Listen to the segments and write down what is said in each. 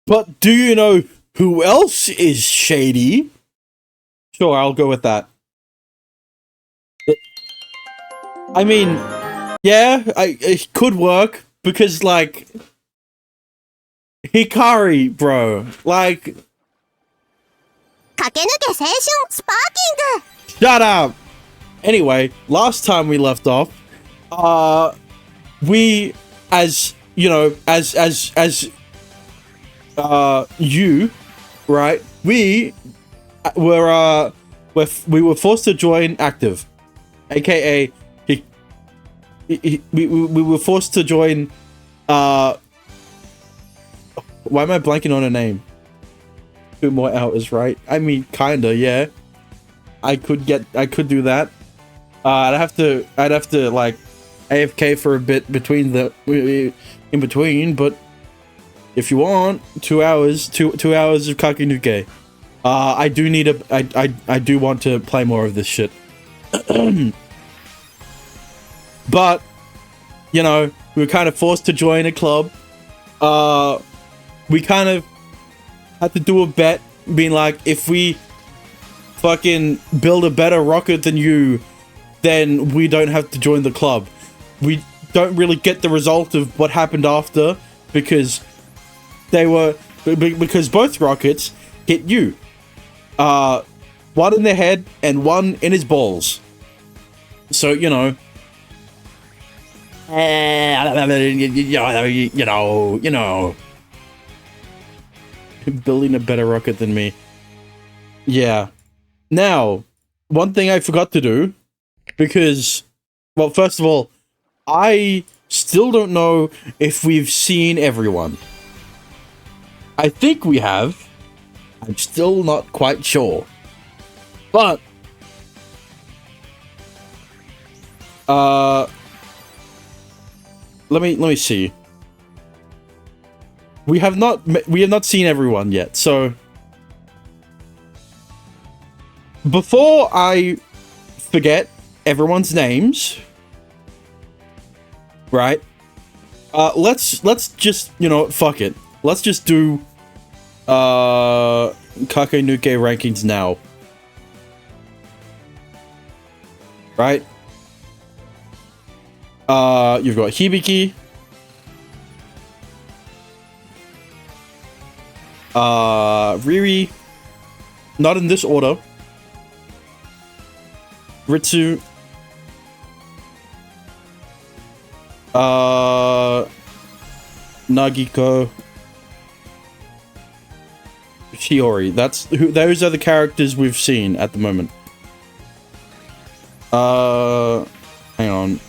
But do you know who else is shady? Sure, I'll go with that. I mean, yeah, it could work because, like, Hikari, bro, like, Kakenuke Seishun Sparking! shut up. Anyway, last time we left off, we, as you know, you, right? We were forced to join active, aka we were forced to join. Why am I blanking on a name? 2 more hours, right? I mean, kinda, yeah. I could do that. I'd have to like AFK for a bit between in between, but if you want 2 hours, two hours of Kakenuke. I do need I do want to play more of this shit. But, you know, we were kind of forced to join a club. We kind of had to do a bet, being like, if we fucking build a better rocket than you, then we don't have to join the club. We don't really get the result of what happened after, because because both rockets hit you. One in the head and one in his balls. So, you know, building a better rocket than me. Yeah. Now, one thing I forgot to do, because, well, first of all, I still don't know if we've seen everyone. I think we have. I'm still not quite sure. But, let me see. We have not seen everyone yet, so before I forget everyone's names, right? Let's just, you know, fuck it. Let's just do Kakenuke rankings now. Right? You've got Hibiki. Riri. Not in this order. Ritsu. Nagiko. Shiori. Those are the characters we've seen at the moment. Hang on.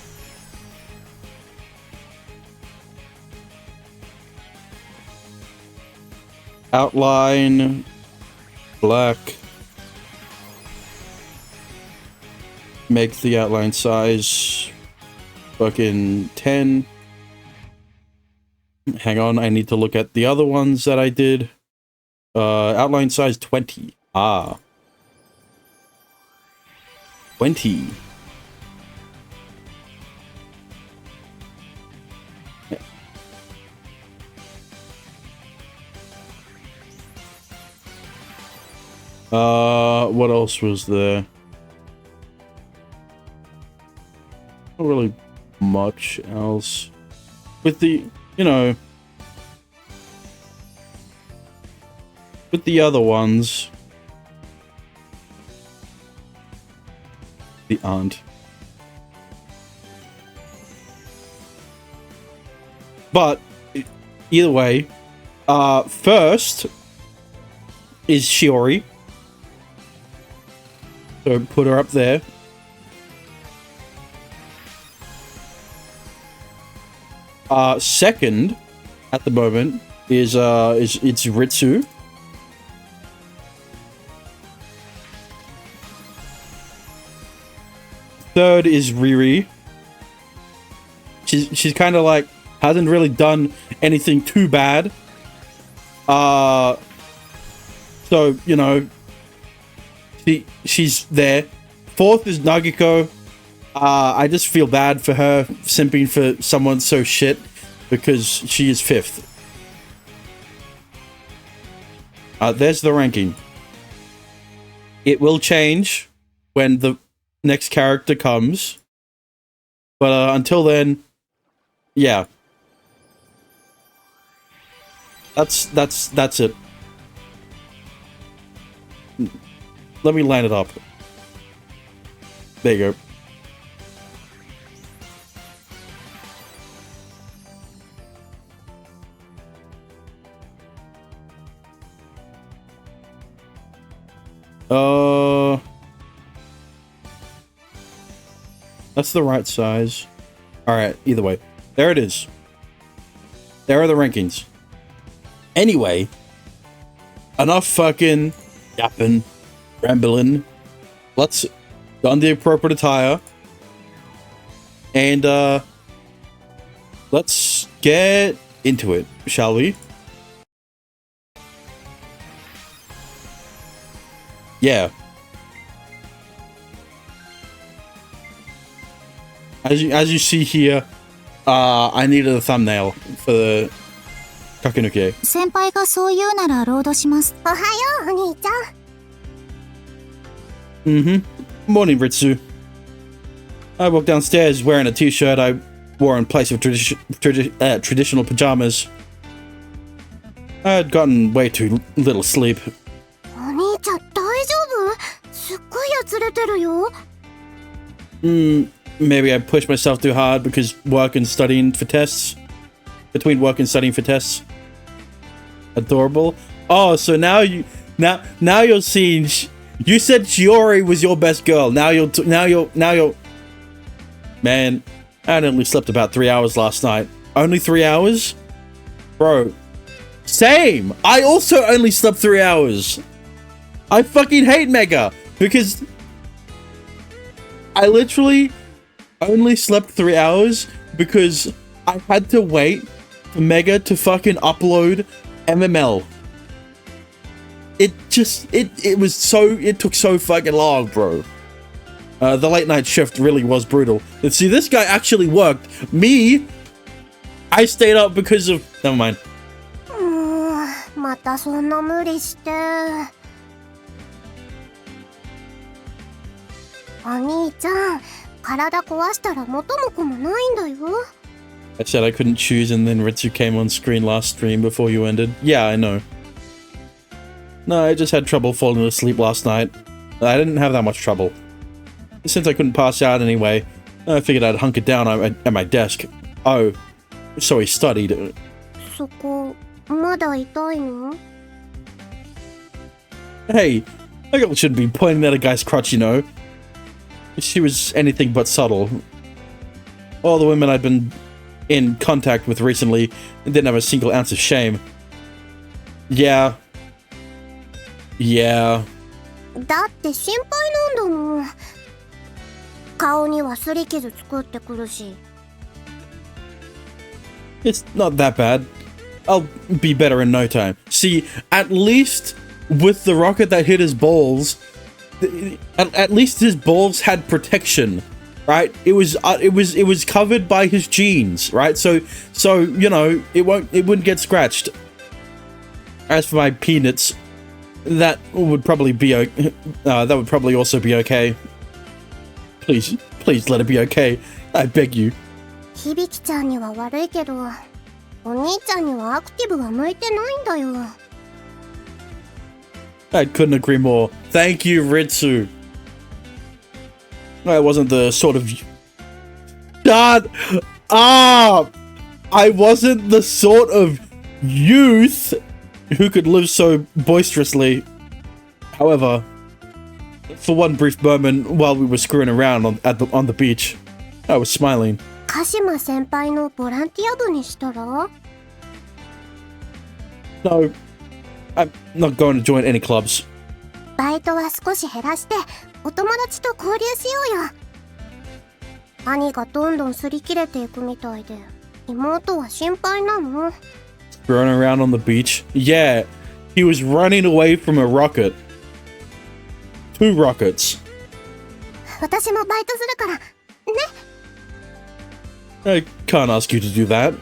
Outline. Black. Make the outline size fucking 10. Hang on, I need to look at the other ones that I did. Outline size 20. 20. What else was there? Not really much else. With the, you know, with the other ones, the aunt. But either way, first is Shiori. So put her up there. Second, at the moment, is it's Ritsu. Third is Riri. She's kind of like hasn't really done anything too bad. So you know, she's there. Fourth is Nagiko. I just feel bad for her simping for someone so shit because she is fifth. There's the ranking. It will change when the next character comes. But until then, yeah. That's it. Let me line it up. There you go. That's the right size. Alright, either way. There it is. There are the rankings. Anyway, enough fucking yapping, rambling. Let's don the appropriate attire. And, let's get into it, shall we? Yeah. As you see here, I needed a thumbnail for the Kakenuke. 先輩がそう言うならロードします。おはよう、お兄ちゃん。Morning, Ritsu. I walked downstairs wearing a t-shirt I wore in place of traditional pajamas. I had gotten way too little sleep. お兄ちゃん、大丈夫？すっごいやつれてるよ。Maybe I pushed myself too hard because work and studying for tests. Between work and studying for tests. Adorable. Oh, so now you're seeing. You said Shiori was your best girl. Now you're. Man, I only slept about 3 hours last night. Only 3 hours, bro. Same. I also only slept 3 hours. I fucking hate Mega because I literally only slept 3 hours because I had to wait for Mega to fucking upload MML. It took so fucking long, bro. The late night shift really was brutal. And see, this guy actually worked. Me, I stayed up because of... Never mind. またそんな無理して。お兄ちゃん、体壊したら元も子もないんだよ。I said I couldn't choose and then Ritsu came on screen last stream before you ended. Yeah, I know. No, I just had trouble falling asleep last night. I didn't have that much trouble. Since I couldn't pass out anyway, I figured I'd hunker down at my desk. Oh, so he studied. そこ、まだ痛いの？ Hey, a girl shouldn't be pointing at a guy's crotch, you know. She was anything but subtle. All the women I'd been in contact with recently didn't have a single ounce of shame. Yeah. だって心配なんだもん。顔には擦り傷作ってくるし。It's not that bad. I'll be better in no time. See, at least with the rocket that hit his balls, at least his balls had protection, right? It was covered by his genes, right? So you know it wouldn't get scratched. As for my peanuts, that would probably be that would probably also be okay. Please let it be okay. I beg you. 響ちゃんには悪いけど、お兄ちゃんにはアクティブが向いてないんだよ。I couldn't agree more. Thank you, Ritsu. I wasn't the sort of... Shut up! I wasn't the sort of youth who could live so boisterously. However, for one brief moment while we were screwing around on the beach, I was smiling. 鹿島先輩のボランティア部にしたら？ No, I'm not going to join any clubs. バイトは少し減らしてお友達と交流しようよ。兄がどんどん擦り切れていくみたいで、妹は心配なの。Running around on the beach? Yeah, he was running away from a rocket. 2 rockets. 私もバイトするから、ね。I can't ask you to do that.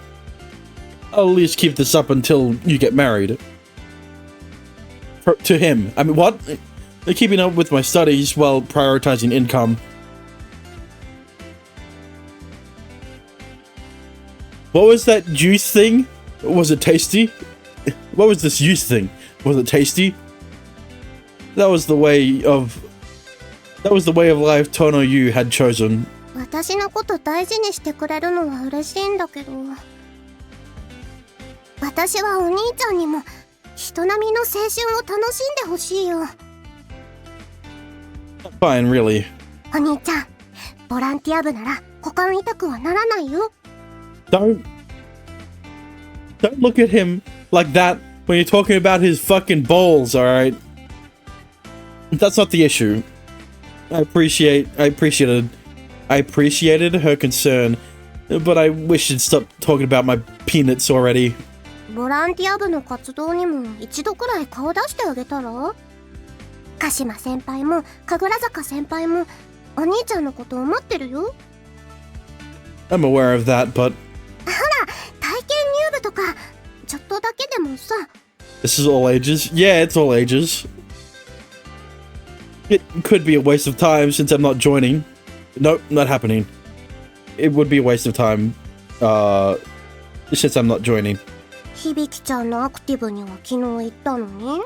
I'll at least keep this up until you get married. to him. I mean, what? Keeping up with my studies while prioritizing income. What was that juice thing? Was it tasty? What was this juice thing? Was it tasty? That was the way of life Tono Yu had chosen. 私のこと大事にしてくれるのは嬉しいんだけど、私はお兄ちゃんにも人並みの青春を楽しんでほしいよ。Fine, really. お兄ちゃん、ボランティア部なら股間痛くはならないよ。Don't look at him like that when you're talking about his fucking balls, alright? That's not the issue. I appreciated her concern, but I wish she'd stop talking about my peanuts already. ボランティア部の活動にも一度くらい顔出してあげたら？鹿島先輩も神楽坂先輩もお兄ちゃんのこと思ってるよ。I'm aware of that, but ほら、体験入部とかちょっとだけでもさ。This is all ages? Yeah, it's all ages. It could be a waste of time since I'm not joining. Nope, not happening. It would be a waste of time, since I'm not joining. 響ちゃんのアクティブには昨日行ったのに。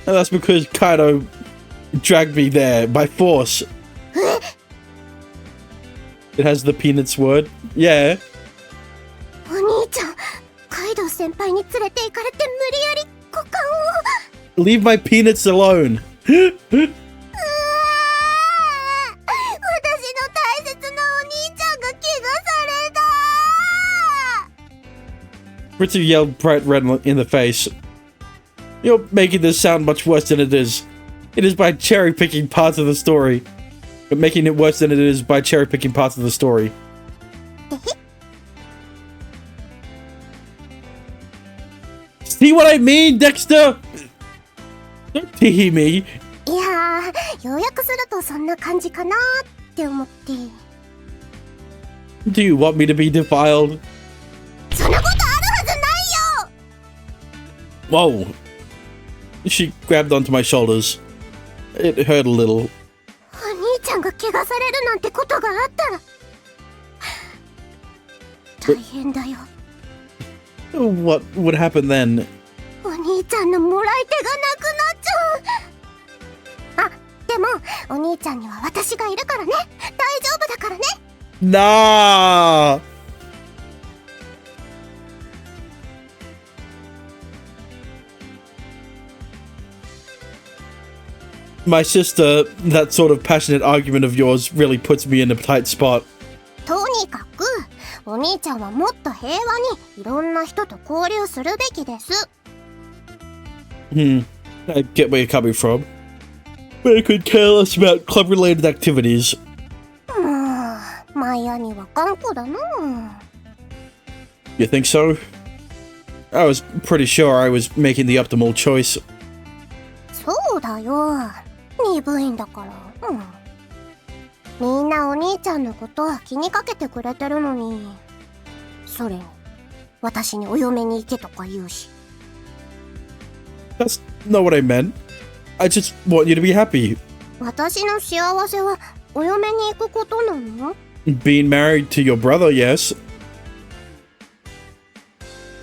And that's because Kaido dragged me there by force. It has the peanuts word. Yeah. お兄ちゃん、カイドウ先輩に連れて行かれて無理やり股間を。Leave my peanuts alone. 私の大切なお兄ちゃんが怪我された。Ritsu yelled bright red in the face. You're making this sound much worse than it is. It is by cherry-picking parts of the story. But making it worse than it is by cherry-picking parts of the story. See what I mean, Dexter? Don't tee me. いやー、要約するとそんな感じかなって思って。Do you want me to be defiled? そんなことあるはずないよ。 Whoa. She grabbed onto my shoulders. It hurt a little. お兄ちゃんが怪我されるなんてことがあったら大変だよ。 What would happen then? お兄ちゃんのもらい手がなくなっちゃう。あ、でもお兄ちゃんには私がいるからね。大丈夫だからね。Nah. My sister, that sort of passionate argument of yours really puts me in a tight spot. とにかくお兄ちゃんはもっと平和にいろんな人と交流するべきです。I get where you're coming from. But I could care less about club-related activities. マイアには頑固だな。 You think so? I was pretty sure I was making the optimal choice. そうだよ。鈍いんだから。みんなお兄ちゃんのことは気にかけてくれてるのに。それに、私にお嫁に行けとか言うし。That's not what I meant. I just want you to be happy. 私の幸せはお嫁に行くことなの？ Being married to your brother, yes.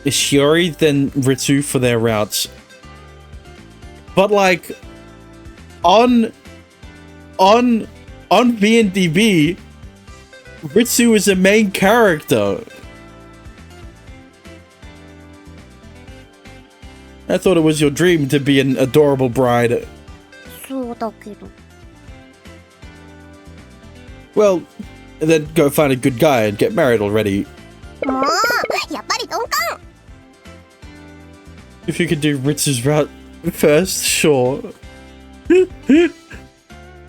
Shiori, then Ritsu for their routes. But like, on VNDB, Ritsu is a main character. I thought it was your dream to be an adorable bride. そうだけど。 Well, then go find a good guy and get married already. もう、やっぱり鈍感。 If you could do Ritsu's route first, sure.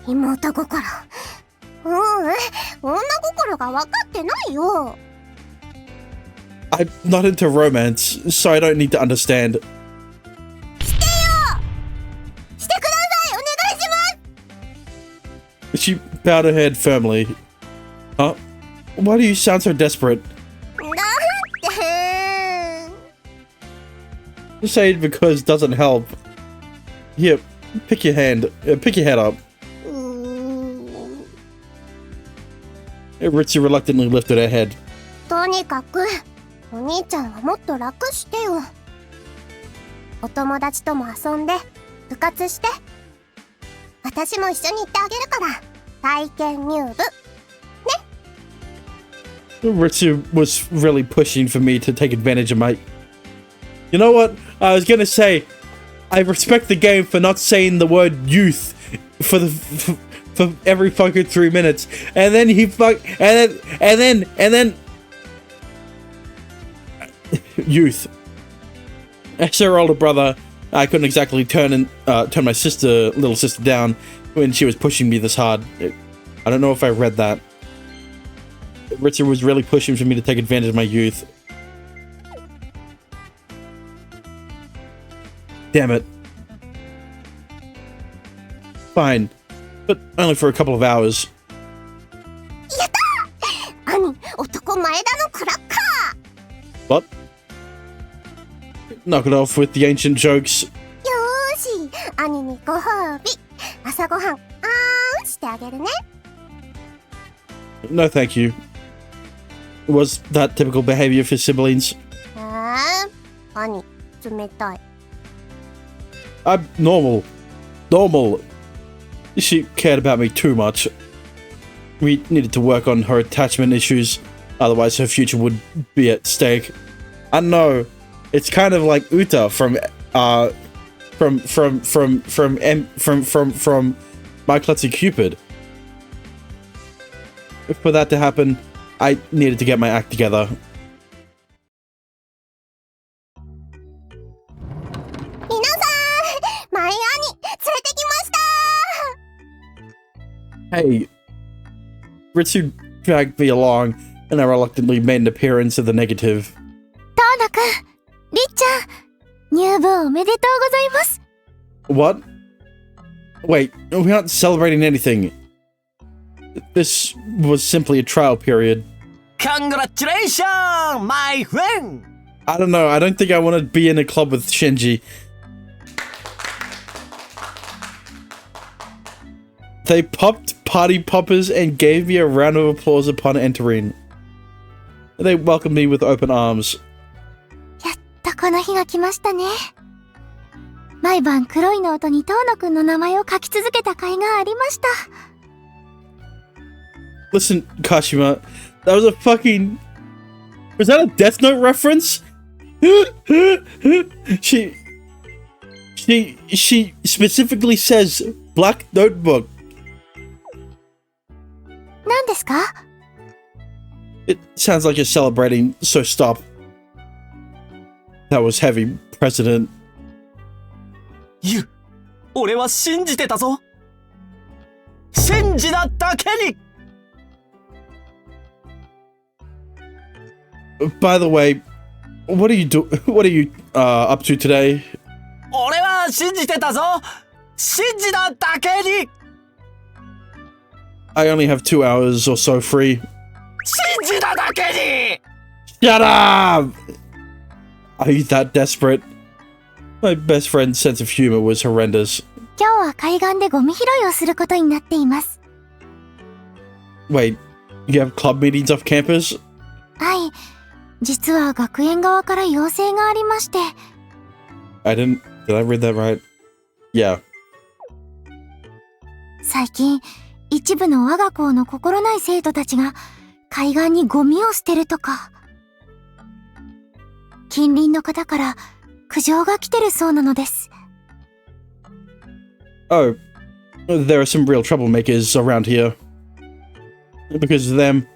妹心。女心が分かってないよ。 I'm not into romance, so I don't need to understand. してよ。してください。お願いします。 She bowed her head firmly. Huh? Why do you sound so desperate? Saying because doesn't help. Here, pick your head up. Ritsu reluctantly lifted her head. とにかく、お兄ちゃんはもっと楽してよ。お友達とも遊んで、部活して。私も一緒に行ってあげるから、体験入部。Ritsu was really pushing for me to take advantage of my... You know what? I was gonna say, I respect the game for not saying the word youth for every fucking 3 minutes. And then he and then youth. As her older brother, I couldn't exactly turn my little sister down when she was pushing me this hard. I don't know if I read that. Ritsu was really pushing for me to take advantage of my youth. Damn it. Fine. But only for a couple of hours. やったー！兄、男前田のクラッカー！ What? Knock it off with the ancient jokes. よーし、兄にご褒美。朝ごはん、してあげるね。No thank you. Was that typical behavior for siblings? 兄、冷たい。I'm normal. She cared about me too much. We needed to work on her attachment issues, otherwise her future would be at stake. I know. It's kind of like Uta from My Klutzy Cupid. For that to happen, I needed to get my act together. Hey, Ritsu dragged me along, and I reluctantly made an appearance of the negative. What? Wait, we aren't celebrating anything. This was simply a trial period. Congratulations, my friend! I don't know, I don't think I want to be in a club with Shinji. They popped party poppers and gave me a round of applause upon entering. They welcomed me with open arms. やっとこの日が来ましたね。毎晩黒いノートに遠野くんの名前を書き続けた甲斐がありました。Listen, Kashima, that was a fucking... Was that a Death Note reference? She specifically says Black Notebook. 何ですか? It sounds like you're celebrating, so stop. That was heavy, President. 俺は信じてたぞ。信じただけに。By the way, what are you up to today? 俺は信じてたぞ。信じただけに。I only have 2 hours or so free. 信じただけに。 Shut up! Are you that desperate? My best friend's sense of humor was horrendous. 今日は海岸でゴミ拾いをすることになっています。 Wait, you have club meetings off campus? はい。実は学園側から要請がありまして。Did I read that right? Yeah. 最近、一部の我が校の心ない生徒たちが海岸にゴミを捨てるとか。近隣の方から苦情が来てるそうなのです。Oh, there are some real troublemakers around here. Because of them,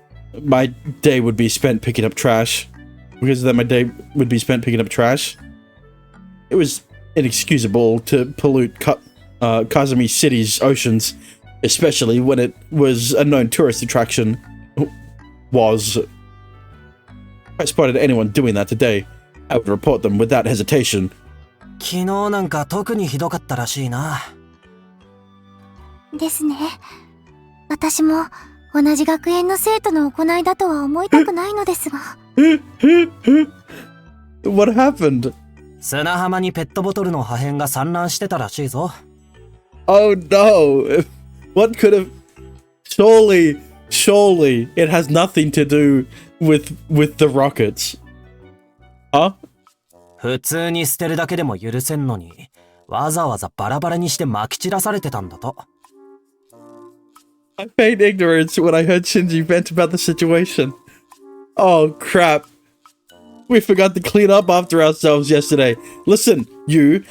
my day would be spent picking up trash. It was inexcusable to pollute Kazumi City's oceans, especially when it was a known tourist attraction. If I spotted anyone doing that today, I would report them without hesitation. 昨日なんか特にひどかったらしいな。ですね。私も同じ学園の生徒の行いだとは思いたくないのですが。What happened? 砂浜にペットボトルの破片が散乱してたらしいぞ。Oh no! What could have... Surely it has nothing to do with the rockets. Huh? 普通に捨てるだけでも許せんのに、わざわざバラバラにして撒き散らされてたんだと。I feigned ignorance when I heard Shinji vent about the situation. Oh crap. We forgot to clean up after ourselves yesterday. Listen, you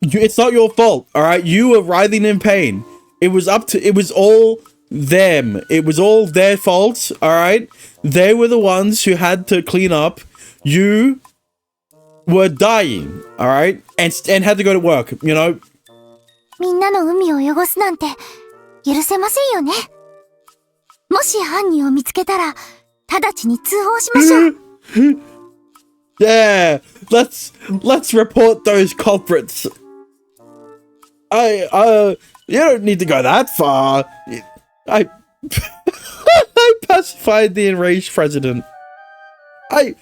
it's not your fault, alright? You were writhing in pain. It was all them. It was all their fault, alright? They were the ones who had to clean up. You were dying, alright? And had to go to work, you know? みんなの海を汚すなんて許せませんよね。もし犯人を見つけたら直ちに通報しましょう。Yeah, let's report those culprits. You don't need to go that far. I pacified the enraged president. I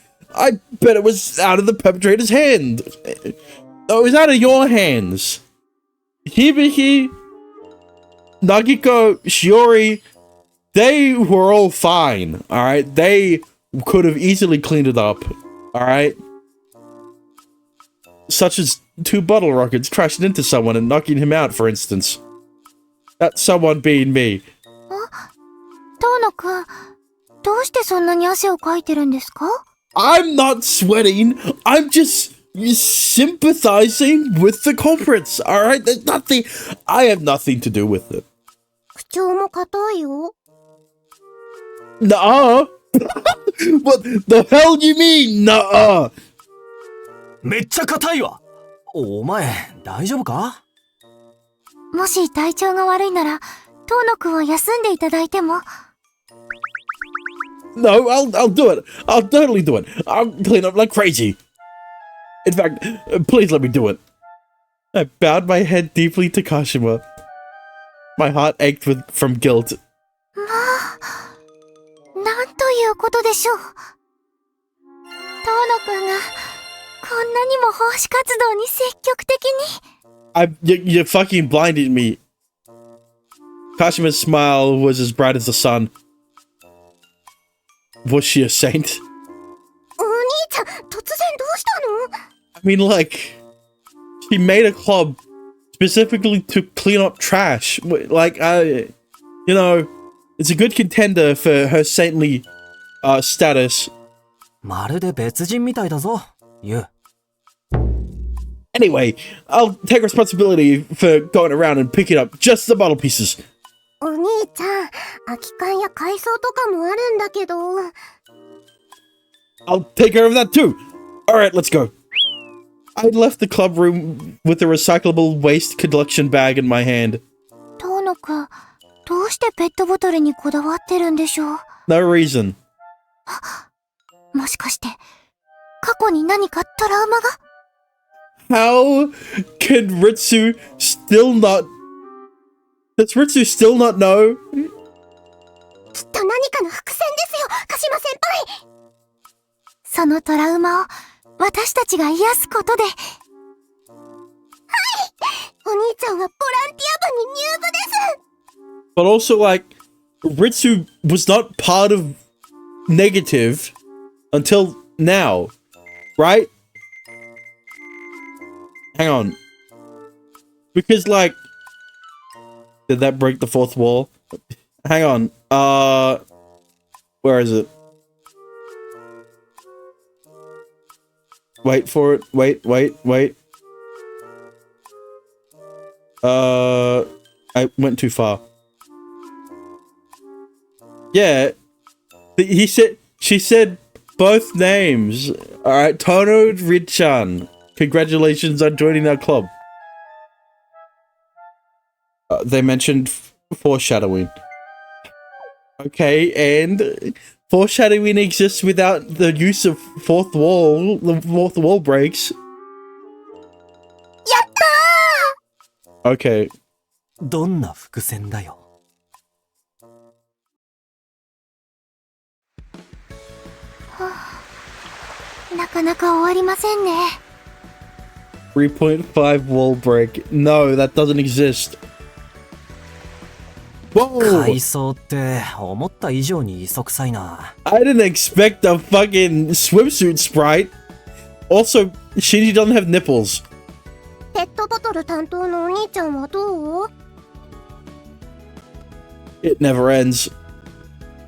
bet it was out of the perpetrator's hand. Oh, it was out of your hands. Hibiki, Nagiko, Shiori, they were all fine, alright? They could have easily cleaned it up, alright? Such as 2 bottle rockets crashing into someone and knocking him out, for instance. That someone being me. 遠野くん、どうしてそんなに汗をかいてるんですか？ I'm not sweating. I'm just sympathizing with the culprits, alright? There's nothing... I have nothing to do with it. 口調も硬いよ。Nuh-uh. What the hell do you mean, nuh-uh? めっちゃ硬いわ。お前、大丈夫か？もし体調が悪いなら、遠野くんは休んでいただいても。No, I'll do it. I'll totally do it. I'll clean up like crazy. In fact, please let me do it. I bowed my head deeply to Kashima. My heart ached from guilt. まあ、なんということでしょう。遠野くんが、こんなにも奉仕活動に積極的に。You fucking blinded me. Kashima's smile was as bright as the sun. Was she a saint? お兄ちゃん、突然どうしたの？ I mean, like, she made a club specifically to clean up trash. Like, you know, it's a good contender for her saintly status. まるで別人みたいだぞ、ユウ。Anyway, I'll take responsibility for going around and picking up just the bottle pieces. お兄ちゃん、空き缶や海藻とかもあるんだけど。I'll take care of that too. Alright, let's go. I left the club room with a recyclable waste collection bag in my hand. 遠野くん、どうしてペットボトルにこだわってるんでしょう？ No reason. もしかして、過去に何かトラウマが？ How can Ritsu still not... Does Ritsu still not know? きっと何かの伏線ですよ、鹿島先輩。そのトラウマを私たちが癒すことで。はい、お兄ちゃんはボランティア部に入部です。 But also, like, Ritsu was not part of negative until now, right? Hang on. Because, like... Did that break the fourth wall? Hang on. Where is it? Wait for it. Wait. I went too far. Yeah. She said both names. Alright, Tono Richan. Congratulations on joining our club. They mentioned foreshadowing. Okay, and foreshadowing exists without the use of fourth wall. The fourth wall breaks. やったー! Okay. どんな伏線だよ。なかなか終わりませんね。3.5 wall break. No, that doesn't exist. Whoa! 海藻って思った以上に磯臭いな。I didn't expect a fucking swimsuit sprite. Also, Shinji doesn't have nipples. ペットボトル担当のお兄ちゃんはどう？ It never ends.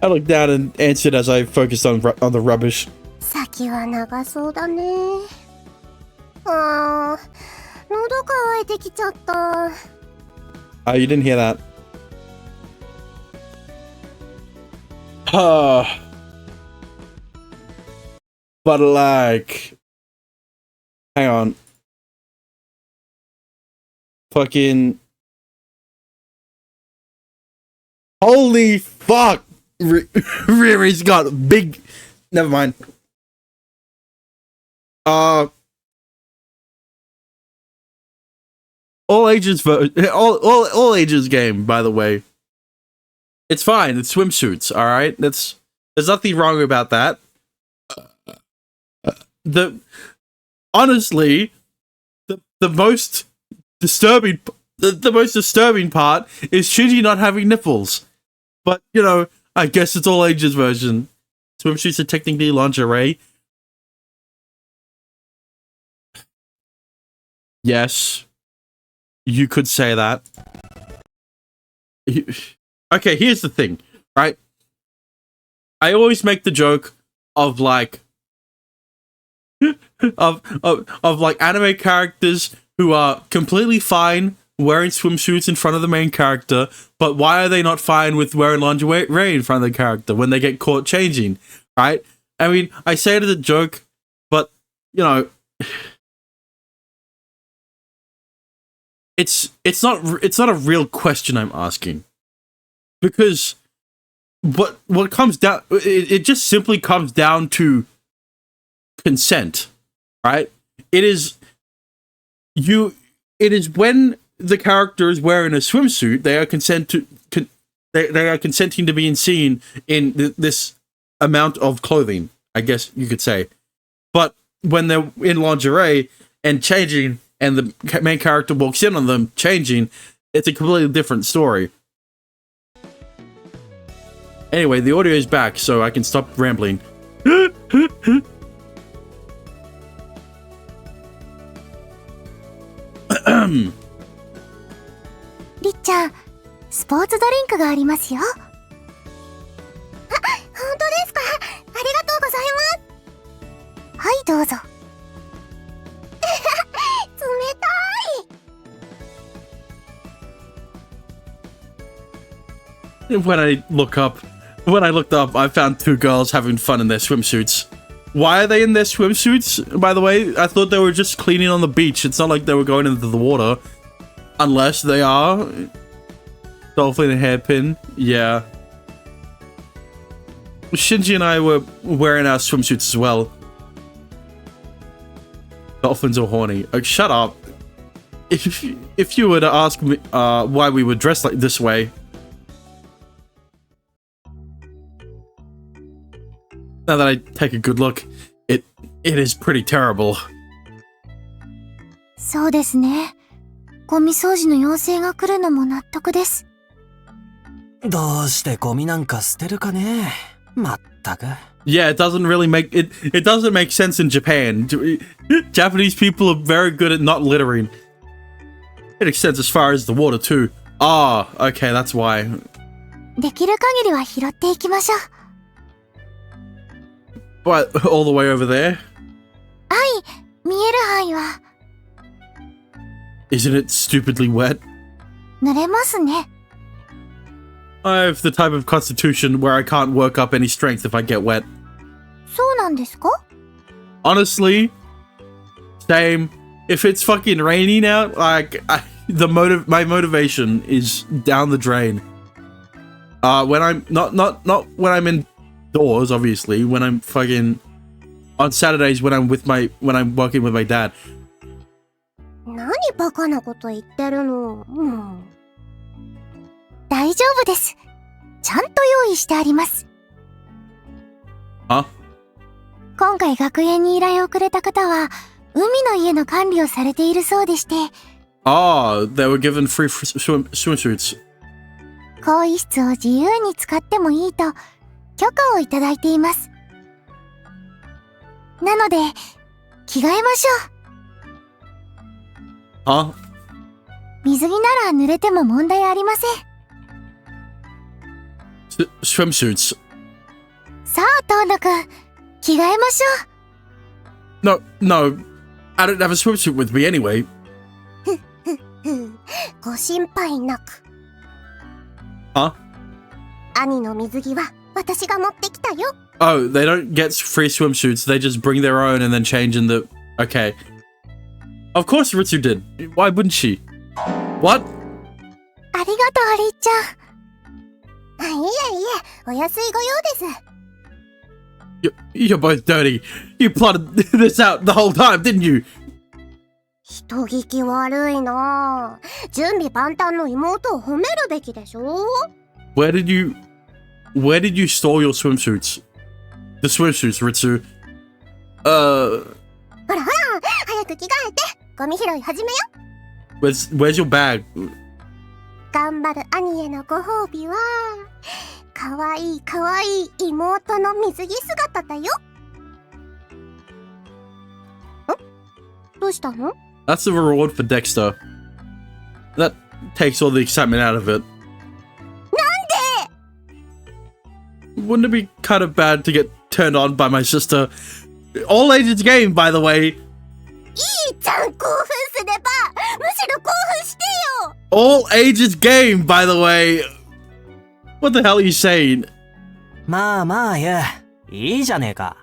I looked down and answered as I focused on the rubbish. 先は長そうだね。あー、喉乾いてきちゃった。You didn't hear that. But like, hang on. Fucking. Holy fuck! Riri's got big. Never mind. All ages all ages game, by the way. It's fine. It's swimsuits, all right. There's nothing wrong about that. Honestly, the most disturbing part is Shinji not having nipples. But you know, I guess it's all ages version. Swimsuits are technically lingerie. Yes, you could say that. Okay, here's the thing, right? I always make the joke of like of like anime characters who are completely fine wearing swimsuits in front of the main character, but why are they not fine with wearing lingerie in front of the character when they get caught changing, right? I mean, I say it as a joke, but you know, it's not a real question I'm asking. Because what comes down, it just simply comes down to consent, right? It is when the character is wearing a swimsuit, they are they are consenting to being seen in this amount of clothing, I guess you could say. But when they're in lingerie and changing, and the main character walks in on them changing, it's a completely different story. Anyway, the audio is back, so I can stop rambling. りっちゃん、スポーツドリンクがありますよ。あ、本当ですか？ありがとうございます。はい、どうぞ。冷たい。When I looked up, I found two girls having fun in their swimsuits. Why are they in their swimsuits? By the way, I thought they were just cleaning on the beach. It's not like they were going into the water. Unless they are. Dolphin and hairpin. Yeah. Shinji and I were wearing our swimsuits as well. Dolphins are horny. Oh, shut up. If you were to ask me why we were dressed like this way, now that I take a good look, it is pretty terrible. そうですね。ゴミ掃除の要請が来るのも納得です。どうしてゴミなんか捨てるかね。まったく。Yeah, it doesn't make sense in Japan. Japanese people are very good at not littering. It extends as far as the water too. Ah, okay, that's why. できる限りは拾っていきましょう。But all the way over there? はい、見える範囲は。Isn't it stupidly wet? 濡れますね。I have the type of constitution where I can't work up any strength if I get wet. そうなんですか? Honestly, same. If it's fucking raining out, like my motivation is down the drain. When I'm not when I'm indoors, obviously. When I'm fucking on Saturdays when I'm working with my dad. 何バカなこと言ってるの。もう。大丈夫です。ちゃんと用意してあります。は？今回学園に依頼をくれた方は海の家の管理をされているそうでして、Ah, they were given free swimsuits. 更衣室を自由に使ってもいいと許可をいただいています。なので、着替えましょう。Huh? 水着なら濡れても問題ありません。Swimsuits. さあ、トーノくん、着替えましょう。 No, I don't have a swimsuit with me anyway. ご心配なく。Huh? 兄の水着は私が持ってきたよ。Oh, they don't get free swimsuits. They just bring their own and then change in the... Okay. Of course Ritsu did. Why wouldn't she? What? ありがとう、りっちゃん。いえいえ、お安いご用です。You're both dirty. You plotted this out the whole time, didn't you? 人聞き悪いなぁ。準備万端の妹を褒めるべきでしょ。 Where did you store your swimsuits? The swimsuits, Ritsu. ほらほら、早く着替えて、ゴミ拾い始めよ。Where's your bag? 頑張る兄へのご褒美は、かわいいかわいい妹の水着姿だよ。どうしたの？ That's the reward for Dexter. That takes all the excitement out of it. なんで？ Wouldn't it be kind of bad to get turned on by my sister? All ages game, by the way. いいじゃん、興奮すれば。むしろ興奮してよ。 All ages game, by the way. What the hell are you saying? まあまあゆう、いいじゃねえか。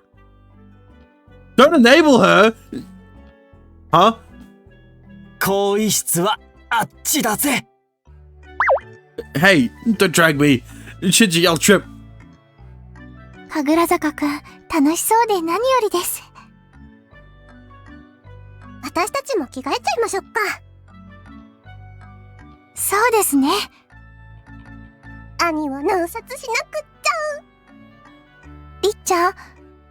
Don't enable her. Huh? 更衣室はあっちだぜ。Hey, don't drag me. Shinji, I'll trip. 神楽坂くん、楽しそうで何よりです。私たちも着替えちゃいましょうか。そうですね。兄を納札しなくっちゃ。りっちゃん、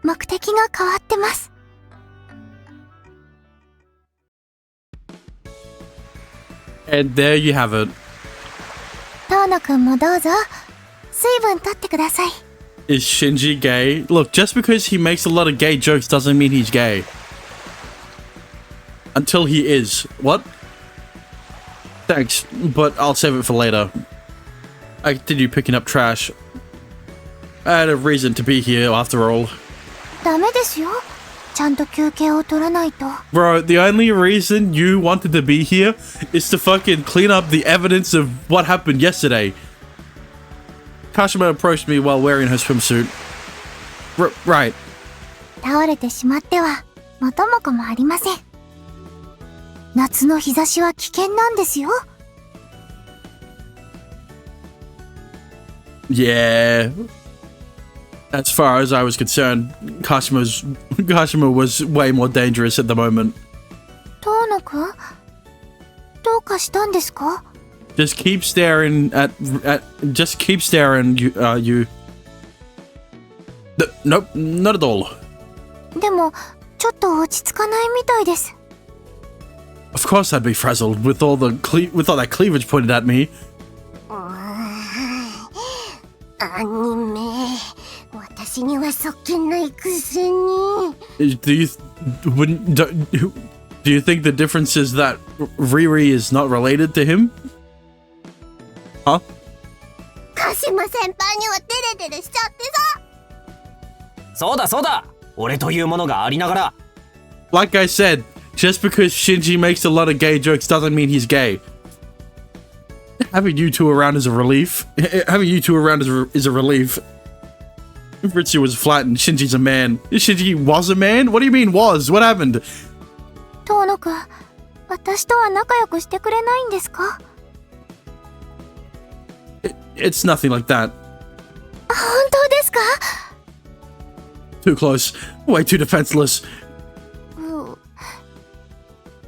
目的が変わってます。And there you have it. 遠野くんもどうぞ。水分取ってください。Is Shinji gay? Look, just because he makes a lot of gay jokes doesn't mean he's gay. Until he is. What? Thanks, but I'll save it for later. I continue picking up trash. I had a reason to be here after all. ダメですよ。ちゃんと休憩を取らないと。Bro, the only reason you wanted to be here is to fucking clean up the evidence of what happened yesterday. Kashima approached me while wearing her swimsuit. Right. 倒れてしまっては元も子もありません。夏の日差しは危険なんですよ。Yeah. As far as I was concerned, Kashima was way more dangerous at the moment. 遠野くん、どうかしたんですか？ Just keep staring just keep staring, you. Nope, not at all. でもちょっと落ち着かないみたいです。Of course I'd be frazzled with all that cleavage pointed at me. アニメ、私にはそっけないくせに。Do you think the difference is that Riri is not related to him? Huh? 鹿島先輩にはデレデレしちゃってさ。そうだそうだ、俺というものがありながら。Like I said, just because Shinji makes a lot of gay jokes doesn't mean he's gay. Having you two around is a relief. Having you two around is a relief. Ritsu was flat and Shinji's a man. Shinji was a man? What do you mean was? What happened? 遠野くん、私とは仲良くしてくれないんですか？ It's nothing like that. 本当ですか？ Too close. Way too defenseless.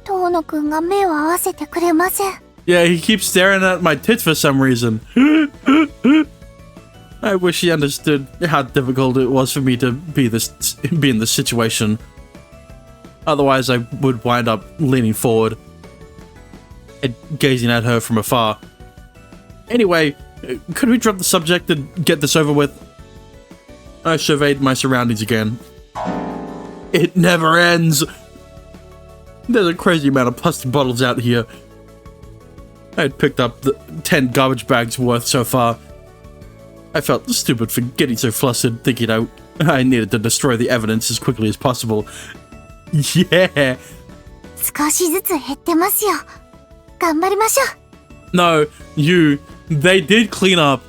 遠野くんが目を合わせてくれません。Yeah, he keeps staring at my tits for some reason. I wish he understood how difficult it was for me to be in this situation. Otherwise, I would wind up leaning forward and gazing at her from afar. Anyway, could we drop the subject and get this over with? I surveyed my surroundings again. It never ends! There's a crazy amount of plastic bottles out here. I had picked up the 10 garbage bags worth so far. I felt stupid for getting so flustered, thinking I needed to destroy the evidence as quickly as possible. Yeah! 少しずつ減ってますよ。頑張りましょう。 No, they did clean up.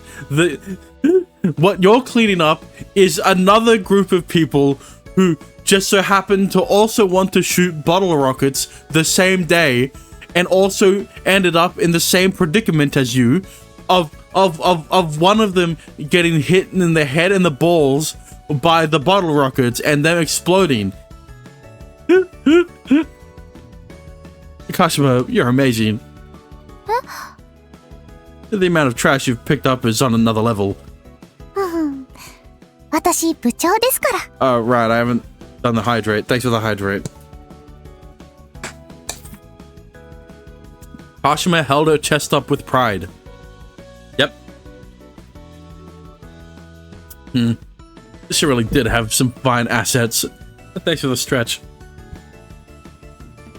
What you're cleaning up is another group of people who just so happen to also want to shoot bottle rockets the same day and also ended up in the same predicament as you of one of them getting hit in the head and the balls by the bottle rockets and them exploding. Kashima, you're amazing. Huh? The amount of trash you've picked up is on another level. 私部長ですから。 Right, I haven't done the hydrate. Thanks for the hydrate. Kashima held her chest up with pride. Yep. She really did have some fine assets. Thanks for the stretch.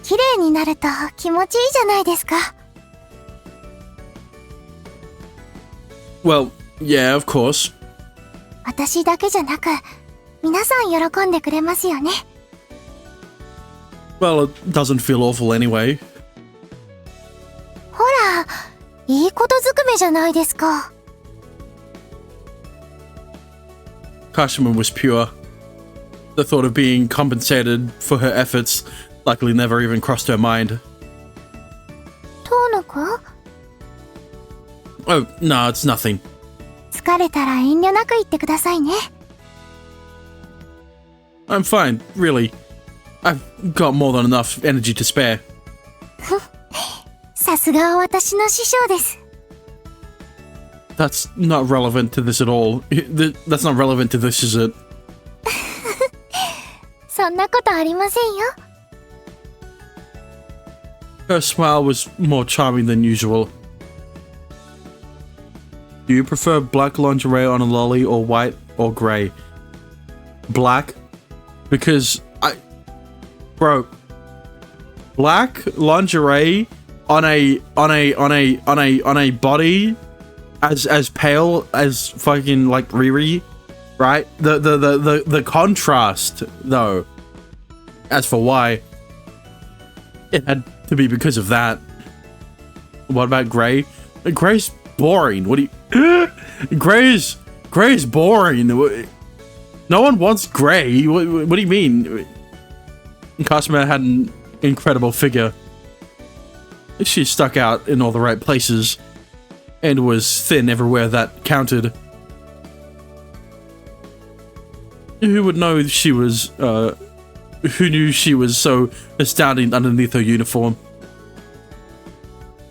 綺麗になると気持ちいいじゃないですか。 Well, yeah, of course. 私だけじゃなく、皆さん喜んでくれますよね。 Well, it doesn't feel awful anyway. ほら、いいことずくめじゃないですか。 Kashima was pure. The thought of being compensated for her efforts likely never even crossed her mind. 遠野くん、 Oh, no, it's nothing. 疲れたら遠慮なく言ってくださいね。 I'm fine, really. I've got more than enough energy to spare. さすがは私の師匠です。 That's not relevant to this at all. That's not relevant to this, is it? そんなことありませんよ。 Her smile was more charming than usual. Do you prefer black lingerie on a lolly or white or grey? Black? Because bro, black lingerie on a body as pale as fucking like Riri, right? The contrast though. As for why, it had to be because of that. What about grey? Grey's boring. What do you? Grey's boring. No one wants grey. What do you mean? Kashima had an incredible figure. She stuck out in all the right places and was thin everywhere that counted. Who would know she was, who knew she was so astounding underneath her uniform?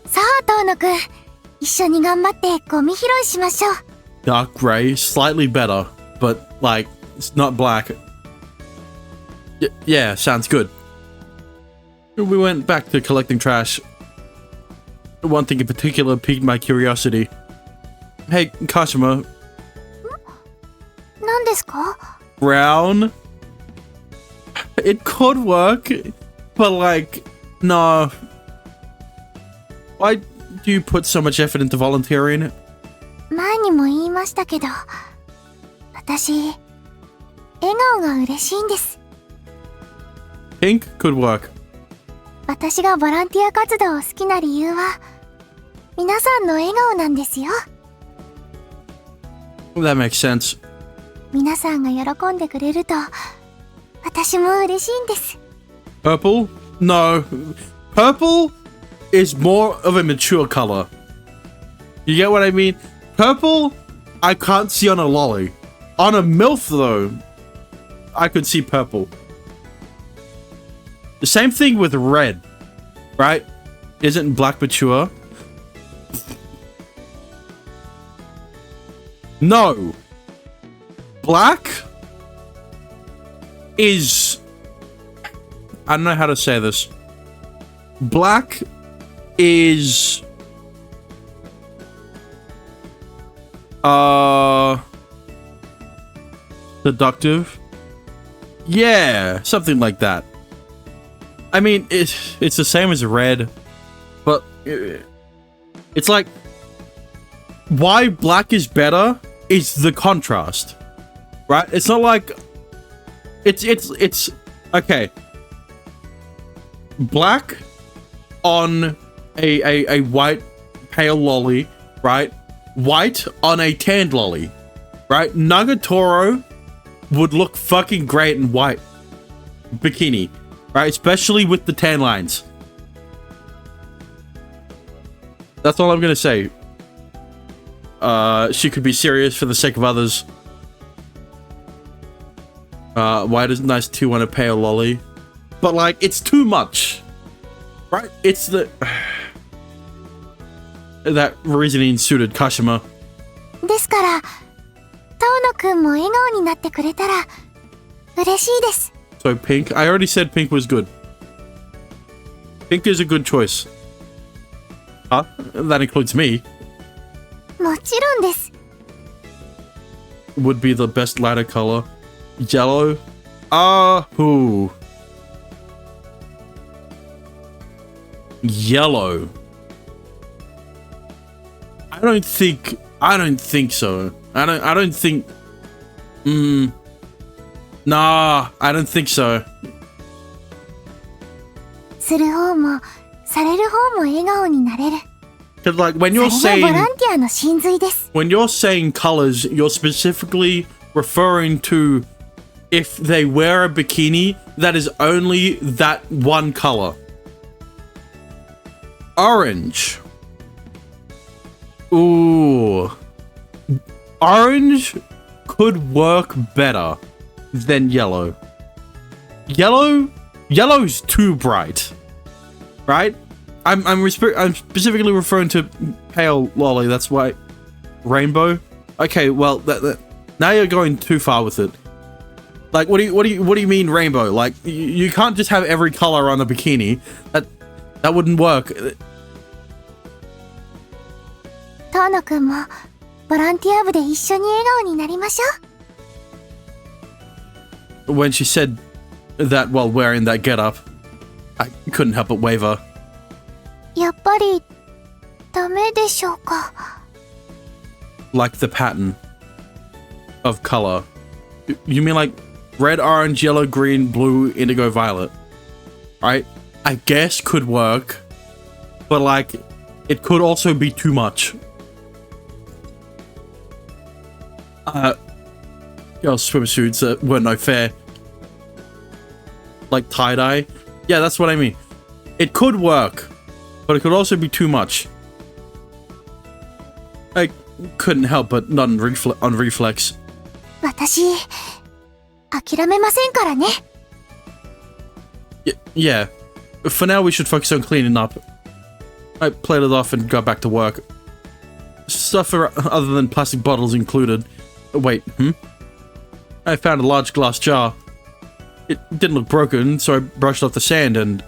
さあ、遠野くん、一緒に頑張ってゴミ拾いしましょう。 Dark grey, slightly better, but like, it's not black. Yeah, sounds good. We went back to collecting trash. One thing in particular piqued my curiosity. Hey, Kashima. 何ですか？ Brown? It could work, but like, no. Why do you put so much effort into volunteering? 前にも言いましたけど、私、笑顔が嬉しいんです。 Pink could work. 私がボランティア活動を好きな理由は、皆さんの笑顔なんですよ。 That makes sense. 皆さんが喜んでくれると、私も嬉しいんです。 Purple? No. Purple is more of a mature color. You get what I mean? Purple, I can't see on a lolly. On a MILF, though, I could see purple. The same thing with red, right? Isn't black mature? No. Black is I don't know how to say this. Black is seductive. Yeah, something like that. I mean, it's the same as red, but it's like why black is better is the contrast, right? It's not like it's okay. Black on a white pale lolly, right? White on a tanned lolly, right? Nagatoro would look fucking great in white bikini, right? Especially with the tan lines. That's all I'm gonna say. She could be serious for the sake of others. White is nice too on a pale lolly. But, like, it's too much. Right? It's the... that reasoning suited Kashima. ですから、遠野くんも笑顔になってくれたら嬉しいです。 So, pink. I already said pink was good. Pink is a good choice. Huh? That includes me. もちろんです。 Would be the best lighter color. Yellow. Who? Yellow. I don't think so. I don't think. Nah, I don't think so. する方もされる方も笑顔になれる。 Cause like when you're それがボ saying ランティアの真髄です。 when you're saying colors, you're specifically referring to if they wear a bikini that is only that one color. Orange. Ooh. Orange could work better than yellow. Yellow's too bright. Right? I'm specifically referring to pale lolly, that's why. Rainbow? Okay, well now you're going too far with it. Like what do you mean rainbow? Like you can't just have every color on a bikini. That wouldn't work. 遠野くんもボランティア部で一緒に笑顔になりましょう。 When she said that while wearing that getup, I couldn't help but waver. やっぱりダメでしょうか。 Like the pattern of color. You mean like red, orange, yellow, green, blue, indigo, violet? Right? I guess could work, but like it could also be too much. Girl swimsuits were no fair. Like tie-dye? Yeah, that's what I mean. It could work, but it could also be too much. I couldn't help but nod on reflex. 私諦めませんからね。 Yeah. For now, we should focus on cleaning up. I played it off and got back to work. Stuff other than plastic bottles included. Wait, I found a large glass jar. It didn't look broken, so I brushed off the sand and...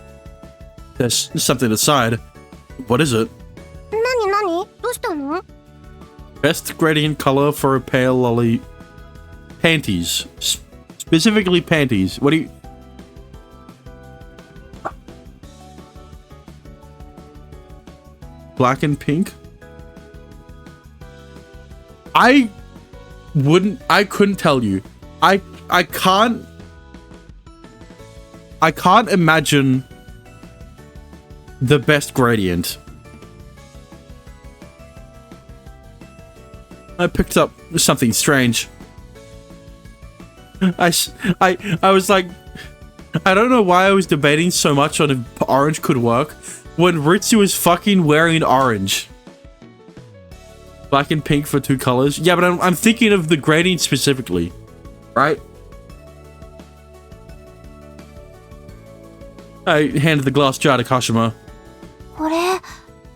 there's something inside. What is it? 何どうしたの？ Best gradient color for a pale lolly. Panties. Specifically panties. What do you... Black and pink? I couldn't tell you. I can't imagine the best gradient. I picked up something strange. I was like, I don't know why I was debating so much on if orange could work when Ritsu is fucking wearing orange. Black and pink for two colors. Yeah, but I'm thinking of the gradient specifically, right? I handed the glass jar to Kashima. これ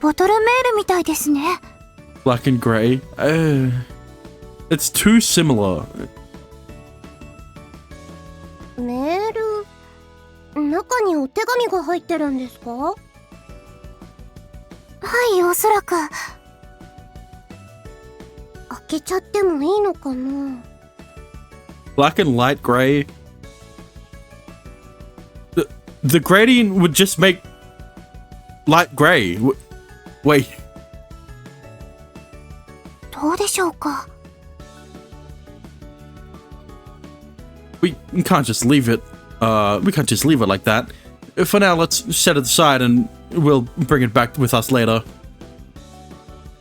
ボトルメールみたいですね。 Black and gray. It's too similar. メールな中にお手紙が入ってるんですか？はい、おそらく。開けちゃってもいいのかな？ Black and light gray. The gradient would just make light gray. Wait. どうでしょうか？ We can't just leave it. We can't just leave it like that. For now, let's set it aside and we'll bring it back with us later.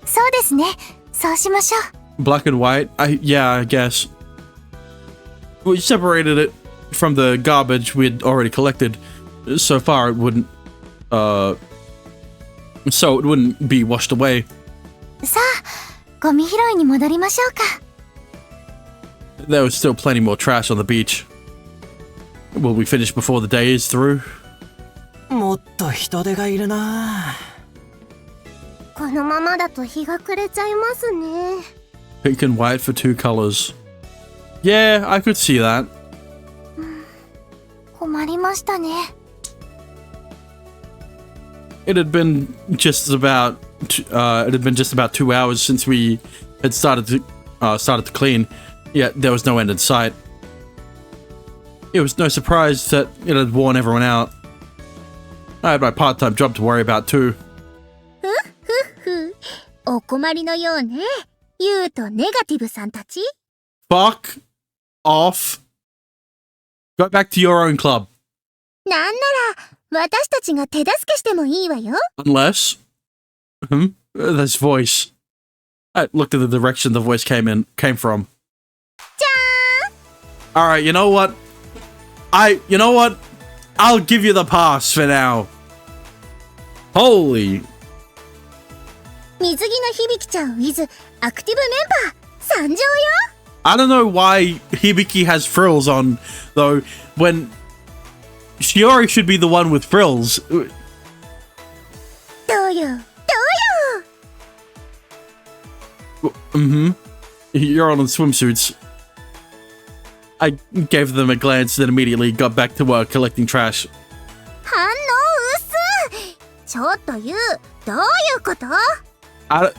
そうですね。そうしましょう。 Black and white? Yeah, I guess. We separated it from the garbage we'd already collected. So far, it wouldn't be washed away. さあ、ゴミ拾いに戻りましょうか。 There was still plenty more trash on the beach. Will we finish before the day is through? もっと人手がいるな。このままだと日が暮れちゃいますね。 Pink and white for 2 colors. Yeah, I could see that. 困りましたね。 It had been just about 2 hours since we had started to clean, yet there was no end in sight. It was no surprise that it had worn everyone out. I had my part-time job to worry about too. お困りのようね。ユウとネガティブさんたち。 Fuck off. Go back to your own club. なんなら私たちが手助けしてもいいわよ。 Unless... This voice. I looked at the direction the voice came from. じゃーん。 Alright, you know what? I'll give you the pass for now. Holy... 水着の響ちゃん with アクティブメンバー参上よ。 I don't know why Hibiki has frills on, though, when Shiori should be the one with frills. どうよ、どうよ。 You're on swimsuits. I gave them a glance, then immediately got back to work collecting trash. 反応薄い。ちょっとユウ、どういうこと？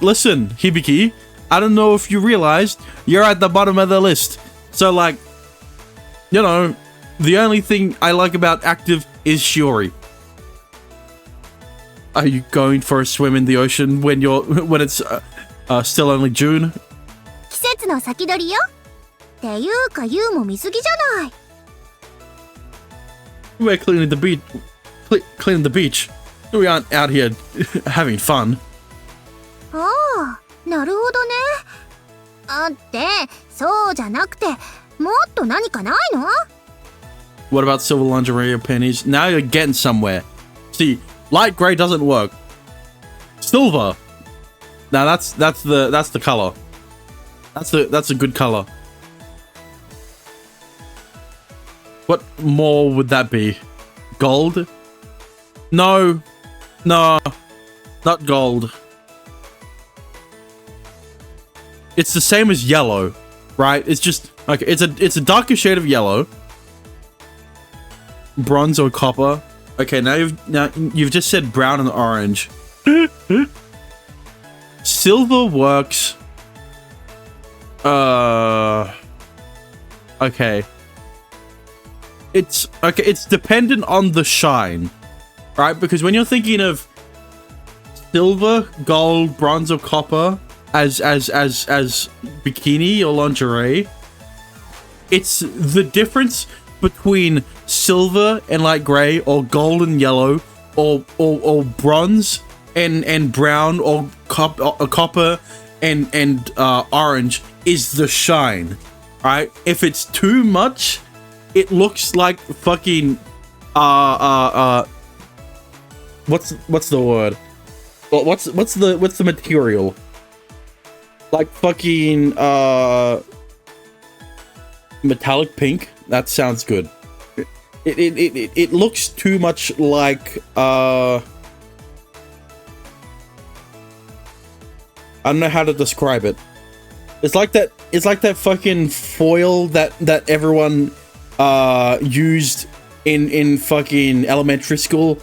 Listen, Hibiki, I don't know if you realized, you're at the bottom of the list. So, like, you know, the only thing I like about active is Shiori. Are you going for a swim in the ocean when it's still only June? 季節の先取りよ。っていうかユウも水着じゃない。 We're cleaning the beach. Cleaning the beach. We aren't out here having fun. ああ、なるほどね。ってそうじゃなくて、もっと何かないの？ What about silver lingerie or panties? Now you're getting somewhere. See, light gray doesn't work. Silver. Now that's the color. That's a good color. What more would that be? Gold? No, not gold. It's the same as yellow, right? It's just like it's a darker shade of yellow. Bronze or copper. Okay, now you've just said brown and orange. Silver works. Okay. It's dependent on the shine, right? Because when you're thinking of silver, gold, bronze, or copper as bikini or lingerie, it's the difference between silver and light gray, or gold and yellow, or bronze and brown, or copper and orange is the shine, right? If it's too much, it looks like fucking what's the word? What's the material? Like fucking metallic pink. That sounds good. It looks too much like I don't know how to describe it. It's like that fucking foil that everyone used in fucking elementary school.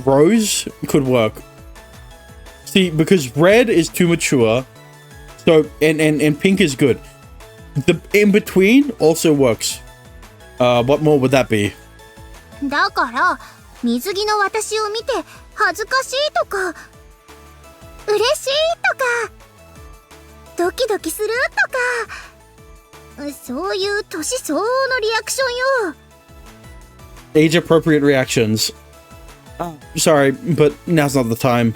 Rose could work. See, because red is too mature, so and pink is good. The in between also works. What more would that be? だから水着の私を見て恥ずかしいとか嬉しいとかドキドキするとかそういう年相応のリアクションよ。 Age appropriate reactions. Sorry, but now's not the time.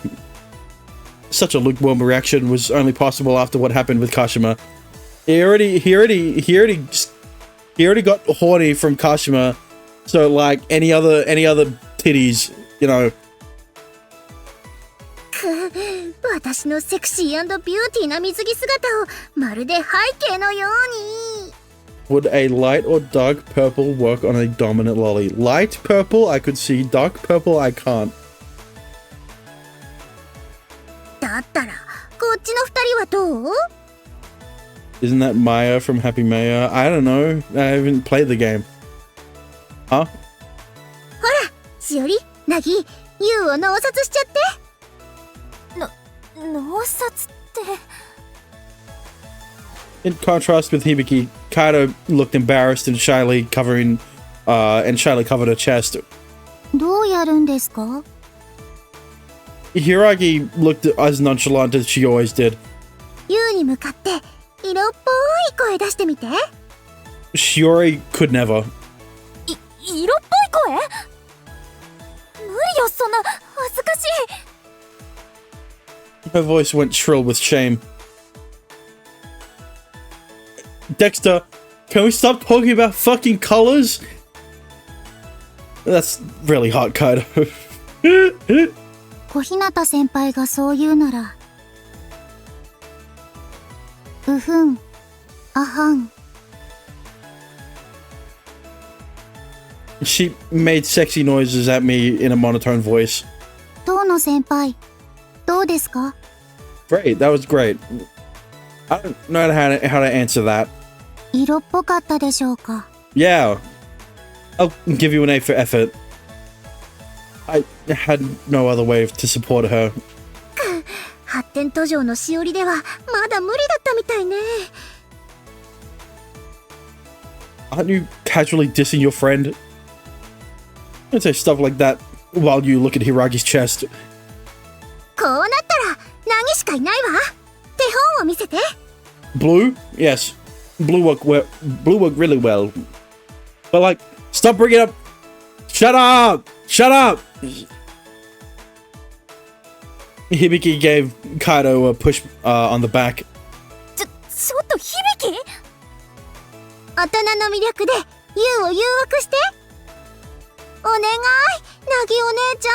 Such a lukewarm reaction was only possible after what happened with Kashima. He already got horny from Kashima, so like any other titties, you know. 私のセクシー&ビューティーな水着姿をまるで背景のように。 Would a light or dark purple work on a dominant lolly? Light purple, I could see. Dark purple, I can't. だったらこっちの二人はどう？ Isn't that Maya from Happy Maya? I don't know. I haven't played the game. Huh? ほら、しおり、なぎ、ユウを脳殺しちゃって。脳殺って。 In contrast with Hibiki, Kaido looked embarrassed and shyly covered her chest. どうやるんですか？ Hiragi looked as nonchalant as she always did. ユウに向かって色っぽい声出してみて。 Shiori could never. 色っぽい声？無理よ、そんな恥ずかしい。 Her voice went shrill with shame. Dexter, can we stop talking about fucking colors? That's really hot, Kaido. 小日向先輩がそう言うなら。うふん、あはん。 She made sexy noises at me in a monotone voice. 遠野先輩、どうですか？ Great, that was great. I don't know how to answer that. 色っぽかったでしょうか？ Yeah, I'll give you an A for effort. I had no other way to support her. 発展途上のしおりではまだ無理だったみたいね。 Aren't you casually dissing your friend? Don't say stuff like that while you look at Hiragi's chest. こうなったらナギしかいないわ。手本を見せて。 Blue? Yes. Blue worked really well. But like, stop bringing up... Shut up! Shut up! Hibiki gave Kaido a push on the back. ちょっと響き？大人の魅力でユウを誘惑して。お願い、ナギお姉ちゃ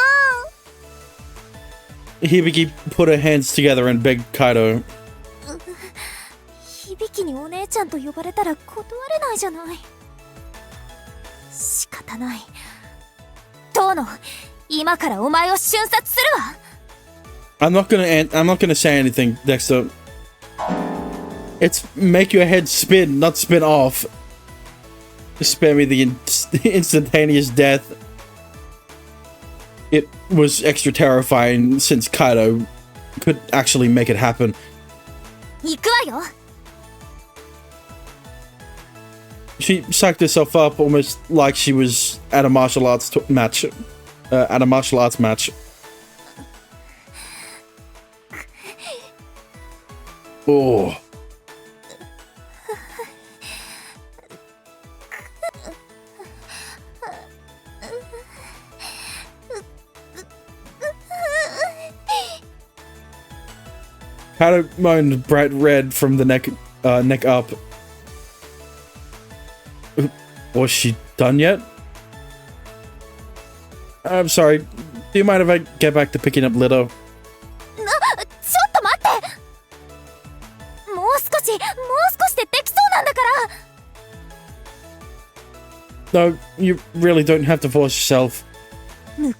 ん。 Hibiki put her hands together and begged Kaido. 響にお姉ちゃんと呼ばれたら断れないじゃない。仕方ない。遠野、今からお前を瞬殺するわ。I'm not gonna say anything, Dexter. It's make your head spin, not spin off. Spare me the instantaneous death. It was extra terrifying since Kaido could actually make it happen. 行くわよ。 She psyched herself up almost like she was at a martial arts match. Oh. Kaido moaned bright red from the neck up. Was she done yet? I'm sorry. Do you mind if I get back to picking up litter? ちょっと待って。もう少しでできそうなんだから。 No, you really don't have to force yourself.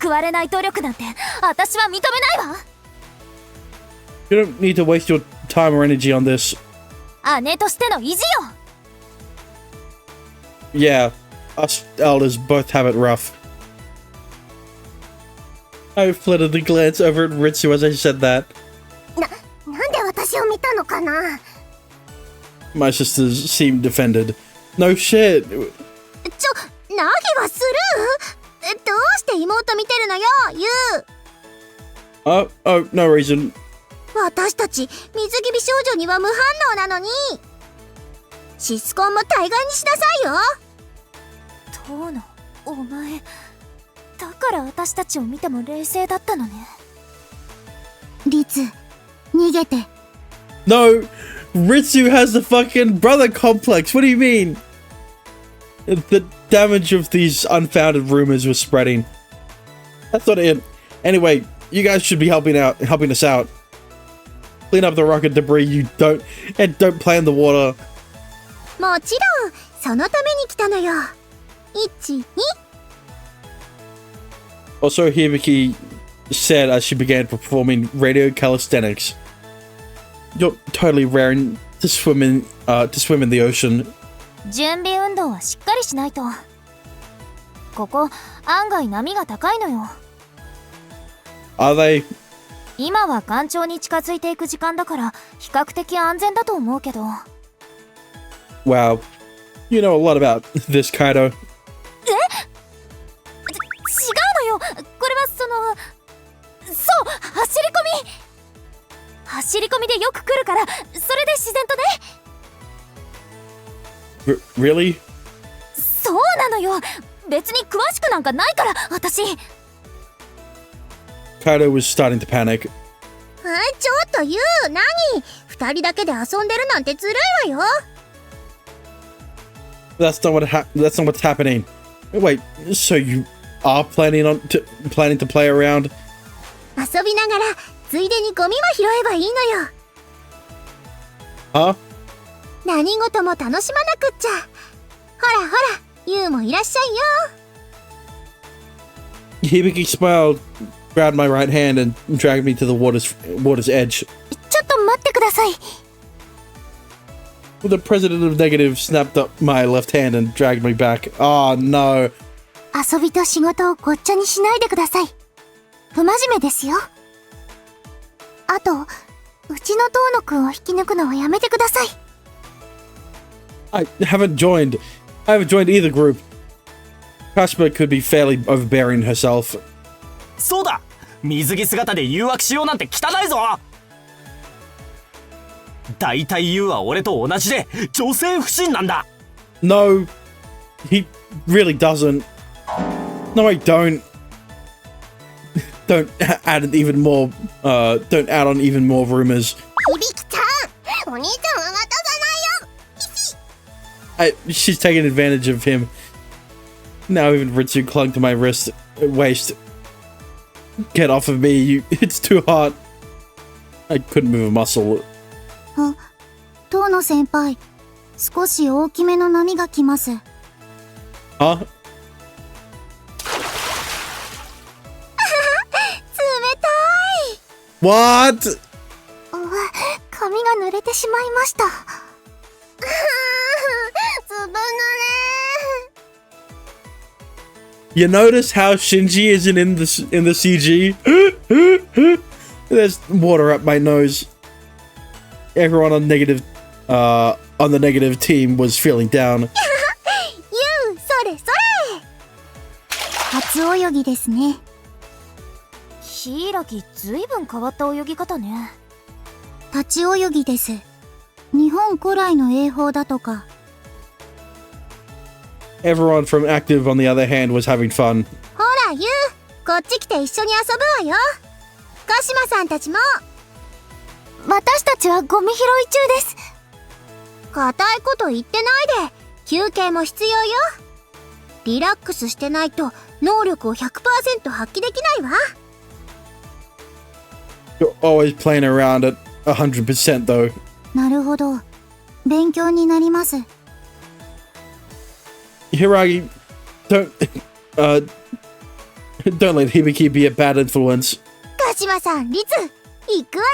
報われない努力なんて私は認めないわ。 You don't need to waste your time or energy on this. 姉としての意地よ。Yeah, us elders both have it rough. I flitted a glance over at Ritsu as I said that. なんで私を見たのかな。 My sisters seemed offended. No shit. ナギはスルー。どうして妹見てるのよ、ユウ。Oh, no reason. 私たち水着美少女には無反応なのに。シスコンも大概にしなさいよ。トーノ、お前だから私たちを見ても冷静だったのね。リツ、逃げて。 No, Ritsu has the fucking brother complex. What do you mean? The damage of these unfounded rumors was spreading. That's not it. Anyway, you guys should be helping us out. Clean up the rocket debris. Don't play in the water. もちろん、そのために来たのよ。1、2。Also, Hibiki said as she began performing radio calisthenics. You're totally raring to swim in the ocean. 準備運動はしっかりしないと。ここ案外波が高いのよ。 Are they? 今は干潮に近づいていく時間だから比較的安全だと思うけど。 Wow, you know a lot about this, Kaido. 違うのよ。これはそう走り込みでよく来るから、それで自然とね。Really? そうなのよ。別に詳しくなんかないから私。 Kaido was starting to panic. ちょっとユウ、何2人だけで遊んでるなんてずるいわよ。 That's not what's happening. Wait, so you are planning to play around? 遊びながらついでにゴミも拾えばいいのよ。 Huh? 何事も楽しまなくっちゃ。ほらほら、ユウもいらっしゃいよ。 Hibiki smiled, grabbed my right hand, and dragged me to the water's edge. ちょっと待ってください。 The president of Negative snapped up my left hand and dragged me back. Oh no. 遊びと仕事をごっちゃにしないでください。不真面目ですよ。あと、うちのトーノくんを引き抜くのはやめてください。 I haven't joined either group. Kashima could be fairly overbearing herself. そうだ、水着姿で誘惑しようなんて汚いぞ。だいたいユウは俺と同じで女性不信なんだ。 No, he really doesn't. No, I don't. Don't add on even more rumors. 響ちゃん、お兄ちゃんは渡さないよ。 She's taking advantage of him. Now even Ritsu clung to my waist. Get off of me, it's too hot. I couldn't move a muscle. トーノ先輩、少し大きめの波が来ます。 Huh? 冷たい。 What? 髪が濡れてしまいました。ずぶ濡れ。 You notice how Shinji isn't in the CG? There's water up my nose. Everyone on the negative team was feeling down. ユウ、それそれ。初泳ぎですね。ヒイラギ、ずいぶん変わった泳ぎ方ね。立ち泳ぎです。日本古来の泳法だとか。 Everyone from Active, on the other hand, was having fun. ほらユウ、こっち来て一緒に遊ぶわよ。鹿島さんたちも。私たちはゴミ拾い中です。固いこと言ってないで、休憩も必要よ。リラックスしてないと能力を 100% 発揮できないわ。 You're always playing around at 100% though. なるほど。勉強になります。 Hiragi, don't let Hibiki be a bad influence. 鹿島さん、リツ、行くわよ。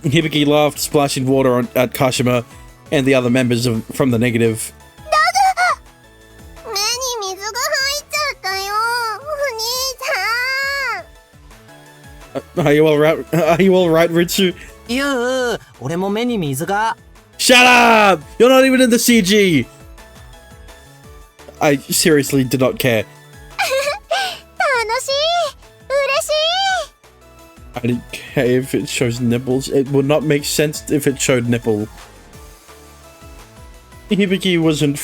Hibiki laughed, splashing water at Kashima. and the other members from the negative. 目に水が入っちゃったよ、お兄さん。 Are you alright? Are you alright, Ritsu? 俺も目に水が。 Shut up! You're not even in the CG! I seriously did not care. 楽しい、嬉しい。 I didn't care if it shows nipples. It would not make sense if it showed nipple. Hibiki wasn't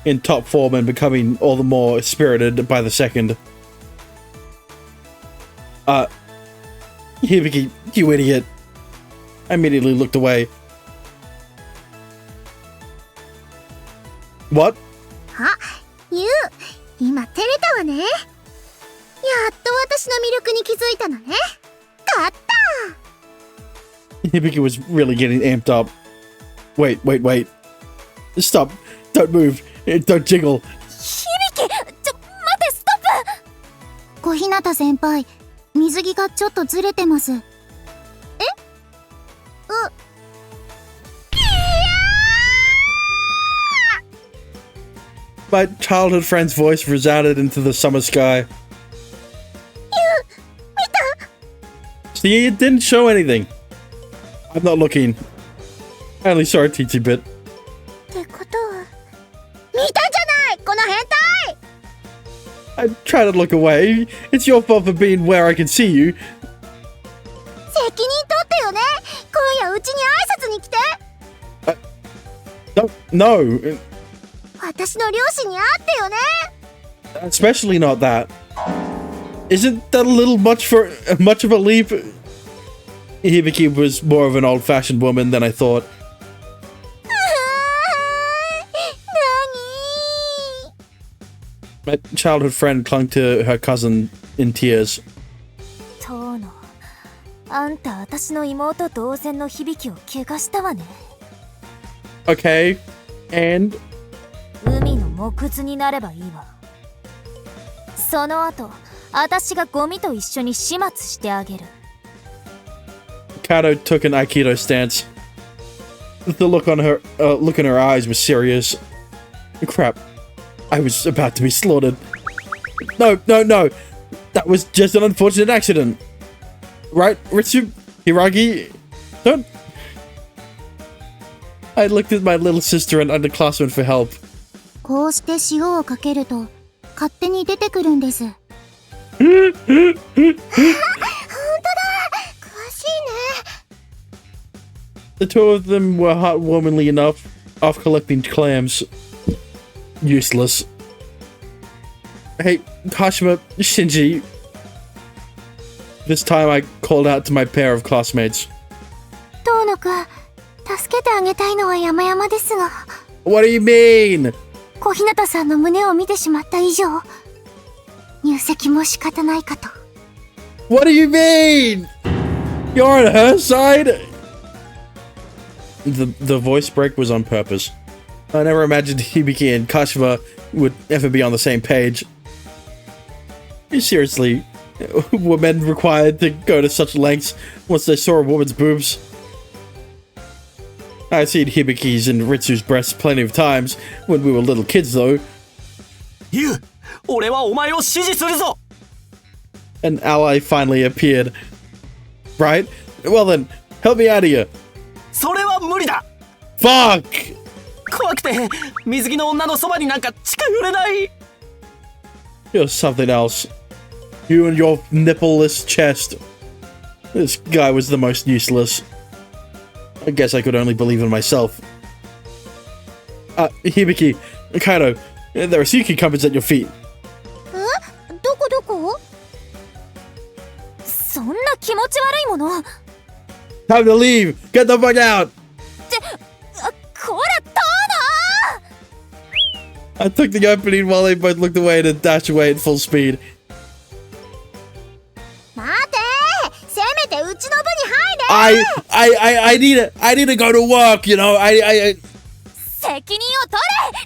in top form and becoming all the more spirited by the second. Hibiki, you idiot. I immediately looked away. What? あ、ユウ、今照れたわね。やっと私の魅力に気づいたのね。勝った。 Hibiki was really getting amped up. Wait. Stop. Don't move. Don't jiggle. 響き、待ってストップ。小日向先輩、水着がちょっとずれてます。え？My childhood friend's voice resounded into the summer sky. See, it didn't show anything. I'm not looking. I only saw a teensy bit. ってことは、見たじゃない、この変態。 I try to look away. It's your fault for being where I can see you. 責任取ってよね。今夜うちに挨拶に来て。No. 私の両親に会ってよね。 Especially not that. Isn't that a little much of a leap? Hibiki was more of an old-fashioned woman than I thought. 何？ My childhood friend clung to her cousin in tears. 遠野、あんた私の妹同然の響きを怪我したわね。 Okay, and 海の木図になればいいわ。その後、私がゴミと一緒に始末してあげる。 Kato took an Aikido stance. The look in her eyes was serious. Crap. I was about to be slaughtered. No. That was just an unfortunate accident. Right, Ritsu? Hiragi? Don't... I looked at my little sister and underclassmen for help. こうして塩をかけると勝手に出てくるんです。本当だ、詳しいね。 The two of them were heartwarmingly enough off collecting clams. Useless. Hey, Hashima, Shinji. This time I called out to my pair of classmates. 遠野くん、助けてあげたいのは山々ですが。 What do you mean? 小日向さんの胸を見てしまった以上、入籍も仕方ないかと。 What do you mean? You're on her side? The voice break was on purpose. I never imagined Hibiki and Kashima would ever be on the same page. Seriously, were men required to go to such lengths once they saw a woman's boobs? I'd seen Hibiki's and Ritsu's breasts plenty of times when we were little kids, though. ユウ、俺はお前を支持するぞ。 An ally finally appeared. Right? Well then, help me out of here. それは無理だ。 Fuck! 怖くて水着の女のそばになんか近寄れない。 You're something else. You and your nippleless chest. This guy was the most useless. I guess I could only believe in myself. Hibiki, Kaito, there are sea cucumbers at your feet. どこどこ？そんな気持ち悪いもの。 Time to leave! Get the fuck out! こら遠 I took the opening while they both looked away to dash away at full speed. 待て！せめてうちの部に入れ！ I need to go to work, you know, 責任を取れ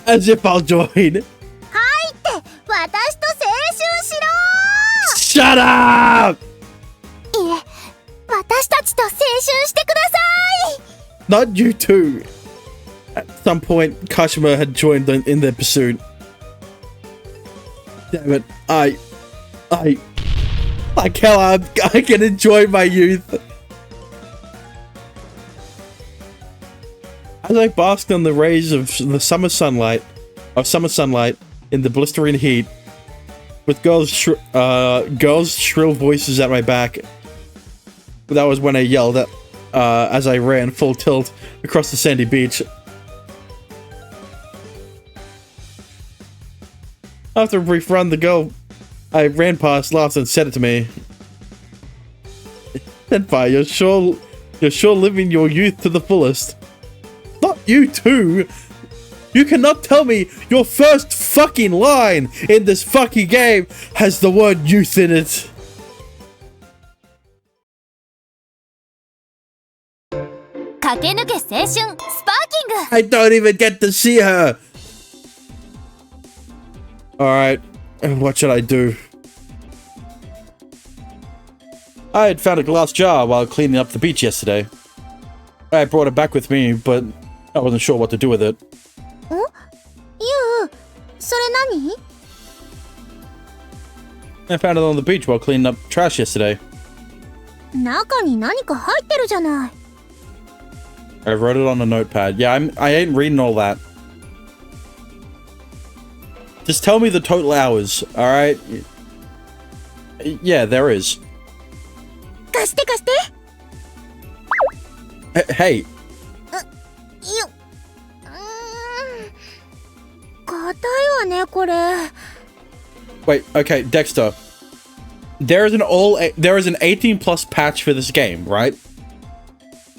遠 as if I'll join. 入って私と青春しろ！ Shut up! いえ、私たちと青春し Not you two. At some point, Kashima had joined in their pursuit. Damn it. Like hell, I can enjoy my youth. As I basked on the rays of the summer sunlight in the blistering heat, with girls' shrill voices at my back. That was when I yelled at, as I ran full tilt across the sandy beach. After a brief run, the girl I ran past laughed and said it to me. Senpai, you're sure living your youth to the fullest. Not you too! You cannot tell me your first fucking line in this fucking game has the word youth in it. Kakenuke 青春スパーキング I don't even get to see her. Alright, what should I do? I had found a glass jar while cleaning up the beach yesterday. I brought it back with me, but I wasn't sure what to do with it. ユウ、それ何？ I found it on the beach while cleaning up trash yesterday. 中に何か入ってるじゃない。 I wrote it on a notepad. Yeah, I ain't reading all that. Just tell me the total hours, alright? Yeah, there is. 貸して貸して。Hey. よ。硬いわねこれ。 Wait, okay, Dexter. There is an 18 plus patch for this game, right?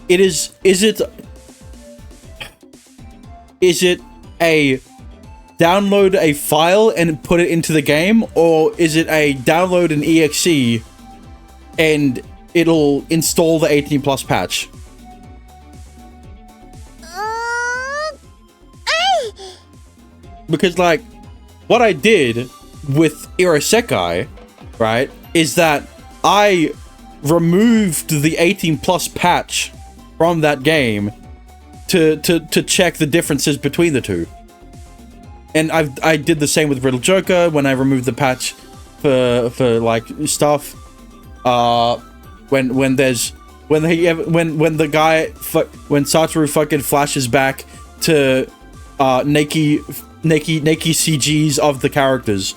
Is it a download a file and put it into the game, or is it a download an exe and it'll install the 18 plus patch? Because like what I did with Irasekai, right, is that I removed the 18 plus patch from that game to check the differences between the two. And I did the same with Riddle Joker when I removed the patch for like stuff. When Satoru fucking flashes back to Neki CGs of the characters.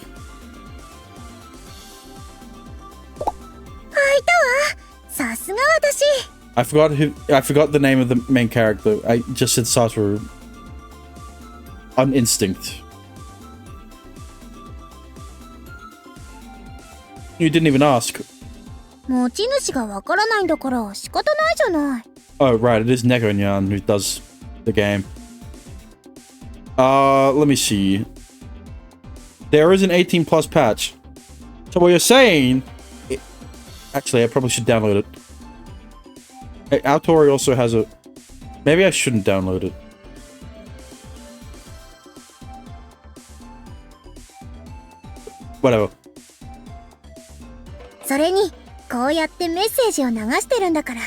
開いたわ。さすが私。 I forgot the name of the main character. I just said Satoru. On instinct. You didn't even ask. 持ち主がわからないんだから仕方ないじゃない。 Oh, right. It is Negonyan who does the game. Let me see. There is an 18 plus patch. So what you're saying... Actually, I probably should download it. Hey, Autori also has a... Maybe I shouldn't download it. Whatever. それにこうやってメッセージを流してるんだから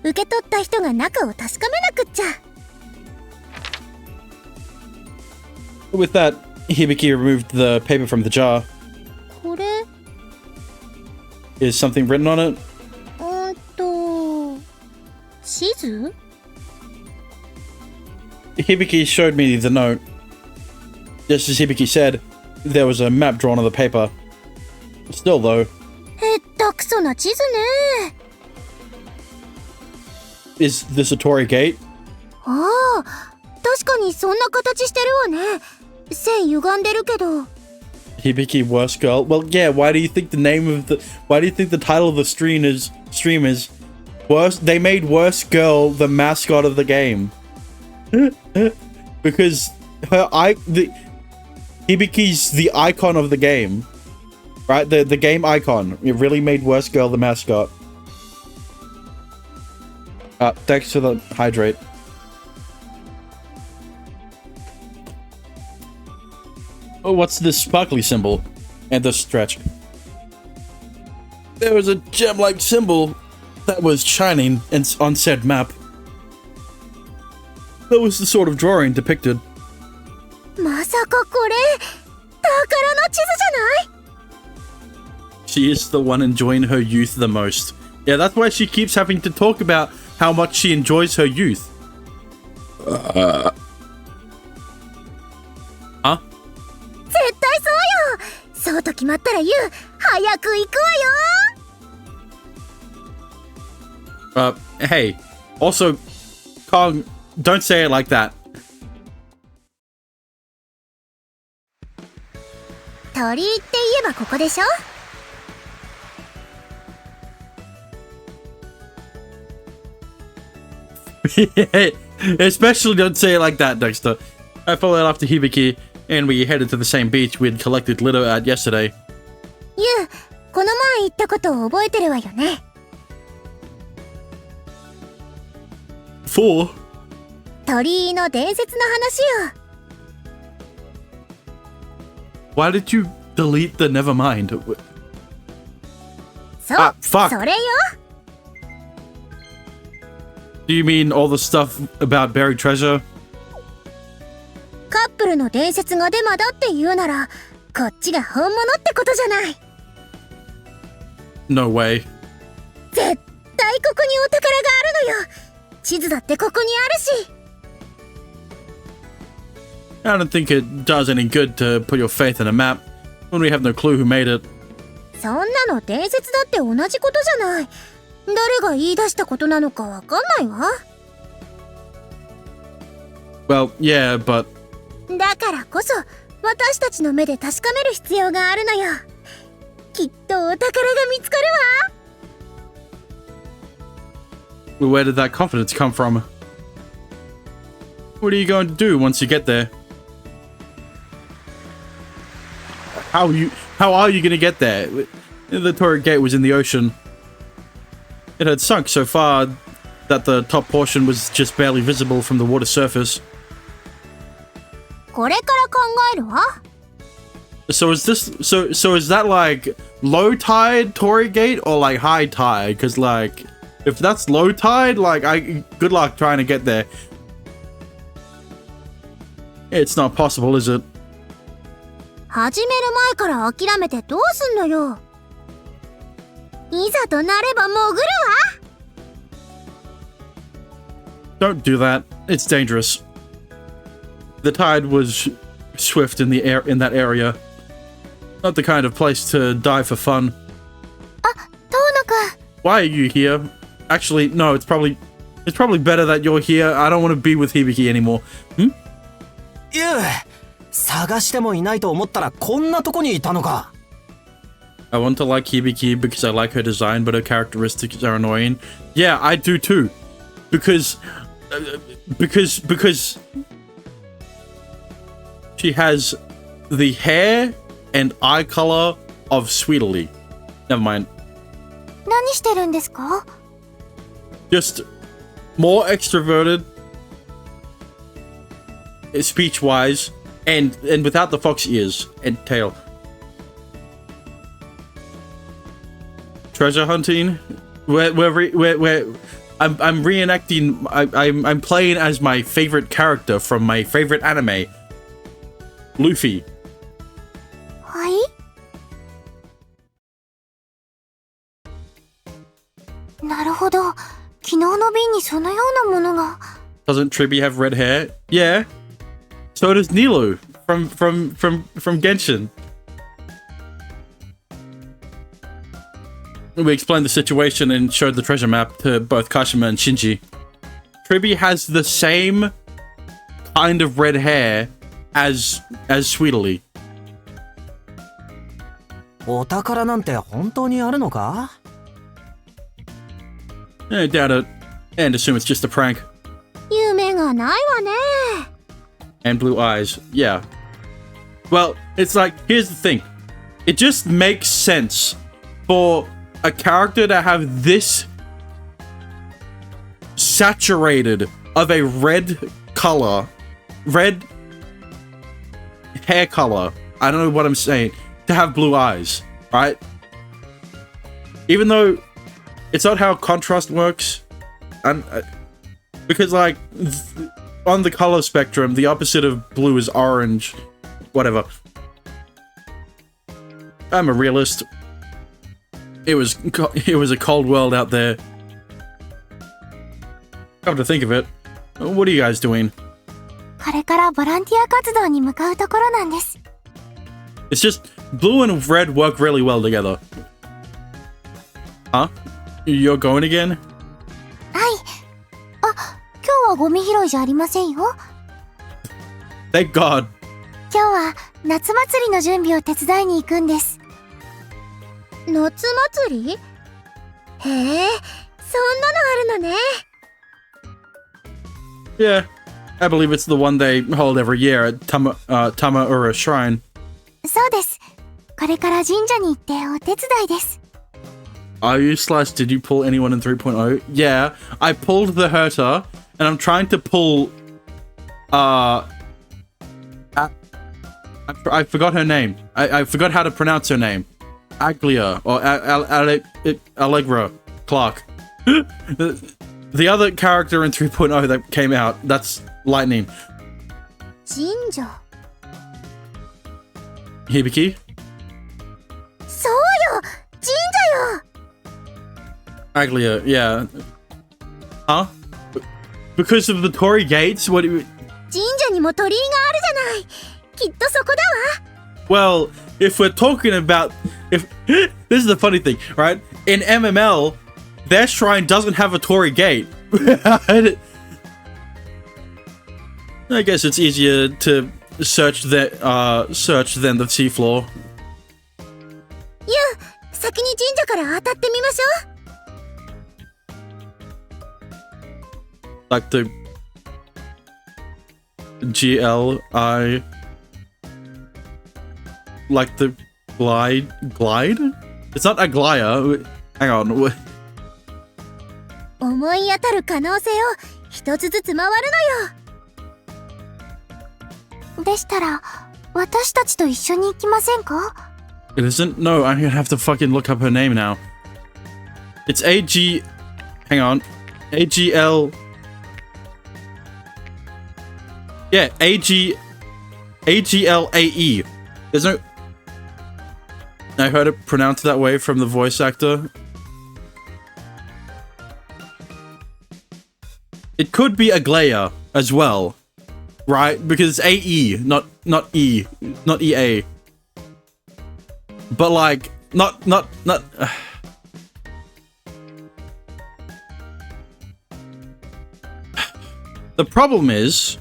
受け取った人が中を確かめなくっちゃ。 With that, Hibiki removed the paper from the jar. これ Is something written on it? 地図？ Hibiki showed me the note. Just as Hibiki said, there was a map drawn on the paper. Still, though. へったくそな地図ね。 Is this a Torii gate? ああ、確かにそんな形してるわね。線歪んでるけど。 Hibiki worst girl. Well, yeah. Why do you think the title of the stream is worst? They made worst girl the mascot of the game. Because Hibiki's the icon of the game, right? The game icon. It really made worst girl the mascot. Thanks to the hydrate. Oh, what's this sparkly symbol? And the stretch. There was a gem-like symbol that was shining on said map. That was the sort of drawing depicted. まさかこれ宝の地図じゃない？ She is the one enjoying her youth the most. Yeah, that's why she keeps having to talk about how much she enjoys her youth. Huh? 絶対そうよ。そうと決まったらユウ、早く行くわよ。Hey. Also, Kong, don't say it like that. 鳥居って言えばここでしょ？ Especially don't say it like that, Dexter. I followed after Hibiki, and we headed to the same beach we had collected litter at yesterday. ユウ、この前言ったことを覚えてるわよね。Four? 鳥居の伝説の話よ。 Why did you delete the Nevermind? そう、fuck. それよ。 Do you mean all the stuff about buried treasure? カップルの伝説がデマだって言うなら、こっちが本物ってことじゃない。 No way. 絶対ここにお宝があるのよ。地図だってここにあるし。 I don't think it does any good to put your faith in a map when we have no clue who made it. そんなの伝説だって同じことじゃない。誰が言い出したことなのかわかんないわ。 Well, yeah, but... だからこそ私たちの目で確かめる必要があるのよ。きっとお宝が見つかるわ。 Where did that confidence come from? What are you going to do once you get there? How are you going to get there? The turret gate was in the ocean. It had sunk so far that the top portion was just barely visible from the water surface. これから考えるわ。 So is that like low tide Torii Gate or like high tide? Because like if that's low tide, like good luck trying to get there. It's not possible, is it? 始める前から諦めてどうすんのよ。いざとなれば潜るわ。 Don't do that. It's dangerous. The tide was swift in that area. Not the kind of place to dive for fun. あ、遠野くん。 Why are you here? Actually, no, it's probably better that you're here. I don't want to be with Hibiki anymore. Hmm? ユウ、探してもいないと思ったらこんなとこにいたのか。 I want to like Hibiki because I like her design, but her characteristics are annoying. Yeah, I do too. Because she has the hair and eye color of Sweetly. Never mind. 何してるんですか？ Just more extroverted, speech-wise, and without the fox ears and tail. Treasure hunting. I'm reenacting. I'm playing as my favorite character from my favorite anime, Luffy. はい。なるほど。昨日の瓶にそのようなものが。 Doesn't Tribby have red hair? Yeah. So does Nilo from Genshin. We explained the situation and showed the treasure map to both Kashima and Shinji. Tribby has the same kind of red hair as Sweetly. お宝なんて本当にあるのか？ I doubt it, and assume it's just a prank. 夢がないわね。 And blue eyes, yeah. Well, it's like, here's the thing. It just makes sense for a character to have this saturated of a red color, red hair color. I don't know what I'm saying. To have blue eyes, right? Even though it's not how contrast works, and because like on the color spectrum, the opposite of blue is orange. Whatever. I'm a realist. It was a cold world out there. Come to think of it, what are you guys doing? これからボランティア活動に向かうところなんです。 It's just blue and red work really well together. Huh? You're going again? はい。あ、今日はゴミ拾いじゃありませんよ。 Thank God. 今日は夏祭りの準備を手伝いに行くんです。夏祭り？へえ、そんなのあるのね。 Yeah, I believe it's the one they hold every year at Tamaura Shrine. そうです。これから神社に行ってお手伝いです。 Are you / did you pull anyone in 3.0? Yeah, I pulled the Herta, and I'm trying to pull, I forgot her name. I forgot how to pronounce her name. Aglia, or Allegra Clark. The other character in 3.0 that came out, that's Lightning. 神社。 Hibiki? そうよ、神社よ。 Aglia, yeah. Huh? Because of the Torii gates? What do you... 神社にも鳥居があるじゃない。きっとそこだわ。 Well, if we're talking about... if this is the funny thing, right? In MML, their shrine doesn't have a Torii gate. I guess it's easier to search than the seafloor. いや、先に神社から当たってみましょう。 Like the GLI, like the glide? It's not Aglaya. Hang on. 思い当たる可能性を一つずつ回るのよ。でしたら、私たちと一緒に行きませんか？ It isn't? No, I'm gonna have to fucking look up her name now. It's AG... Hang on. AGL... Yeah, AGLAE. There's no... I heard it pronounced that way from the voice actor. It could be Aglaya as well, right? Because it's AE, not E, not EA. But like, not. The problem is,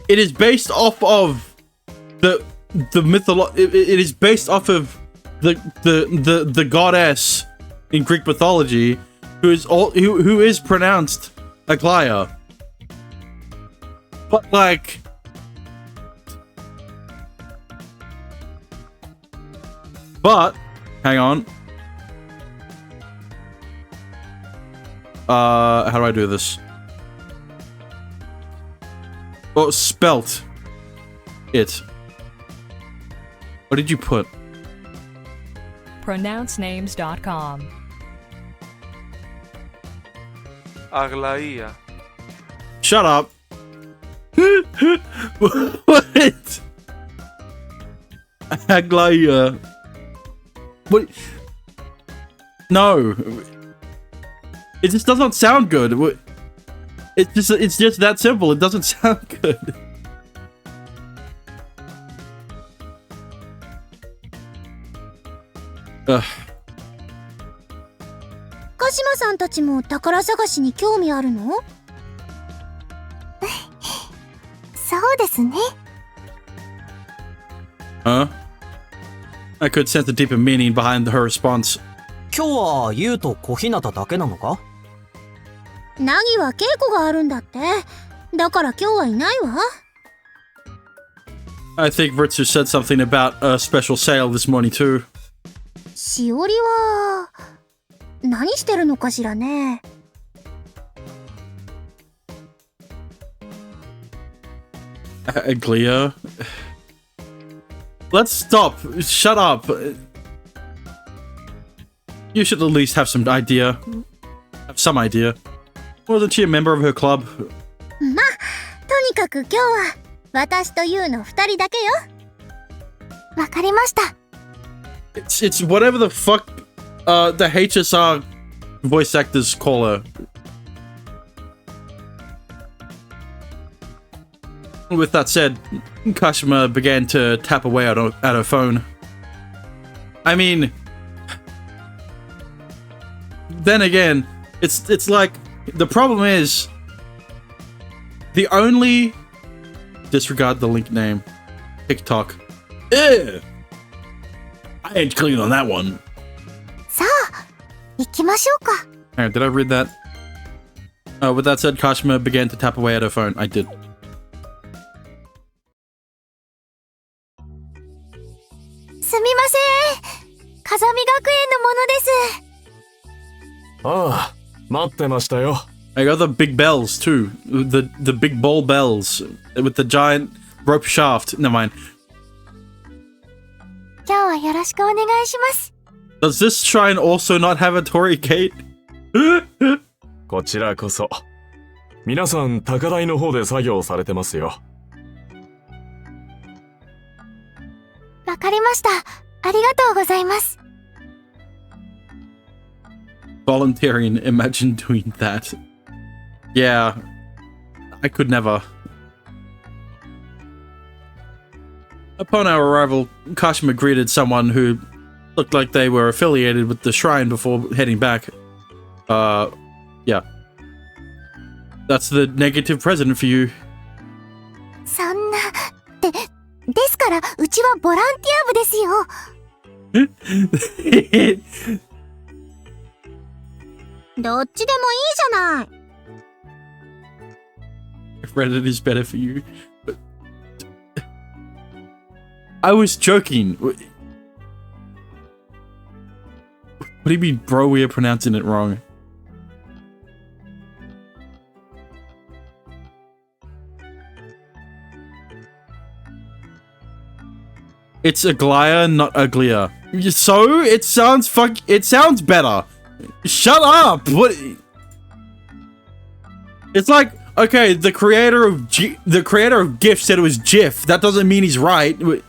it is based off of the it is based off of the goddess in Greek mythology who is pronounced Aglaya. But like, hang on. How do I do this? Oh, spelt it. What did you put? pronouncenames.com. Aglaia. Shut up. What? Aglaya. What? No. It just does not sound good. It's just that simple. It doesn't sound good. Ugh. 鹿島さんたちも宝探しに興味あるの？そうですね。 Huh? I could sense a deeper meaning behind her response. 今日はユウと小日向だけなのか？ナギは稽古があるんだって。だから今日はいないわ。 I think Ritsu said something about a special sale this morning too. しおりは何してるのかしらね。Aglia. Let's stop. Shut up. You should at least have some idea. Have some idea. Wasn't she a member of her club? まあ、とにかく今日は私とユウの二人だけよ。わかりました。It's whatever the fuck the HSR voice actors call her. With that said, Kashima began to tap away at her phone. I mean, then again, it's like the problem is the only disregard the link name TikTok. Ew. I ain't clean on that one. さあ、行きましょうか。Alright, did I read that? With that said, Kashima began to tap away at her phone. I did. すみません。風見学園のものです。ああ、待ってましたよ。I got the big bells too. The big ball bells with the giant rope shaft. Never mind. 今日はよろしくお願いします。Does this shrine also not have a torii gate? こちらこそ。皆さん高台の方で作業されてますよ。わかりました。ありがとうございます。Volunteering, imagine doing that. Yeah, I could never. Upon our arrival, Kashima greeted someone who looked like they were affiliated with the shrine before heading back. Yeah. That's the negative president for you. そんな、ですから、うちはボランティア部ですよ。どっちでもいいじゃない。Reddit is better for you. But I was joking. What do you mean, bro? We are pronouncing it wrong. It's Aglia, not uglier. So it sounds it sounds better. Shut up! What? It's like, okay, the creator of GIF said it was GIF. That doesn't mean he's right. よ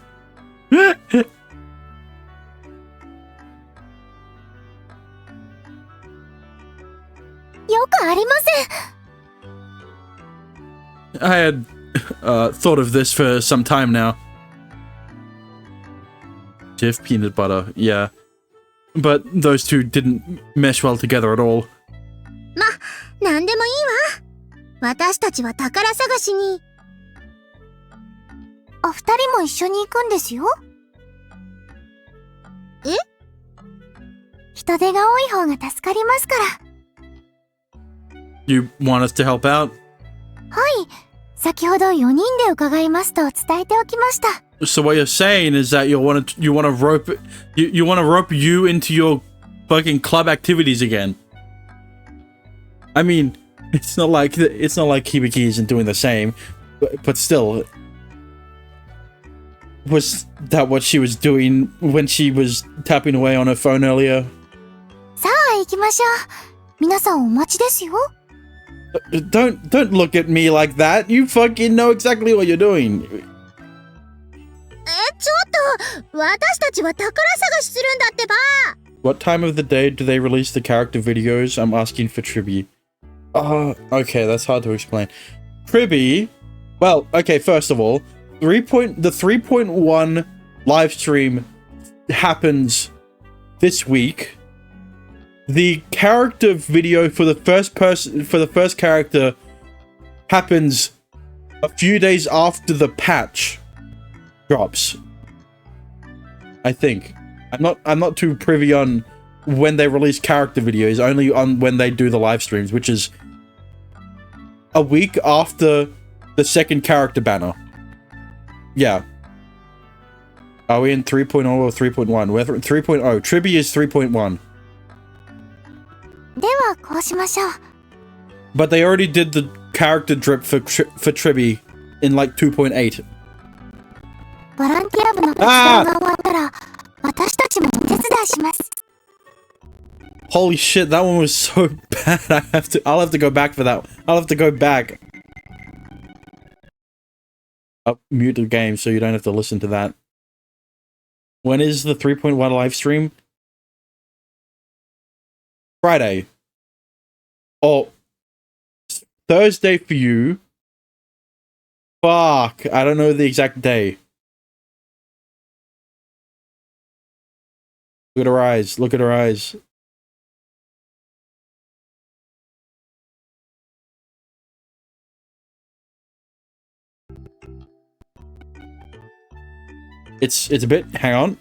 くありません。 I had thought of this for some time now. GIF peanut butter, yeah. But those two didn't mesh well together at all. ま、なんでもいいわ。私たちは宝探しに。お二人も一緒に行くんですよ。え？人手が多い方が助かりますから。You want us to help out? はい。先ほど4人で伺いますと伝えておきました。So what you're saying is that you want to rope you want to rope you into your fucking club activities again. I mean, it's not like Hibiki isn't doing the same, but still, was that what she was doing when she was tapping away on her phone earlier? さあ行きましょう。皆さんお待ちですよ。Don't look at me like that. You fucking know exactly what you're doing. ちょっと私たちは宝探しするんだってば。 What time of the day do they release the character videos? I'm asking for Tribby. Okay, that's hard to explain. Tribby? Well, okay, first of all, the 3.1 live stream happens this week. The character video for the first character happens a few days after the patch drops. I think. I'm not too privy on when they release character videos, only on when they do the live streams, which is a week after the second character banner. Yeah. Are we in 3.0 or 3.1? We're 3.0. Tribby is 3.1. ではこうしましょう。 But they already did the character drip for Tribby in like 2.8. ボランティア部の活動が終わったら、私たちもお手伝いします。Holy shit, that one was so bad. I'll have to go back for that. I'll have to go back. I'll mute the game so you don't have to listen to that. When is the 3.1 live stream? Friday. Oh, Thursday for you. Fuck, I don't know the exact day. Look at her eyes. Look at her eyes. It's a bit. Hang on.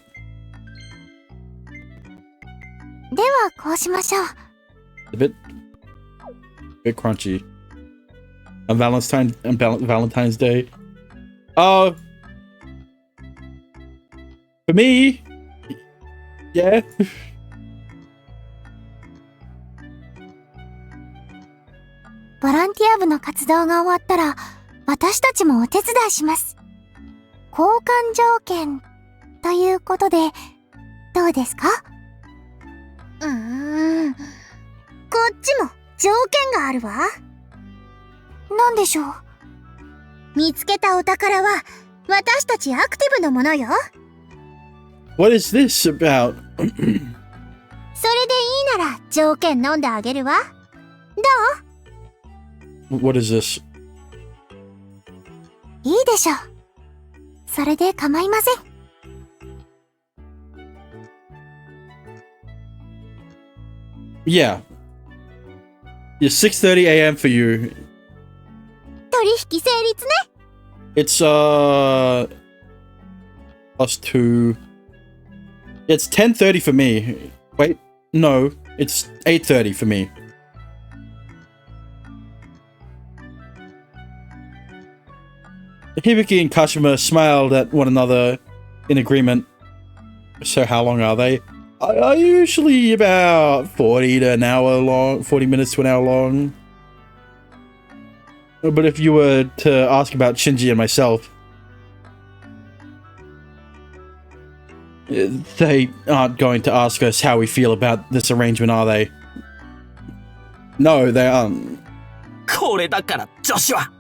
ではこうしましょう。 A bit crunchy. On Valentine's Day. Oh, for me, yeah. ボランティア部の活動が終わったら、私たちもお手伝いします。交換条件ということで、どうですか？こっちも条件があるわ。なんでしょう？見つけたお宝は、私たちアクティブのものよ。What is this about? それでいいなら条件飲んであげるわ。どう？ What is this? いいでしょう。それで構いません。Yeah. Yeah, 6:30 a.m. for you. 取引成立ね。It's +2. It's 10:30 for me. Wait, no, it's 8:30 for me. Hibiki and Kashima smiled at one another in agreement. So how long are they? Are usually about 40 to an hour long, 40 minutes to an hour long. But if you were to ask about Shinji and myself, they aren't going to ask us how we feel about this arrangement, are they? No, they aren't. これだから女子は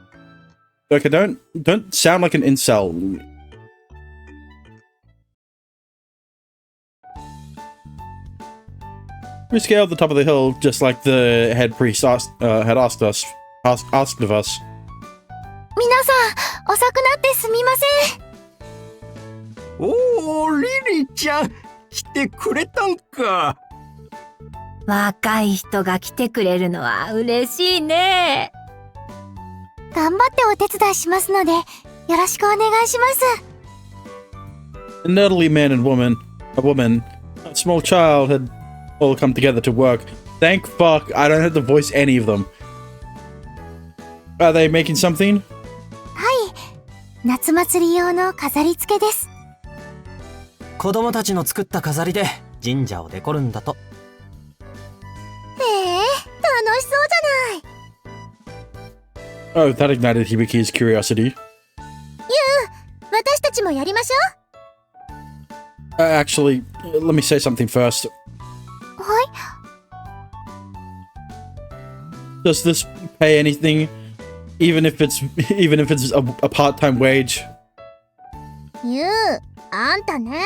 Okay, don't sound like an incel. We scaled the top of the hill just like the head priest asked of us. 皆さん、遅くなってすみません。おー、リリーちゃん、来てくれたんか。若い人が来てくれるのは嬉しいね。頑張ってお手伝いしますので、よろしくお願いします。 An elderly man and a woman, a small child had all come together to work. Thank fuck I don't have to voice any of them. Are they making something? はい、夏祭り用の飾り付けです。子供たちの作った飾りで神社をデコるんだと。へえ、楽しそうじゃない。Oh, that ignited Hibiki's curiosity. 私たちもやりましょ Actually, let me say something first. う。はい。 Does this pay anything, even if it's a part-time wage? あんたね。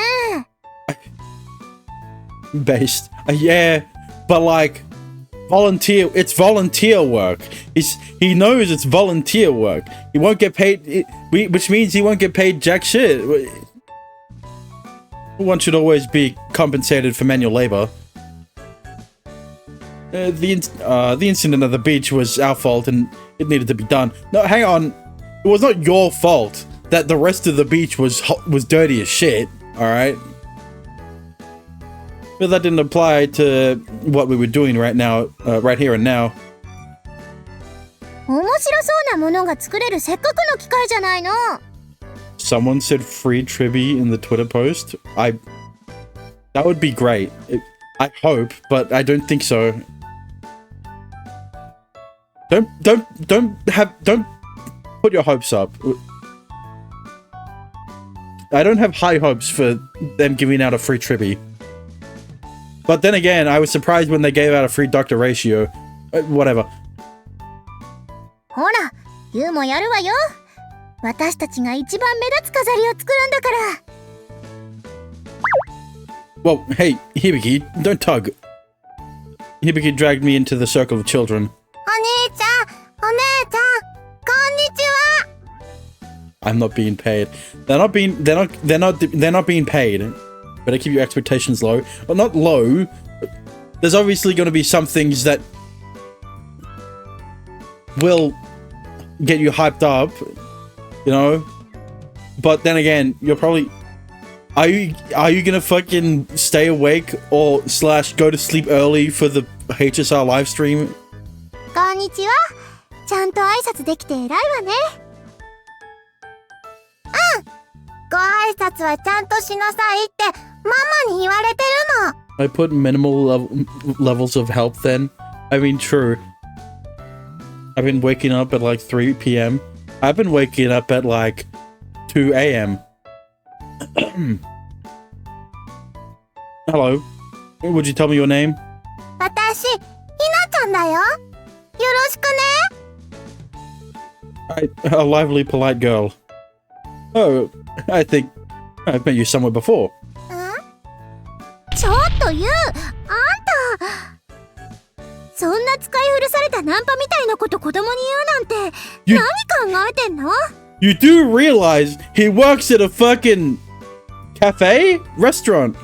Based, yeah, but like volunteer. It's volunteer work. He knows it's volunteer work. He won't get paid, which means he won't get paid jack shit. One should always be compensated for manual labor. The incident at the beach was our fault and it needed to be done. No, hang on. It was not your fault that the rest of the beach was dirty as shit, alright? But that didn't apply to what we were doing right now, right here and now. 面白そうなものが作れるせっかくの機会じゃないの。 Someone said free Tribby in the Twitter post. That would be great. I hope, but I don't think so. Don't put your hopes up. I don't have high hopes for them giving out a free Tribby. But then again, I was surprised when they gave out a free doctor ratio. Whatever. ほら、ユウもやるわよ。私たちが一番目立つ飾りを作るんだから。Well, hey, Hibiki, don't tug. Hibiki dragged me into the circle of children. お兄ちゃん、お姉ちゃん、こんにちは。 I'm not being paid. They're not being paid. Better keep your expectations low. Well, not low. There's obviously going to be some things that will get you hyped up, you know. But then again, you're probably are you gonna fucking stay awake or / go to sleep early for the HSR live stream? こんにちは。ちゃんと挨拶できて偉いわね。うん。ご挨拶はちゃんとしなさいってママに言われてるの。I put minimal levels of help then. I mean, true. I've been waking up at like 3 p.m. I've been waking up at like 2 a.m. Hello. Would you tell me your name? 私、ひなちゃんだよ。よろしくね。A lively, polite girl. Oh, I think I've met you somewhere before. ちょっとユウ、あんた。そんな使い古されたナンパみたいなこと子供に言うなんて、何考えてんの？ You do realize he works at a fucking cafe? Restaurant?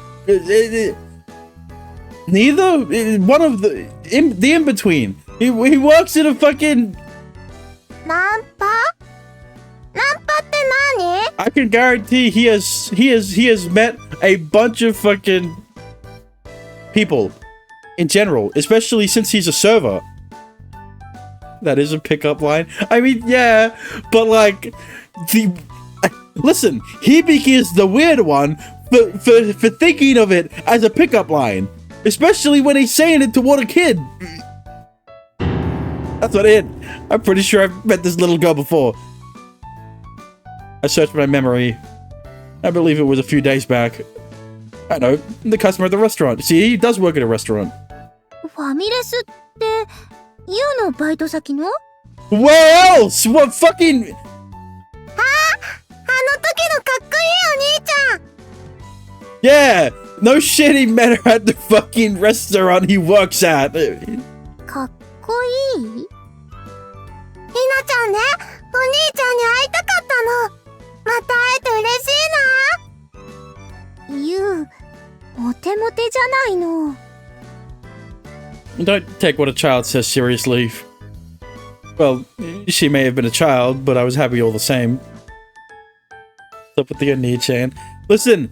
Neither? One of the in-between. He works at a fucking... ナンパ？ナンパって何？ I can guarantee he has met a bunch of fucking people in general, especially since he's a server. That is a pickup line. I mean, yeah, but like listen, Hibiki is the weird one for thinking of it as a pickup line, especially when he's saying it toward a kid. That's not it. I'm pretty sure I've met this little girl before. I searched my memory. I believe it was a few days back. I know, the customer at the restaurant. See, he does work at a restaurant. ファミレスってユウのバイト先の？ Where else? What fucking... あの時のかっこいいお兄ちゃん。 Yeah! No shit, he met her at the fucking restaurant he works at. かっこいい？ひなちゃんね、お兄ちゃんに会いたかったの。また会えて嬉しいな。ユウ、モテモテじゃないの。Don't take what a child says seriously. Well, she may have been a child, but I was happy all the same. What's up with the Oni-chan? Listen!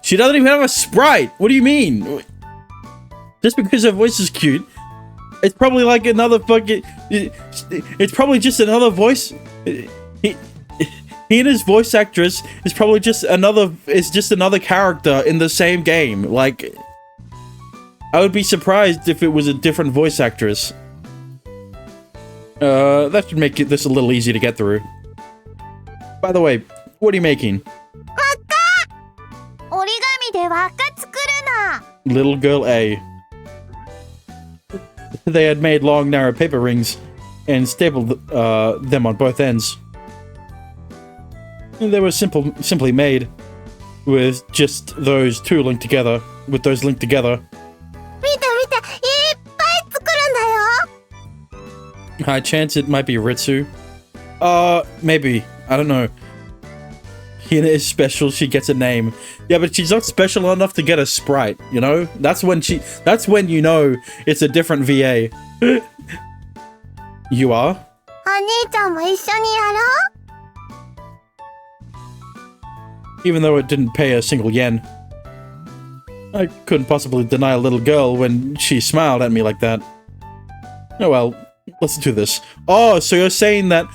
She doesn't even have a sprite! What do you mean? Just because her voice is cute, it's probably like another fucking... It's probably just another voice... Hina's voice actress is probably just another... It's just another character in the same game. Like... I would be surprised if it was a different voice actress. That should make this a little easy to get through. By the way, what are you making? 折り紙で輪っか作るの。 Little girl A. They had made long, narrow paper rings and stapled them on both ends. And they were simply made with just those two linked together. With those linked together. 見て見て、いっぱい作るんだよ。 High chance it might be Ritsu. Maybe. I don't know. Hina is special, she gets a name. Yeah, but she's not special enough to get a sprite, you know? That's when you know it's a different VA. You are? お兄ちゃんも一緒にやろう。 Even though it didn't pay a single yen. I couldn't possibly deny a little girl when she smiled at me like that. Oh well, listen to this. Oh, so you're saying that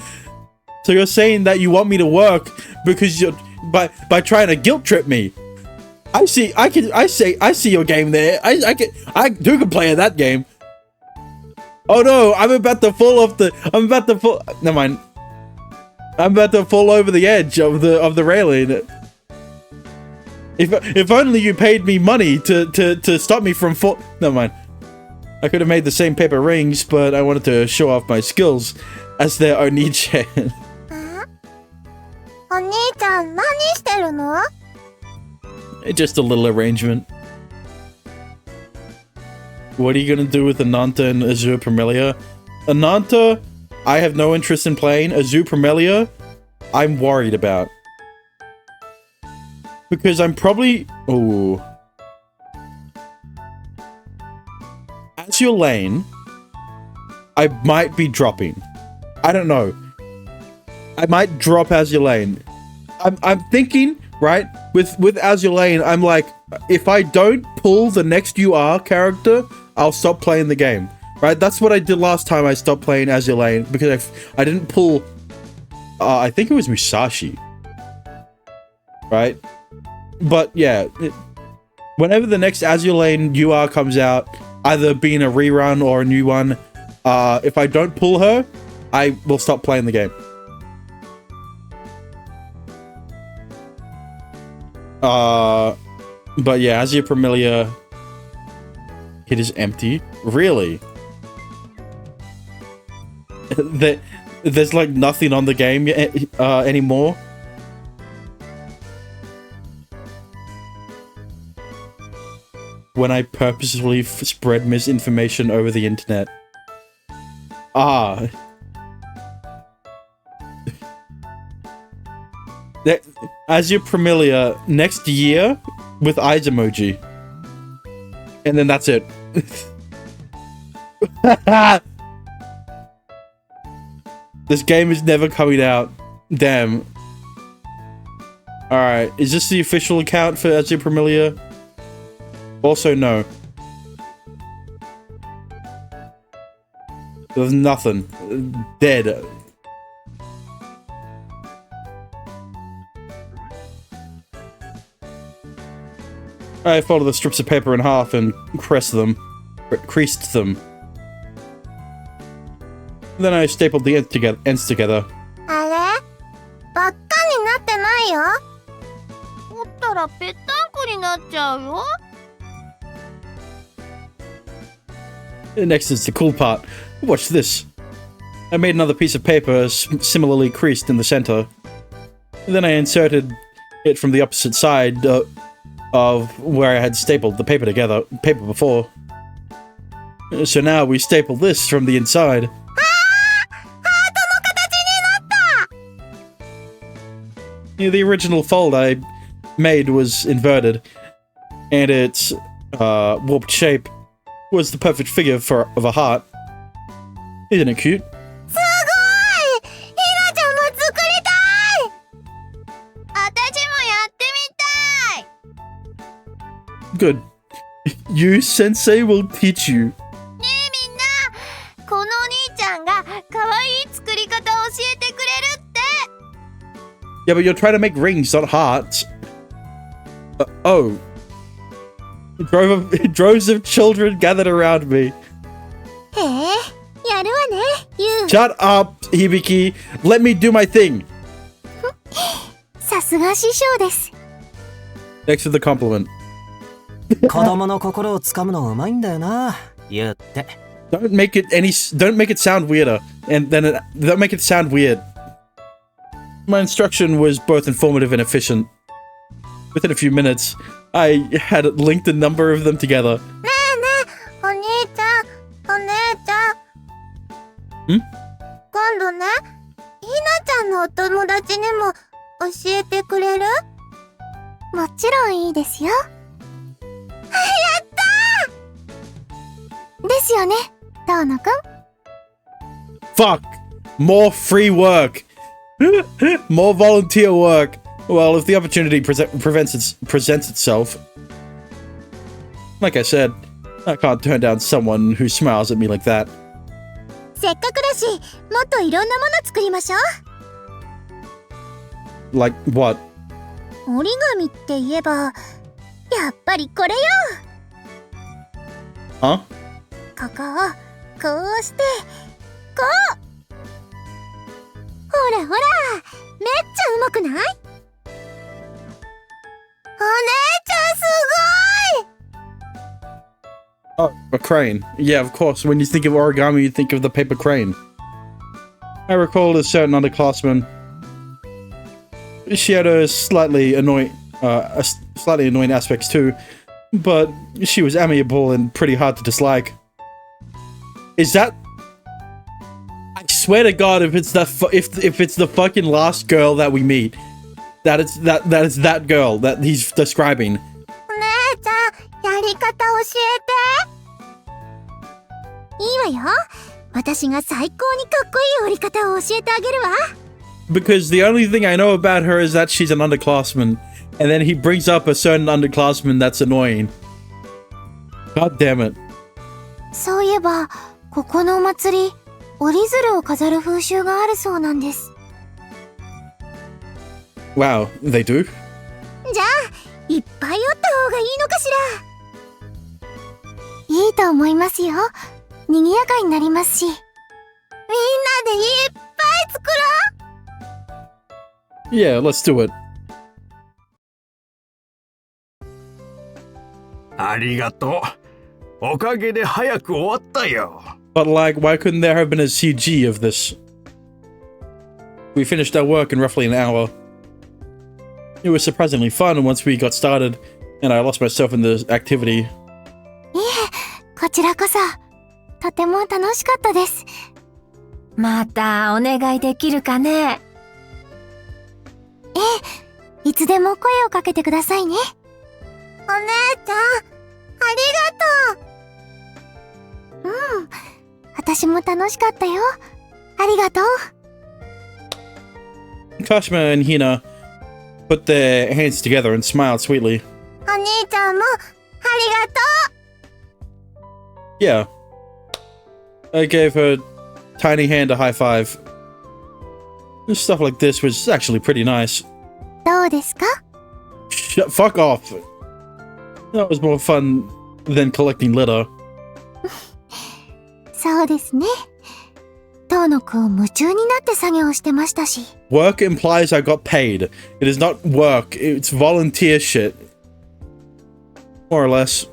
you want me to work because you're by trying to guilt trip me. I see your game there. I can play that game. Oh no, I'm about to fall. Never mind. I'm about to fall over the edge of the railing. If only you paid me money to stop me from Never mind. I could have made the same paper rings, but I wanted to show off my skills as their Oni-chan. お兄ちゃん何してるの？ Just a little arrangement. What are you gonna do with Ananta and Azure Primelia? Ananta, I have no interest in playing. Azure Primelia, I'm worried about. Because I'm probably... Oh. Azure Lane, I might be dropping. I don't know. I might drop Azure Lane. I'm thinking, right? With Azure Lane, I'm like, if I don't pull the next UR character, I'll stop playing the game. Right? That's what I did last time I stopped playing Azure Lane, because I didn't pull... I think it was Musashi. Right? But yeah, whenever the next Azure Lane UR comes out, either being a rerun or a new one, if I don't pull her, I will stop playing the game. But yeah, Azure Primelia, it is empty. Really? There's like nothing on the game anymore. When I purposefully spread misinformation over the internet. Azure Primelia next year with eyes emoji. And then that's it. This game is never coming out. Damn. Alright, is this the official account for Azure Primelia? Also, no. There's nothing. Dead. I folded the strips of paper in half and creased them. Then I stapled the ends together. あれ？ばっかになってないよ。折ったらぺったんこになっちゃうよ。 Next is the cool part. Watch this. I made another piece of paper similarly creased in the center. Then I inserted it from the opposite side of where I had stapled the paper before. So now we staple this from the inside. Yeah, the original fold I made was inverted, and its warped shape was the perfect figure of a heart. Isn't it cute? すごい！ひなちゃんも作りたい！私もやってみたい！ Good. You, Sensei, will teach you. ねえみんな、このお兄ちゃんが可愛い作り方を教えてくれるって。 Yeah, but you're trying to make rings, not hearts. Oh. Droves of children gathered around me. へえ、やるわね、ユウ。 Shut up, Hibiki. Let me do my thing. さすが師匠です。 Next to the compliment. 子供の心をつかむのうまいんだよな、言って。Don't make it sound weirder. And then don't make it sound weird. My instruction was both informative and efficient. Within a few minutes, I had linked a number of them together. ねえねえ、お兄ちゃん、お姉ちゃん。ん？今度ね、ひなちゃんのお友達にも教えてくれる？もちろんいいですよ。やったー！ですよね、ダーナくん。Fuck! More free work! More volunteer work! Well, if the opportunity presents itself... Like I said, I can't turn down someone who smiles at me like that. せっかくだし、もっといろんなもの作りましょう。 Like what? 折り紙って言えば、やっぱりこれよ。 Huh? ここをこうしてこう。ほらほら、めっちゃうまくない？お姉 A crane. Yeah, of course. When you think of origami, you think of the paper crane. I recall a certain underclassman. She had a slightly annoying aspects too, but she was amiable and pretty hard to dislike. Is that? I swear to God, if it's if it's the fucking last girl that we meet, that is that girl that he's describing. お姉ちゃん、やり方教えて。いいわよ。私が最高にかっこいい折り方を教えてあげるわ。Because the only thing I know about her is that she's an underclassman, and then he brings up a certain underclassman that's annoying. God damn it. そういえば、ここのお祭り、折り鶴を飾る風習があるそうなんです。Wow, they do? じゃあ、いっぱい折った方がいいのかしら。いいと思いますよ。賑やかになりますし。みんなでいっぱい作ろう。Yeah, let's do it. ありがとう。おかげで早く終わったよ。But like, why couldn't there have been a CG of this? We finished our work in roughly an hour. It was surprisingly fun once we got started, and I lost myself in the activity. いえ、こちらこそ、とても楽しかったです。またお願いできるかね。いつでも声をかけてくださいね。お姉ちゃん、ありがとう。私も楽しかったよ。ありがとう。Kashima and Hina put their hands together and smiled sweetly. お兄ちゃんも、ありがとう。 Yeah. I gave her tiny hand a high five. Stuff like this was actually pretty nice. どうですか？ Fuck off. That was more fun than collecting litter. そうですね。遠野くん夢中になって作業してましたし。Work implies I got paid. It is not work, it's volunteer shit. More or less.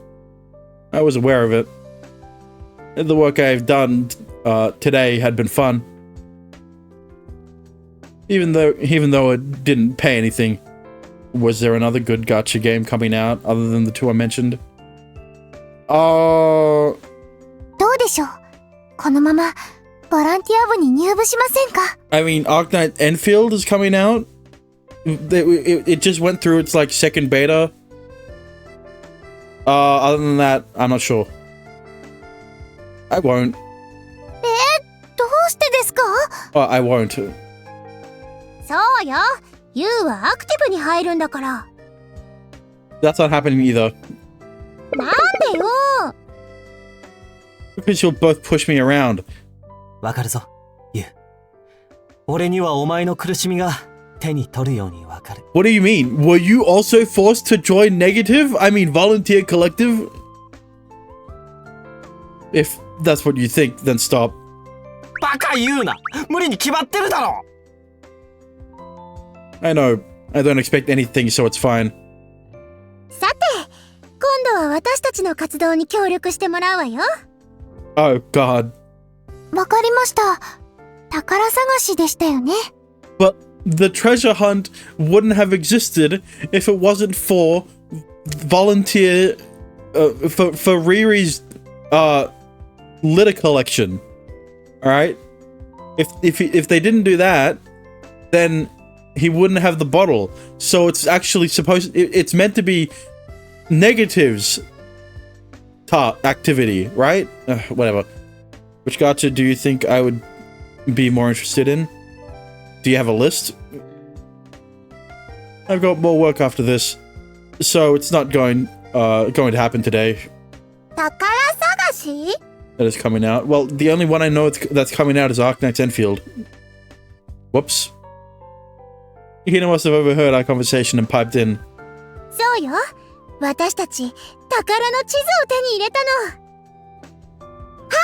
I was aware of it. The work I've done today had been fun. Even though it didn't pay anything. Was there another good gacha game coming out other than the two I mentioned? どうでしょう。このままボランティア部に入部しませんか？ I mean, Arknight Enfield is coming out. It just went through its like second beta. Other than that, I'm not sure. I won't. どうしてですか？ I won't. そうよ。ユウはアクティブに入るんだから。That's not happening either. なんでよ。Because you'll both push me around. わかるぞ、ユウ。俺にはお前の苦しみが手に取るようにわかる。What do you mean? Were you also forced to join Negative? I mean, Volunteer Collective? If that's what you think, then stop. バカ言うな。無理に決まってるだろ。I know. I don't expect anything, so it's fine. さて、今度は私たちの活動に協力してもらうわよ。Oh, God. わかりました。宝探しでしたよね。But the treasure hunt wouldn't have existed if it wasn't for volunteer, for Riri's, litter collection. Alright? If they didn't do that, then he wouldn't have the bottle. So it's actually it's meant to be Negative's activity, right? Whatever. Which gacha do you think I would be more interested in? Do you have a list? I've got more work after this, so it's not going to happen today. 宝探し？ That is coming out. Well, the only one I know that's coming out is Arknight Enfield. Whoops. Hina must have overheard our conversation and piped in. そうよ。私たち宝の地図を手に入れたの。はあ！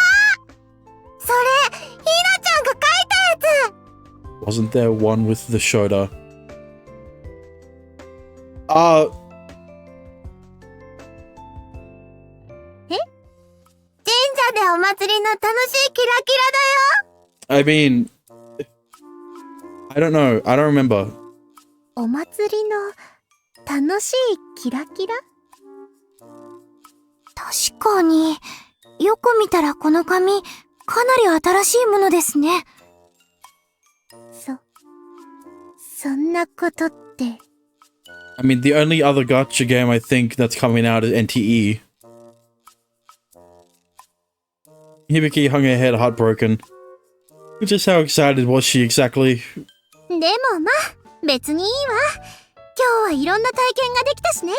それ、ひなちゃんが書いたやつ。 Wasn't there one with the shoulder? 楽しいキラキ I mean, I don't know. I don't remember. ラだよ。お祭りの楽しいキラキラ？確かに、よく見たらこの紙、かなり新しいものですね。そんなことって。I mean, the only other gacha game I think that's coming out is NTE. Hibiki hung her head heartbroken. Just how excited was she exactly? でもまあ、別にいいわ。今日はいろんな体験ができたしね。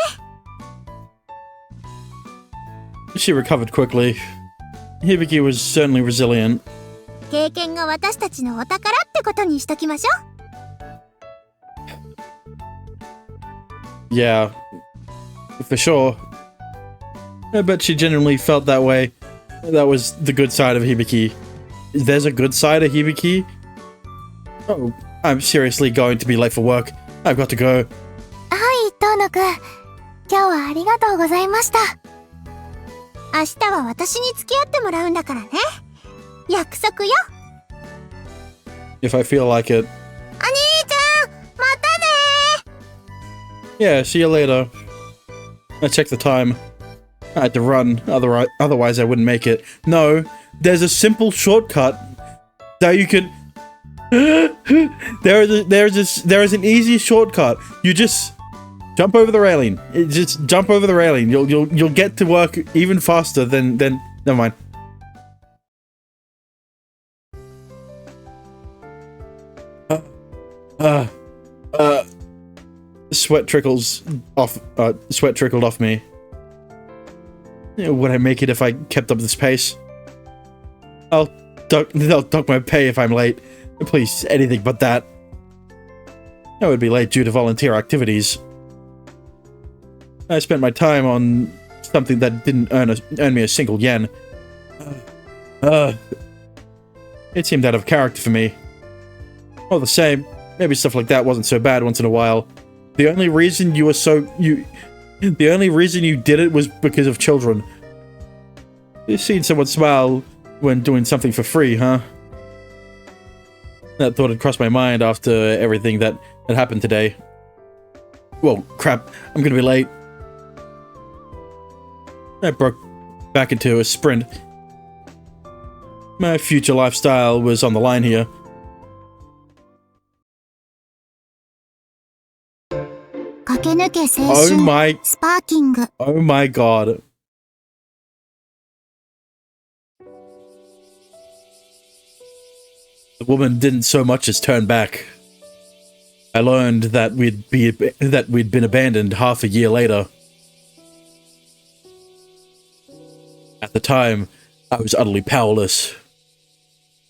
She recovered quickly. Hibiki was certainly resilient. 経験が私たちのお宝ってことにしときましょう。Yeah, for sure. I bet she genuinely felt that way. That was the good side of Hibiki. There's a good side of Hibiki? Oh, I'm seriously going to be late for work. I've got to go. はい、遠野くん。今日はありがとうございました。明日は私に付き合ってもらうんだからね。約束よ。If I feel like it. お兄ちゃん、またね Yeah, see you later. I checked the time. I had to run, otherwise I wouldn't make it. No, there's a simple shortcut that you can... there is an easy shortcut. You just jump over the railing. Just jump over the railing. You'll get to work even faster than never mind. Sweat trickled off me. Would I make it if I kept up this pace? They'll dock my pay if I'm late. Please, anything but that. I would be late due to volunteer activities. I spent my time on something that didn't earn me a single yen. It seemed out of character for me. All the same, maybe stuff like that wasn't so bad once in a while. The only reason you did it was because of children. You've seen someone smile when doing something for free, huh? That thought had crossed my mind after everything that had happened today. Whoa, crap, I'm gonna be late. I broke back into a sprint. My future lifestyle was on the line here. Kakenuke Oh my... Sparking. Oh my god. The woman didn't so much as turn back. I learned that we'd been abandoned half a year later. At the time, I was utterly powerless.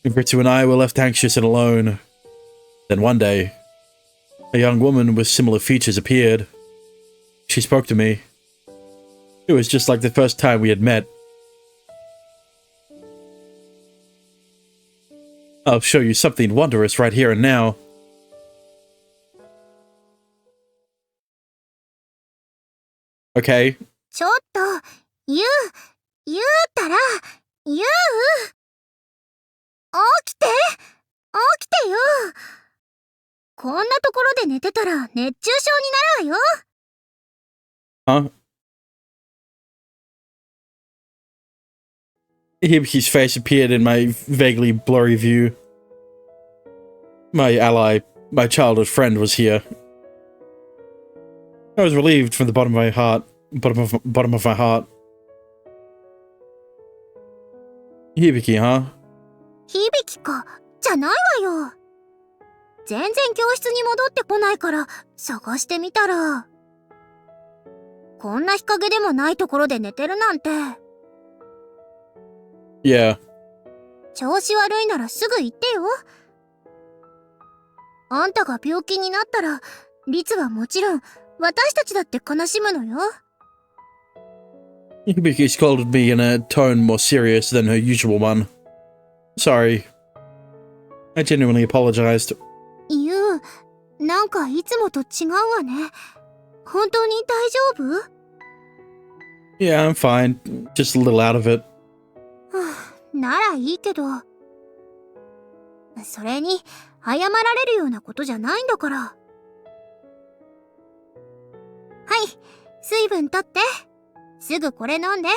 Ritsu and I were left anxious and alone. Then one day, a young woman with similar features appeared. She spoke to me. It was just like the first time we had met. I'll show you something wondrous right here and now. Okay. ちょっと、言うたら、起きてよ。こんなところで寝てたら熱中症になるわよ。Huh? Hibiki's face appeared in my vaguely blurry view. My ally, my childhood friend, was here. I was relieved from the bottom of my heart. Bottom of my heart. Hibiki, huh? 響か、じゃないわよ。全然教室に戻ってこないから探してみたら、こんな日陰でもないところで寝てるなんて。Yeah. 調子悪いならすぐ言ってよ。あんたが病気になったら、律はもちろん私たちだって悲しむのよ。Hibiki scolded me in a tone more serious than her usual one. Sorry. I genuinely apologized. なんかいつもと違うわね。本当に大丈夫？ Yeah, I'm fine. Just a little out of it. ならいいけど。それに、謝られるようなことじゃないんだから。はい、水分取って。すぐこれ飲んで。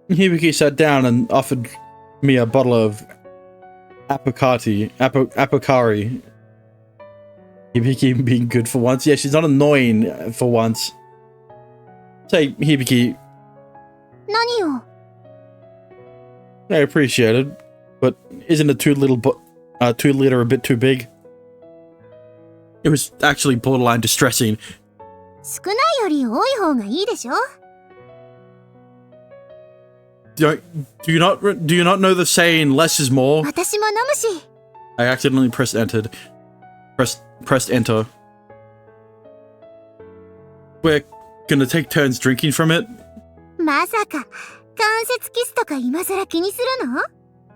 Hibiki sat down and offered me a bottle of Apocari. Hibiki being good for once. Yeah, she's not annoying for once. Say, Hibiki, 何よ。I appreciate it, but isn't a 2 liter a bit too big? It was actually borderline distressing. 少ないより多い方がいいでしょ。Do you not know the saying less is more? 私も飲むし。I accidentally pressed enter. We're gonna take turns drinking from it? まさか、関節キスとか今更気にするの？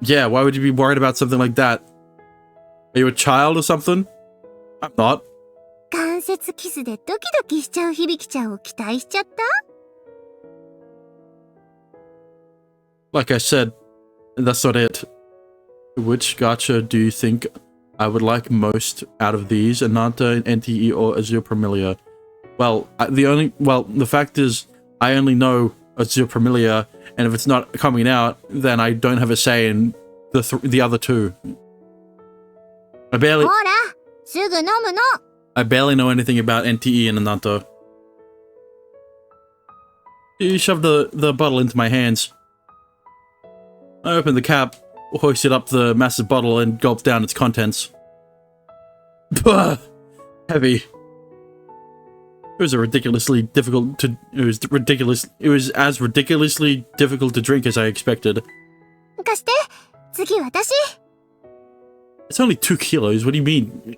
Yeah, why would you be worried about something like that? Are you a child or something? I'm not. 関節キスでドキドキしちゃう響ちゃんを期待しちゃった？ Like I said, that's not it. Which gacha do you think I would like most out of these? Ananta, NTE, or Azure Premilia? Well, the fact is, I only know Azure Premilia, and if it's not coming out, then I don't have a say in the other two. I barely ほら、すぐ飲むの。I barely know anything about NTE and Ananta. You shoved the bottle into my hands. I opened the cap, hoisted up the massive bottle, and gulped down its contents. Bah! Heavy. It was as ridiculously difficult to drink as I expected. 貸して。次私。It's only 2 kilos, what do you mean?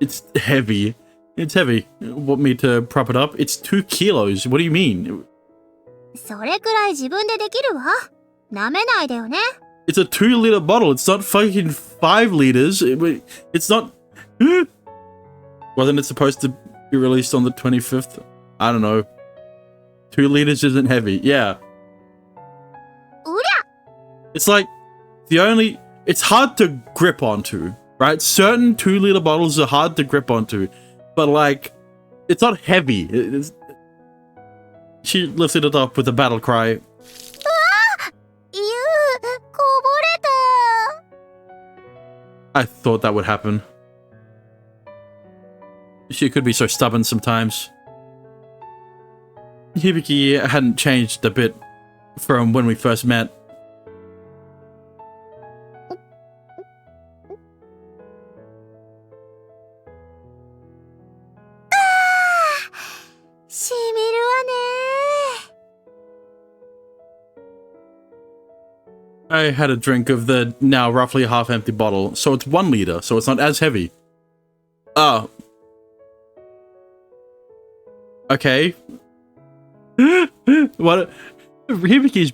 It's heavy. It's heavy. Want me to prop it up? It's 2 kilos, what do you mean? それくらい自分でできるわ。舐めないでよね。It's a 2 liter bottle. It's not fucking 5 liters. It's not. Wasn't it supposed to be released on the 25th? I don't know. 2 liters isn't heavy. Yeah. うりゃ。 It's like it's hard to grip onto, right? Certain 2 liter bottles are hard to grip onto, but like, it's not heavy. She lifted it up with a battle cry. こぼれた。 I thought that would happen. She could be so stubborn sometimes. Hibiki hadn't changed a bit from when we first met. Ah! しみるわね。 I had a drink of the now roughly half-empty bottle, so it's 1 liter, so it's not as heavy. Ah. Okay. What? Hibiki's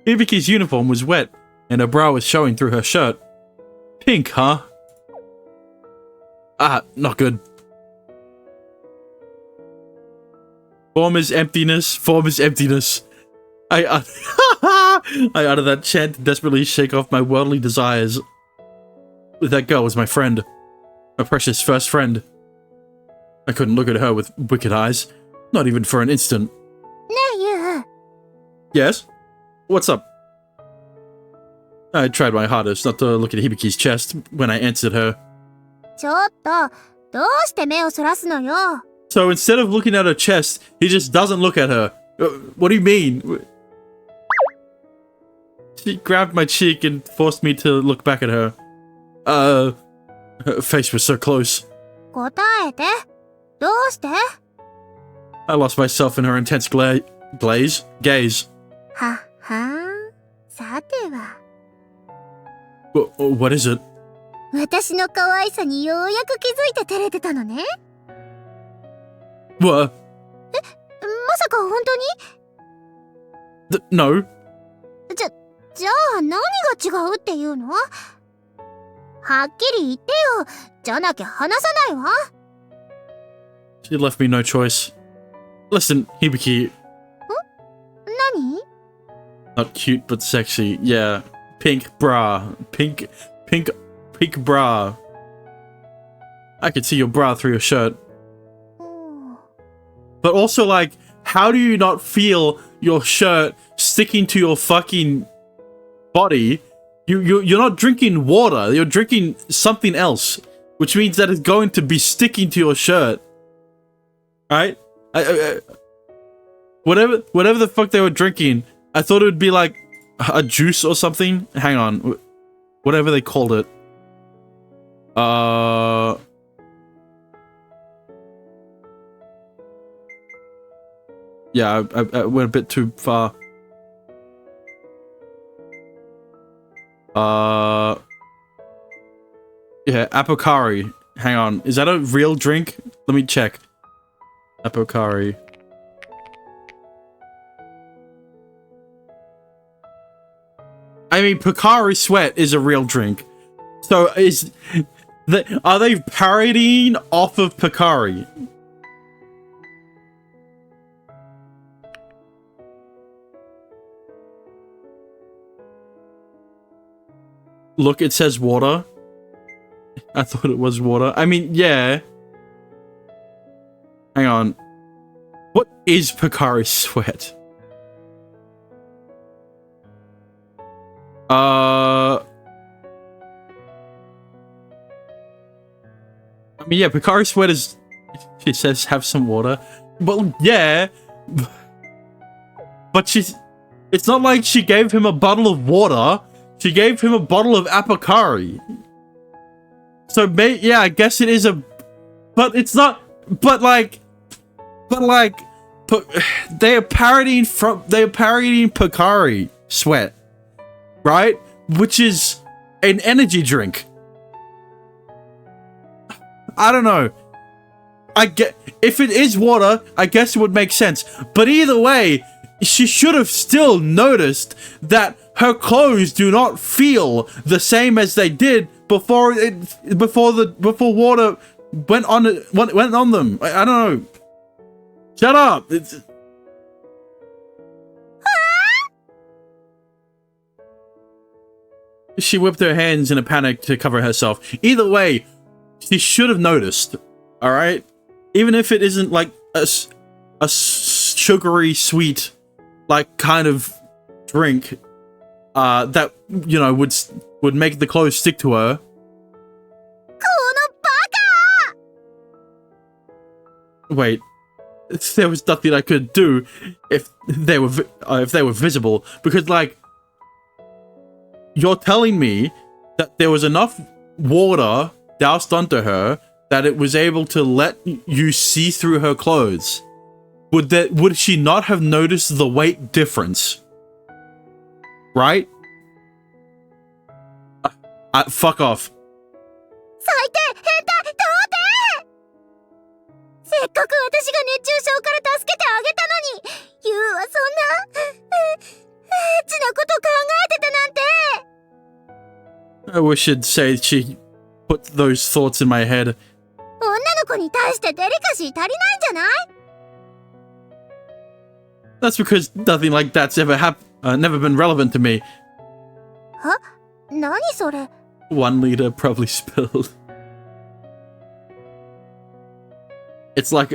Hibiki's uniform was wet, and her bra was showing through her shirt. Pink, huh? Ah, not good. Form is emptiness. Form is emptiness. I uttered that chant to desperately shake off my worldly desires. That girl was my friend. My precious first friend. I couldn't look at her with wicked eyes. Not even for an instant. ねえ、ユウ。 Yes? What's up? I tried my hardest not to look at Hibiki's chest when I answered her. ちょっと、どうして目をそらすのよ。 So instead of looking at her chest, he just doesn't look at her. What do you mean? She grabbed my cheek and forced me to look back at her. Her face was so close. 答えて。どうして？ I lost myself in her intense gaze. は、さては。What is it? 私の可愛さにようやく気づいて照れてたのね。 What? まさか本当に？ No. じゃあ何が違うっていうの？はっきり言ってよ。じゃなきゃ話さないわ。 She left me no choice. Listen, Hibiki, 何？ not cute but sexy. Yeah, pink bra, pink bra. I could see your bra through your shirt. But also, like, how do you not feel your shirt sticking to your fucking body? You're not drinking water. You're drinking something else, which means that it's going to be sticking to your shirt, right? Whatever the fuck they were drinking, I thought it would be like a juice or something. Hang on, whatever they called it. Yeah, I went a bit too far. Yeah, Apocari. Hang on, is that a real drink? Let me check. Apocari. I mean, Pocari Sweat is a real drink. So are they parodying off of Pocari? Look, it says water. I thought it was water. I mean, yeah. Hang on. What is Pocari Sweat? I mean, yeah, Pocari Sweat is... It says have some water. Well, yeah. But she's... It's not like she gave him a bottle of water. She gave him a bottle of Apocari. So, yeah, I guess it is a... But it's not... But, like... They are parodying Pocari Sweat. Right? Which is an energy drink. I don't know. If it is water, I guess it would make sense. But either way, she should have still noticed that her clothes do not feel the same as they did before water went on them. I don't know. Shut up. She whipped her hands in a panic to cover herself. Either way, she should have noticed. All right, even if it isn't like a sugary sweet, like kind of drink, that you know would make the clothes stick to her. Wait, there was nothing I could do if they were visible, because like you're telling me that there was enough water doused onto her that it was able to let you see through her clothes. Would she not have noticed the weight difference? Right? Fuck off. 最低変態童貞せっかく私が熱中症から助けてあげたのにユウはそんなエッチなこと考えてたなんて I wish it'd say she put those thoughts in my head. 女の子に対してデリカシー足りないんじゃない That's because nothing like that's never been relevant to me. は？何それ 1 liter probably spilled. It's like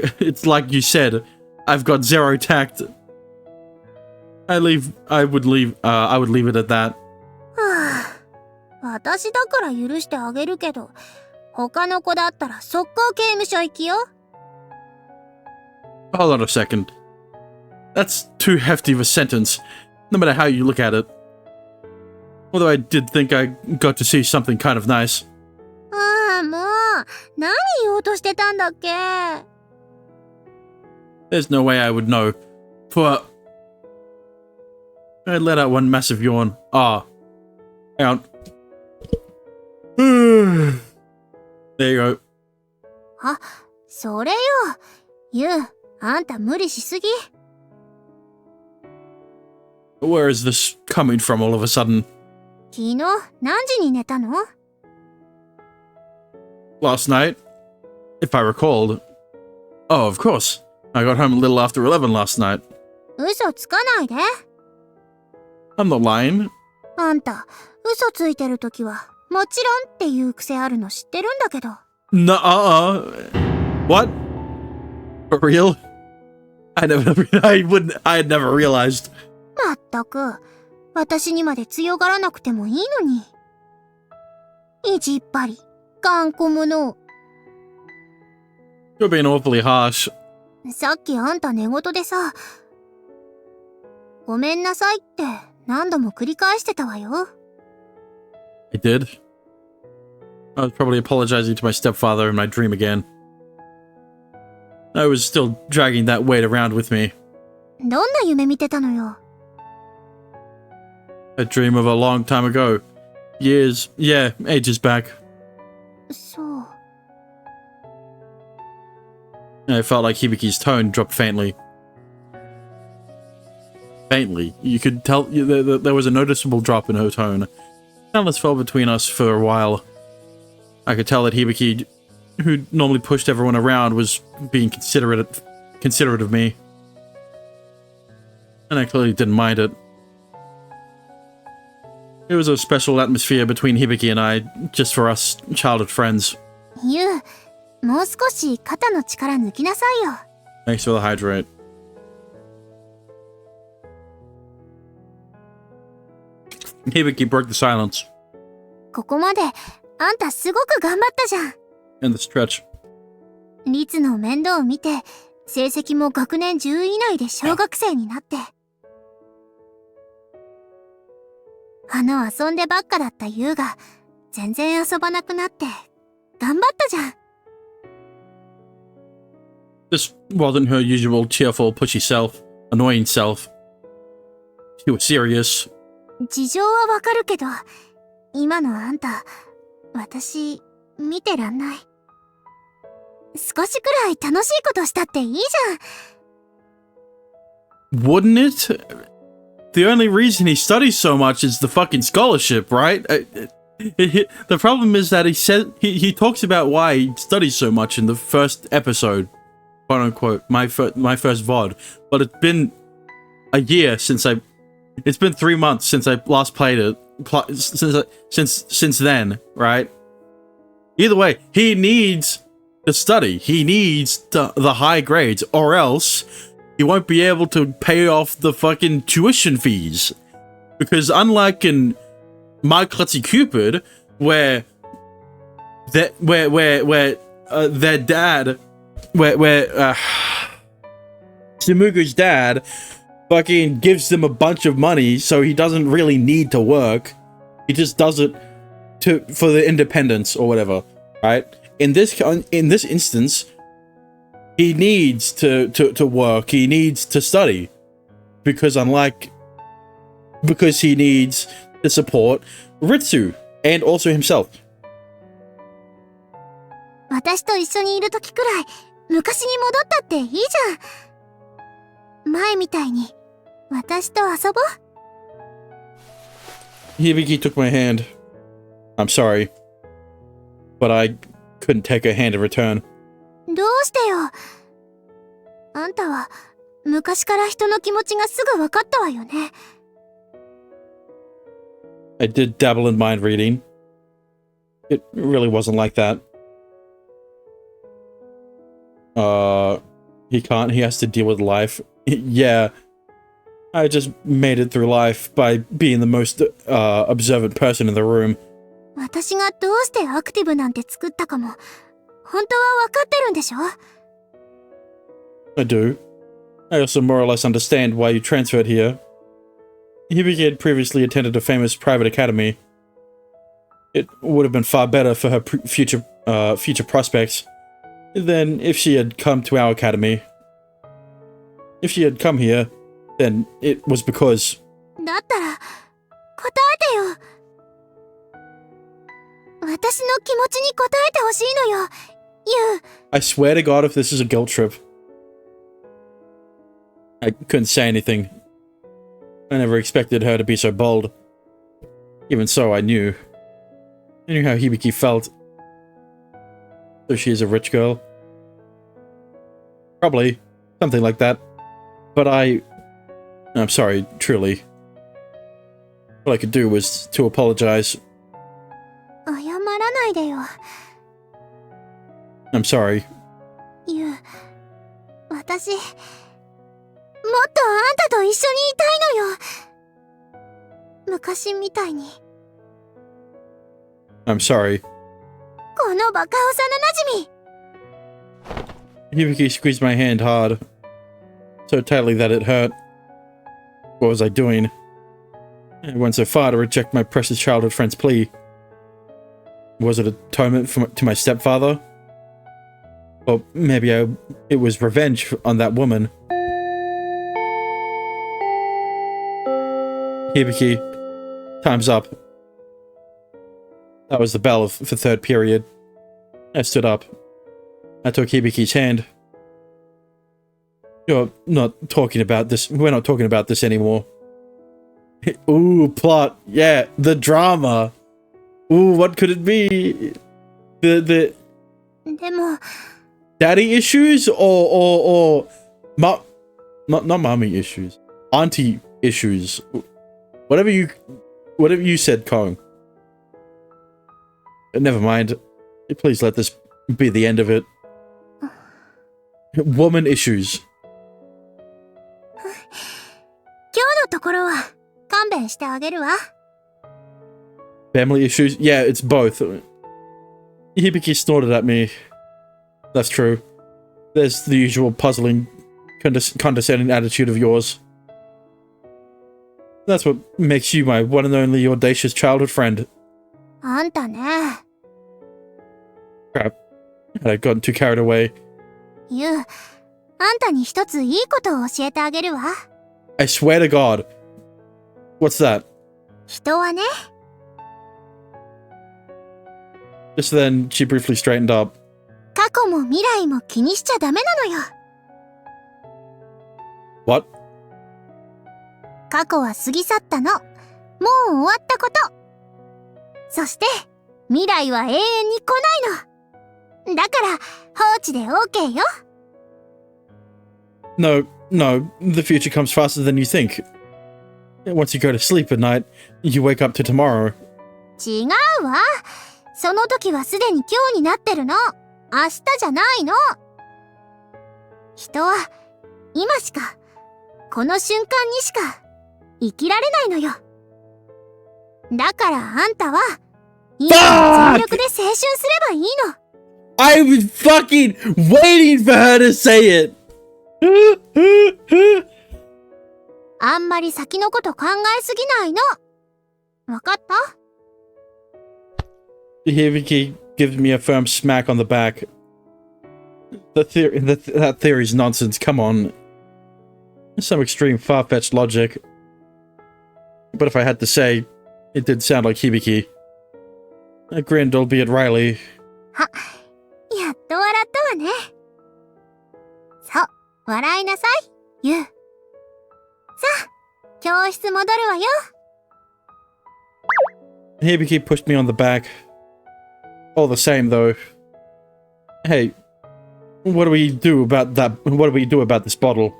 you said, I've got zero tact. I would leave it at that. はあ、私だから許してあげるけど他の子だったら速攻刑務所行きよ Hold on a second. That's too hefty of a sentence, no matter how you look at it. Although I did think I got to see something kind of nice. ああもう何言おうとしてたんだっけ There's no way I would know. For... I let out one massive yawn. Ah. Hang on. There you go. あ、それよユウ、あんた無理しすぎ Where is this coming from all of a sudden? 昨日何時に寝たの Last night? If I recalled. Oh, of course. I got home a little after 11 last night. 嘘つかないで。 I'm not lying. あんた、嘘ついてるときは、もちろんっていう癖あるの知ってるんだけど。No, What? For real? I had never realized. まったく、私にまで強がらなくてもいいのに。意地っぱり、頑固者。You're being awfully harsh. さっきあんた寝言でさ、ごめんなさいって何度も繰り返してたわよ。I did. I was probably apologizing to my stepfather in my dream again. I was still dragging that weight around with me. どんな夢見てたのよ。A dream of a long time ago. Ages back. そう。I felt like Hibiki's tone dropped faintly. Faintly. You could tell there was a noticeable drop in her tone. Silence fell between us for a while. I could tell that Hibiki, who normally pushed everyone around, was being considerate of me. And I clearly didn't mind it. It was a special atmosphere between Hibiki and I, just for us childhood friends. ゆう、もう少し肩の力抜きなさいよ。 Thanks for the hydrate. Hibiki broke the silence. ここまで、あんたすごく頑張ったじゃん。In the stretch. 律の面倒を見て、成績も学年10位以内で小学生になって。遊んでばっかだった優が、全然遊ばなくなって、頑張ったじゃん。This wasn't her usual cheerful, pushy self, annoying self. She was serious. 事情はわかるけど、今のあんた、私、見てらんない。少しくらい楽しいことしたっていいじゃん。Wouldn't it? The only reason he studies so much is the fucking scholarship, right? The problem is that he talks about why he studies so much in the first episode, quote unquote, my first VOD. But it's been a year since it's been 3 months since I last played it. Since then, right? Either way, he needs to study. He needs the high grades, or else he won't be able to pay off the fucking tuition fees. Because unlike in My Klutzy Cupid, where their dad, Shimugu's dad fucking gives them a bunch of money, so he doesn't really need to work. He just does it for the independence or whatever, right? In this instance, he needs to work. He needs to study because he needs to support Ritsu and also himself. 私と一緒にいる時くらい昔に戻ったっていいじゃん。前みたいに私と遊ぼう。Hibiki took my hand. I'm sorry, but I couldn't take her hand in return. どうしてよ。あんたは昔から人の気持ちがすぐ分かったわよね。I did dabble in mind reading. It really wasn't like that. He can't. He has to deal with life. Yeah. I just made it through life by being the most observant person in the room. 私がどうしてアクティブなんて作ったかも本当は分かってるんでしょ？ I do. I also more or less understand why you transferred here. Hibiki had previously attended a famous private academy. It would have been far better for her future prospects than if she had come to our academy. If she had come here, then it was because... だったら答えてよ。私の気持ちに答えてほしいのよ、ユウ。 I swear to God if this is a guilt trip. I couldn't say anything. I never expected her to be so bold. Even so, I knew. I knew how Hibiki felt. So she is a rich girl? Probably. Something like that. But I'm sorry, truly. All I could do was to apologize. 謝らないでよ。I'm sorry. 私、もっとあんたと一緒にいたいのよ。昔みたいに。I'm sorry. このバカ幼馴染。 Hibiki squeezed my hand hard. So tightly that it hurt. What was I doing? I went so far to reject my precious childhood friend's plea. Was it atonement to my stepfather? Or maybe it was revenge on that woman. Hibiki, time's up. That was the bell for third period. I stood up. I took Hibiki's hand. You're not talking about this. We're not talking about this anymore. Ooh, plot. Yeah, the drama. Ooh, what could it be? The でも、 daddy issues or not mommy issues. Auntie issues. Whatever you said, Kong. Never mind. Please let this be the end of it. Woman issues. 今日のところは勘弁してあげるわ。 Family issues? Yeah, it's both. Hibiki snorted at me. That's true. There's the usual puzzling, condescending attitude of yours. That's what makes you my one and only audacious childhood friend. あんたね。 Crap. Had I gotten too carried away. あんたに一ついいことを教えてあげるわ。 I swear to God. What's that? 人はね、 Just then, she briefly straightened up. 過去も未来も気にしちゃダメなのよ。 What? 過去は過ぎ去ったの。もう終わったこと。そして、未来は永遠に来ないの。だから、放置で OK よ。 No, the future comes faster than you think. Once you go to sleep at night, you wake up to tomorrow. 違うわ。その時はすでに今日になってるの。明日じゃないの。人は、今しか、この瞬間にしか、生きられないのよ。だからあんたは、今の全力で青春すればいいの。I was fucking waiting for her to say it! あんまり先のこと考えすぎないの。わかった？ Hibiki gives me a firm smack on the back. That theory's nonsense, come on. Some extreme far-fetched logic. But if I had to say, it did sound like Hibiki. I grinned, albeit wryly. やっと笑ったわね。そう、笑いなさい、さあ、教室戻るわよ。 Hibiki pushed me on the back. All the same, though. Hey, what do we do about that? What do we do about this bottle?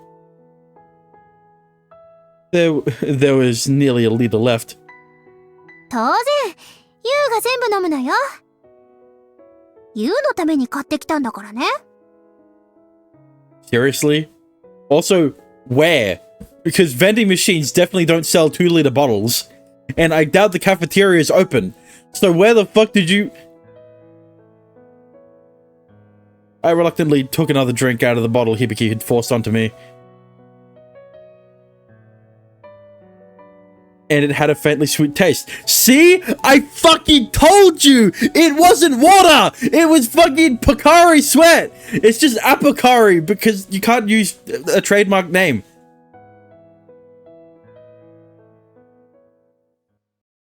There was nearly a liter left. 当然、ユウが全部飲むのよ。ユウのために買ってきたんだからね。 Seriously? Also, where? Because vending machines definitely don't sell 2-liter bottles. And I doubt the cafeteria is open. So where the fuck did you... I reluctantly took another drink out of the bottle Hibiki had forced onto me. And it had a faintly sweet taste. See? I fucking told you! It wasn't water! It was fucking Pocari Sweat! It's just Apocari because you can't use a trademark name.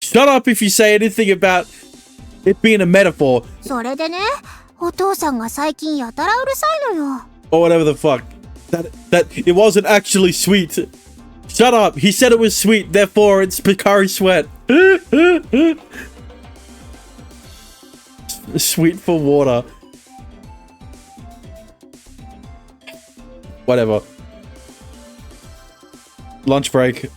Shut up if you say anything about it being a metaphor. それでね、お父さんが最近やたらうるさいのよ。 Or whatever the fuck. That it wasn't actually sweet. Shut up. He said it was sweet, therefore it's Pocari Sweat. Sweet for water. whatever. Lunch break.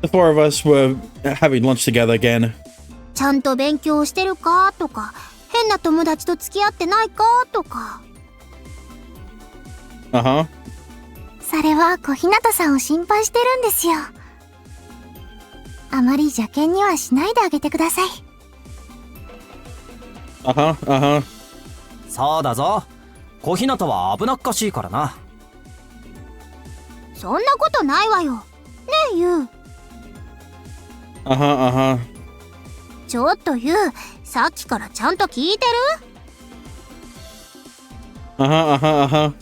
The four of us were having lunch together again. ちゃんと勉強してるかとか、変な友達と付き合ってないかとか。Uh-huh. それは小日向さんを心配してるんですよ。あまり邪険にはしないであげてください。Uh-huh, uh-huh. そうだぞ。小日向は危なっかしいからな。そんなことないわよ。ねえ、ユウ。Uh-huh, uh-huh. ちょっとユウ、さっきからちゃんと聞いてる？ Uh-huh, uh-huh, uh-huh.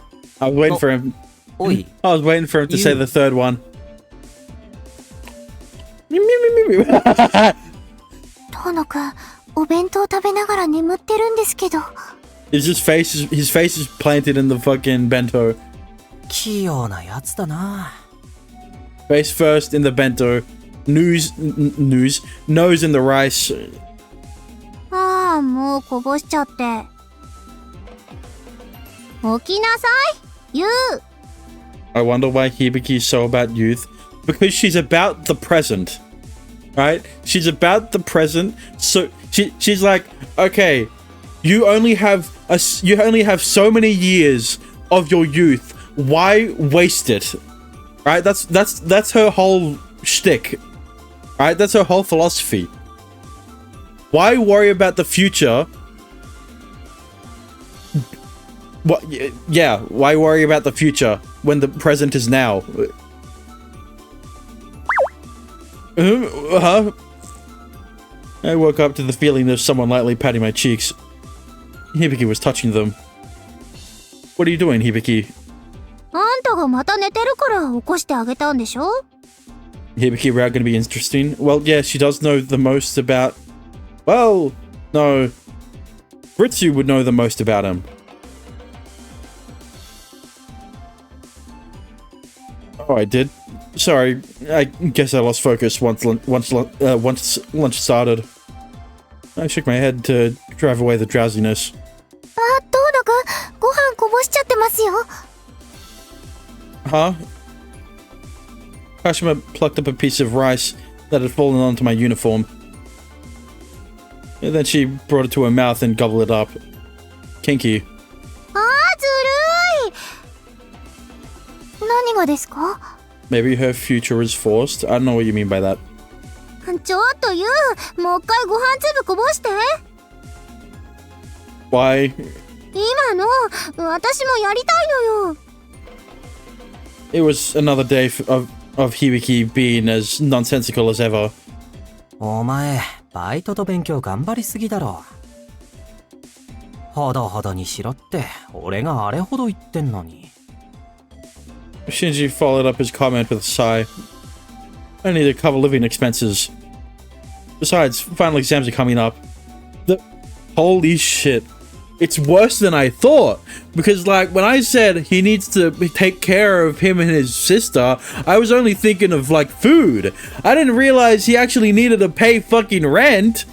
I was waiting for him. おい、 I was waiting for him to say the third one. 遠野くん、お弁当食べながら眠ってるんですけど。his face is planted in the fucking bento. 器用なやつだな。Face first in the bento. Nose in the rice. ああ、もうこぼしちゃって。起きなさい、ユウ。I wonder why Hibiki's so about youth. Because she's about the present. Right? She's about the present. So she's like, okay, you only have so many years of your youth. Why waste it? Right? That's her whole shtick. Right? That's her whole philosophy. Why worry about the future? What? Yeah, why worry about the future when the present is now? I woke up to the feeling of someone lightly patting my cheeks. Hibiki was touching them. What are you doing, Hibiki? あんたがまた寝てるから起こしてあげたんでしょ？ Hibiki route gonna be interesting. Well, yeah, she does know the most about... Well, no. Ritsu would know the most about him. Oh, I did. Sorry, I guess I lost focus once lunch started. I shook my head to drive away the drowsiness. あ、遠野くん、ご飯こぼしちゃってますよ。Huh? Kashima plucked up a piece of rice that had fallen onto my uniform. And then she brought it to her mouth and gobbled it up. Kinky. あー、ずるい。何がですか？ Maybe her future is forced? I don't know what you mean by that. ちょっとユウ、もう一回ご飯粒こぼして。Why? 今の、私もやりたいのよ。It was another day of Hibiki being as nonsensical as ever. お前、バイトと勉強頑張りすぎだろ。ほどほどにしろって、俺があれほど言ってんのに。Shinji followed up his comment with a sigh. I need to cover living expenses. Besides, final exams are coming up. Holy shit. It's worse than I thought. Because, like, when I said he needs to take care of him and his sister, I was only thinking of, like, food. I didn't realize he actually needed to pay fucking rent.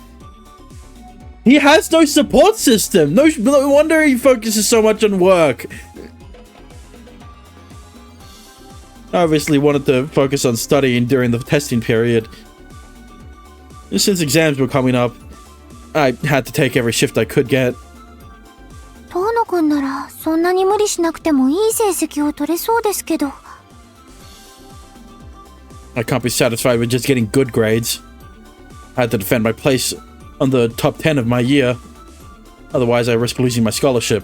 He has no support system. No wonder he focuses so much on work. I obviously wanted to focus on studying during the testing period. Since exams were coming up, I had to take every shift I could get. 遠野くんならそんなに無理しなくてもいい成績を取れそうですけど。I can't be satisfied with just getting good grades. I had to defend my place on the top 10 of my year. Otherwise, I risk losing my scholarship.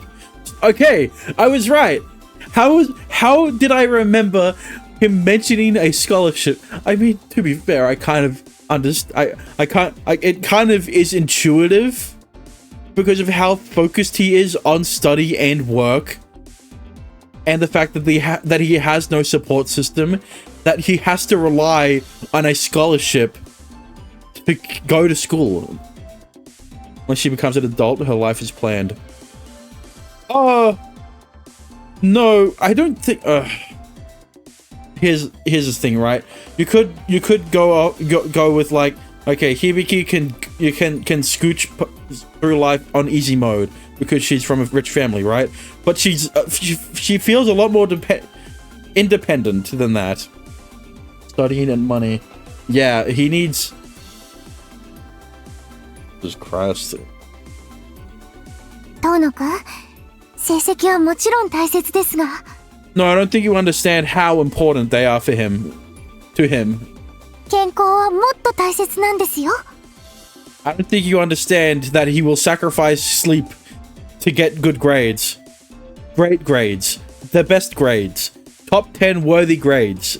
Okay, I was right. How did I remember him mentioning a scholarship? I mean, to be fair, I kind of understand. It kind of is intuitive because of how focused he is on study and work, and the fact that he has no support system, that he has to rely on a scholarship to go to school. When she becomes an adult, her life is planned. No, I don't think. Here's the thing, right? You could go with like, okay, Hibiki can scooch through life on easy mode. because she's from a rich family, right? But she feels a lot more independent than that. Studying and money. Yeah, he needs... Jesus Christ. 遠野くん、成績はもちろん大切ですが。No, I don't think you understand how important they are for him. To him. 健康はもっと大切なんですよ。I don't think you understand that he will sacrifice sleep to get good grades. Great grades. The best grades. Top 10 worthy grades.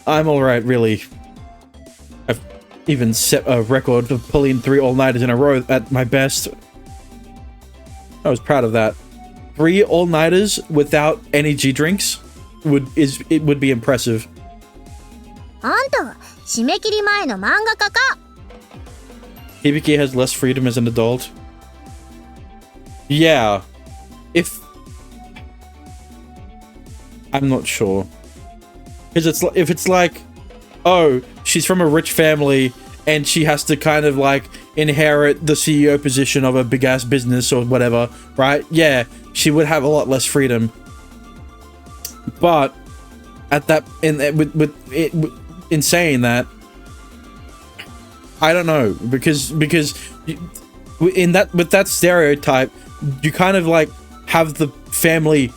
I'm alright, really. I've even set a record of pulling 3 all-nighters in a row at my best. I was proud of that. 3 all-nighters without any G-drinks would be impressive. あんた、締め切り前の漫画家か。Hibiki has less freedom as an adult. Yeah. I'm not sure. Because if it's like, oh, she's from a rich family and she has to kind of like inherit the CEO position of a big ass business or whatever, right? Yeah, she would have a lot less freedom. But at that, in saying that, I don't know, because in that, with that stereotype, you kind of like have the family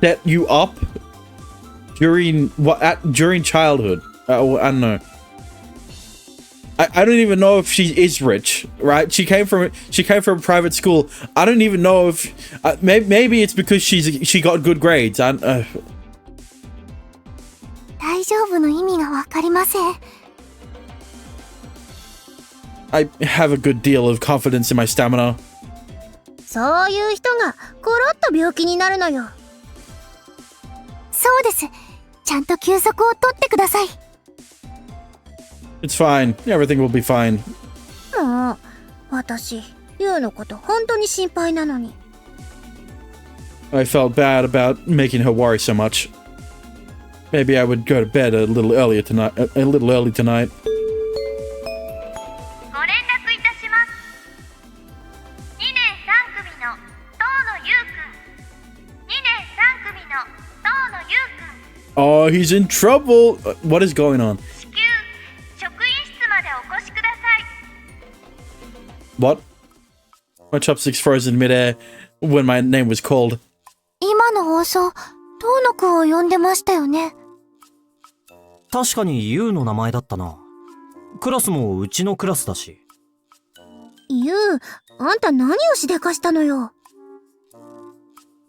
set you up during childhood. I don't know. I don't even know if she is rich, right? She came from a private school. I don't even know if maybe it's because she got good grades. 大丈夫の意味がわかりません。I have a good deal of confidence in my stamina. そういう人がコロッと病気になるのよ。そうです。ちゃんと休息を取ってください。It's fine. Everything will be fine. もう、私、ユウのこと本当に心配なのに。I felt bad about making her worry so much. Maybe I would go to bed a little early tonight. ご連絡いたします。2年3組の遠野優くん。2年3組の遠野優くん。 Oh, he's in trouble. What is going on? 至急、職員室までお越しください。 What? My chopsticks froze in midair when my name was called. 今の放送、遠野くんを呼んでましたよね。確かにユウの名前だったな。クラスもうちのクラスだし。ユウ、あんた何をしでかしたのよ。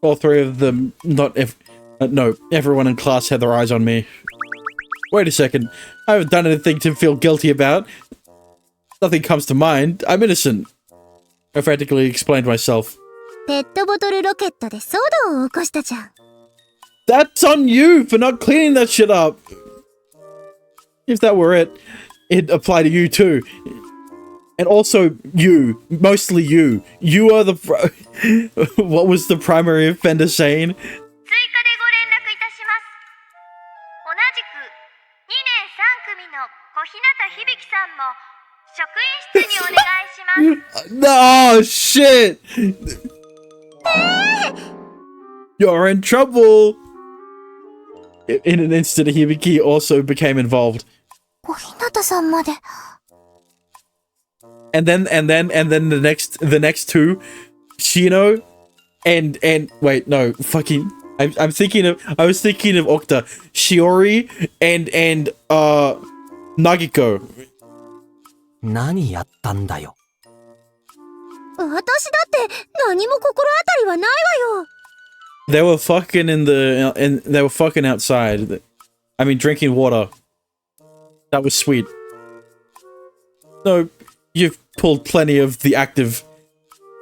All 3 of them, no, everyone in class had their eyes on me. Wait a second. I haven't done anything to feel guilty about. Nothing comes to mind. I'm innocent. I frantically explained myself. ペットボトルロケットで騒動を起こしたじゃん。That's on you for not cleaning that shit up. If that were it, it'd apply to you too. And also you, mostly you. You are the what was the primary offender saying? 追加でご連絡いたします。同じく2年3組の小日向響さんも職員室にお願いします。No, shit! You're in trouble! In an instant, Hibiki also became involved. 小日向さんまで。And then the next 2, Shino and wait, no, fucking I was thinking of Okta, Shiori and Nagiko. 何やったんだよ。私だって何も心当たりはないわよ。They were fucking they were fucking outside. I mean, drinking water. That was sweet. No, you've pulled plenty of the active.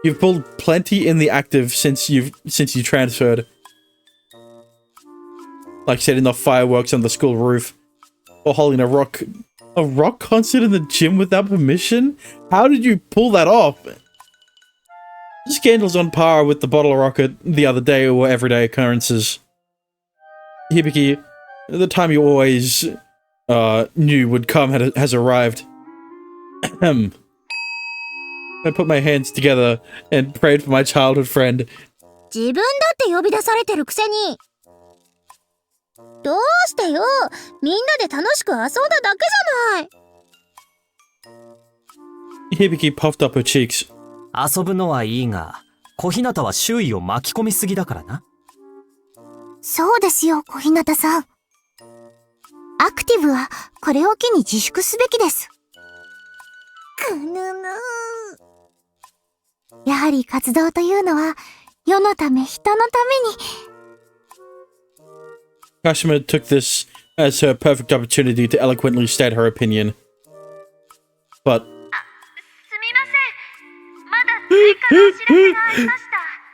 You've pulled plenty in the active since you transferred. Like setting off fireworks on the school roof, or holding a rock concert in the gym without permission. How did you pull that off? Scandals on par with the bottle rocket the other day were everyday occurrences. Hibiki, the time you always knew would come has arrived. I put my hands together and prayed for my childhood friend. 自分だって呼び出されてるくせに。どうしてよ。みんなで楽しく遊んだだけじゃない。 Hibiki puffed up her cheeks. 遊ぶのはいいが、小日向は周囲を巻き込みすぎだからな。そうですよ、小日向さん。アクティブはこれを機に自粛すべきです。くぬぬ。やはり活動というのは世のため人のために。 Kashima took this as her perfect opportunity to eloquently state her opinion. But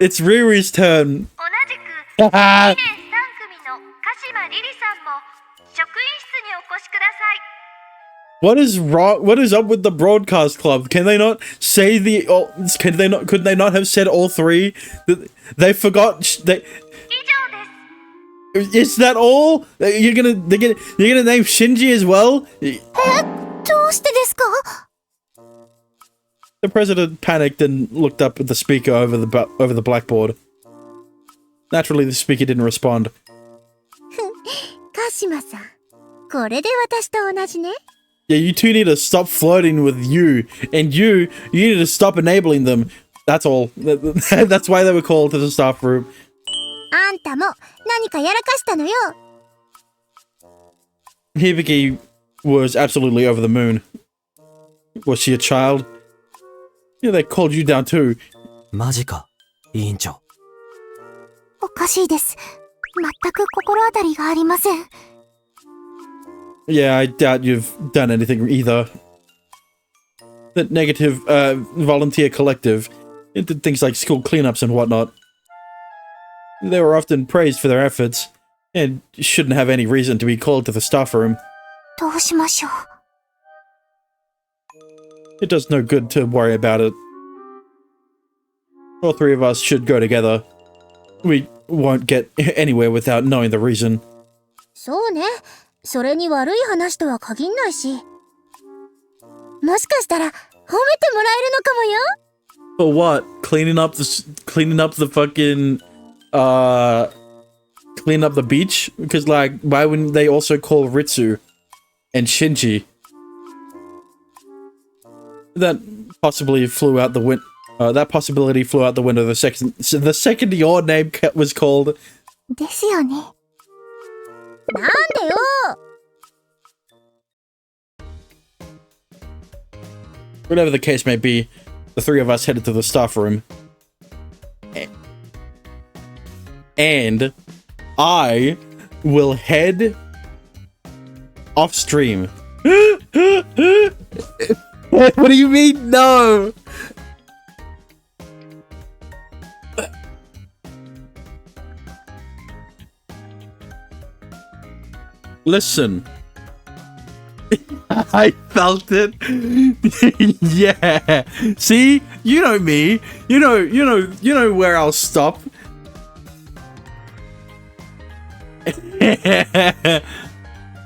it's Riri's turn. What is wrong? What is up with the broadcast club? Can they not say the? Could they not have said all three? They forgot. Is that all? You're gonna name Shinji as well? どうしてですか? The president panicked and looked up at the speaker over the blackboard. Naturally, the speaker didn't respond. 鹿島さん、これで私と同じね。 Yeah, you two need to stop flirting with you, and you need to stop enabling them. That's all. That's why they were called to the staff room. あんたも何かやらかしたのよ。 Hibiki was absolutely over the moon. Was she a child? Yeah, they called you down too. マジか、委員長。おかしいです。全く心当たりがありません。 Yeah, I doubt you've done anything either. That negative, volunteer collective did things like school cleanups and whatnot. They were often praised for their efforts, and shouldn't have any reason to be called to the staff room. どうしましょう。 It does no good to worry about it. All three of us should go together. We won't get anywhere without knowing the reason. そうね。それに悪い話とは限んないし。もしかしたら褒めてもらえるのかもよ。 For what? Cleaning up the fucking, clean up the beach? Because, like, why wouldn't they also call Ritsu and Shinji? That possibly flew out the window. That possibility flew out the window the second your name was called. ですよね。なんでよ。 Whatever the case may be, the three of us headed to the staff room. And I will head off stream. What do you mean, no? Listen. I felt it. Yeah. See? You know me. You know where I'll stop.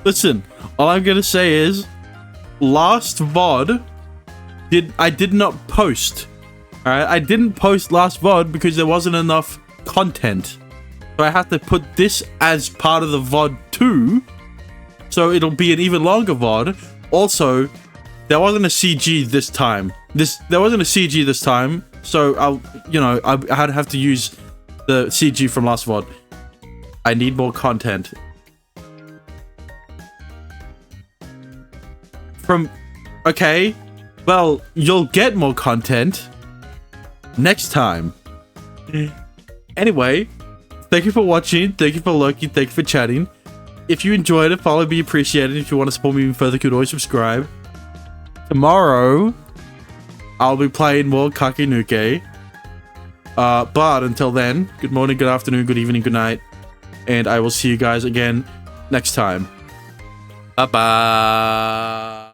Listen, all I'm gonna say is last VOD I did not post. Alright, I didn't post last VOD because there wasn't enough content. So I have to put this as part of the VOD too. So it'll be an even longer VOD. Also, there wasn't a CG this time. There wasn't a CG this time. So I'd have to use the CG from last VOD. I need more content. Okay, well, you'll get more content next time. Anyway, thank you for watching, thank you for lurking, thank you for chatting. If you enjoyed it, follow me, appreciate it. If you want to support me even further, you could always subscribe. Tomorrow, I'll be playing more Kakenuke. But until then, good morning, good afternoon, good evening, good night. And I will see you guys again next time. Bye-bye.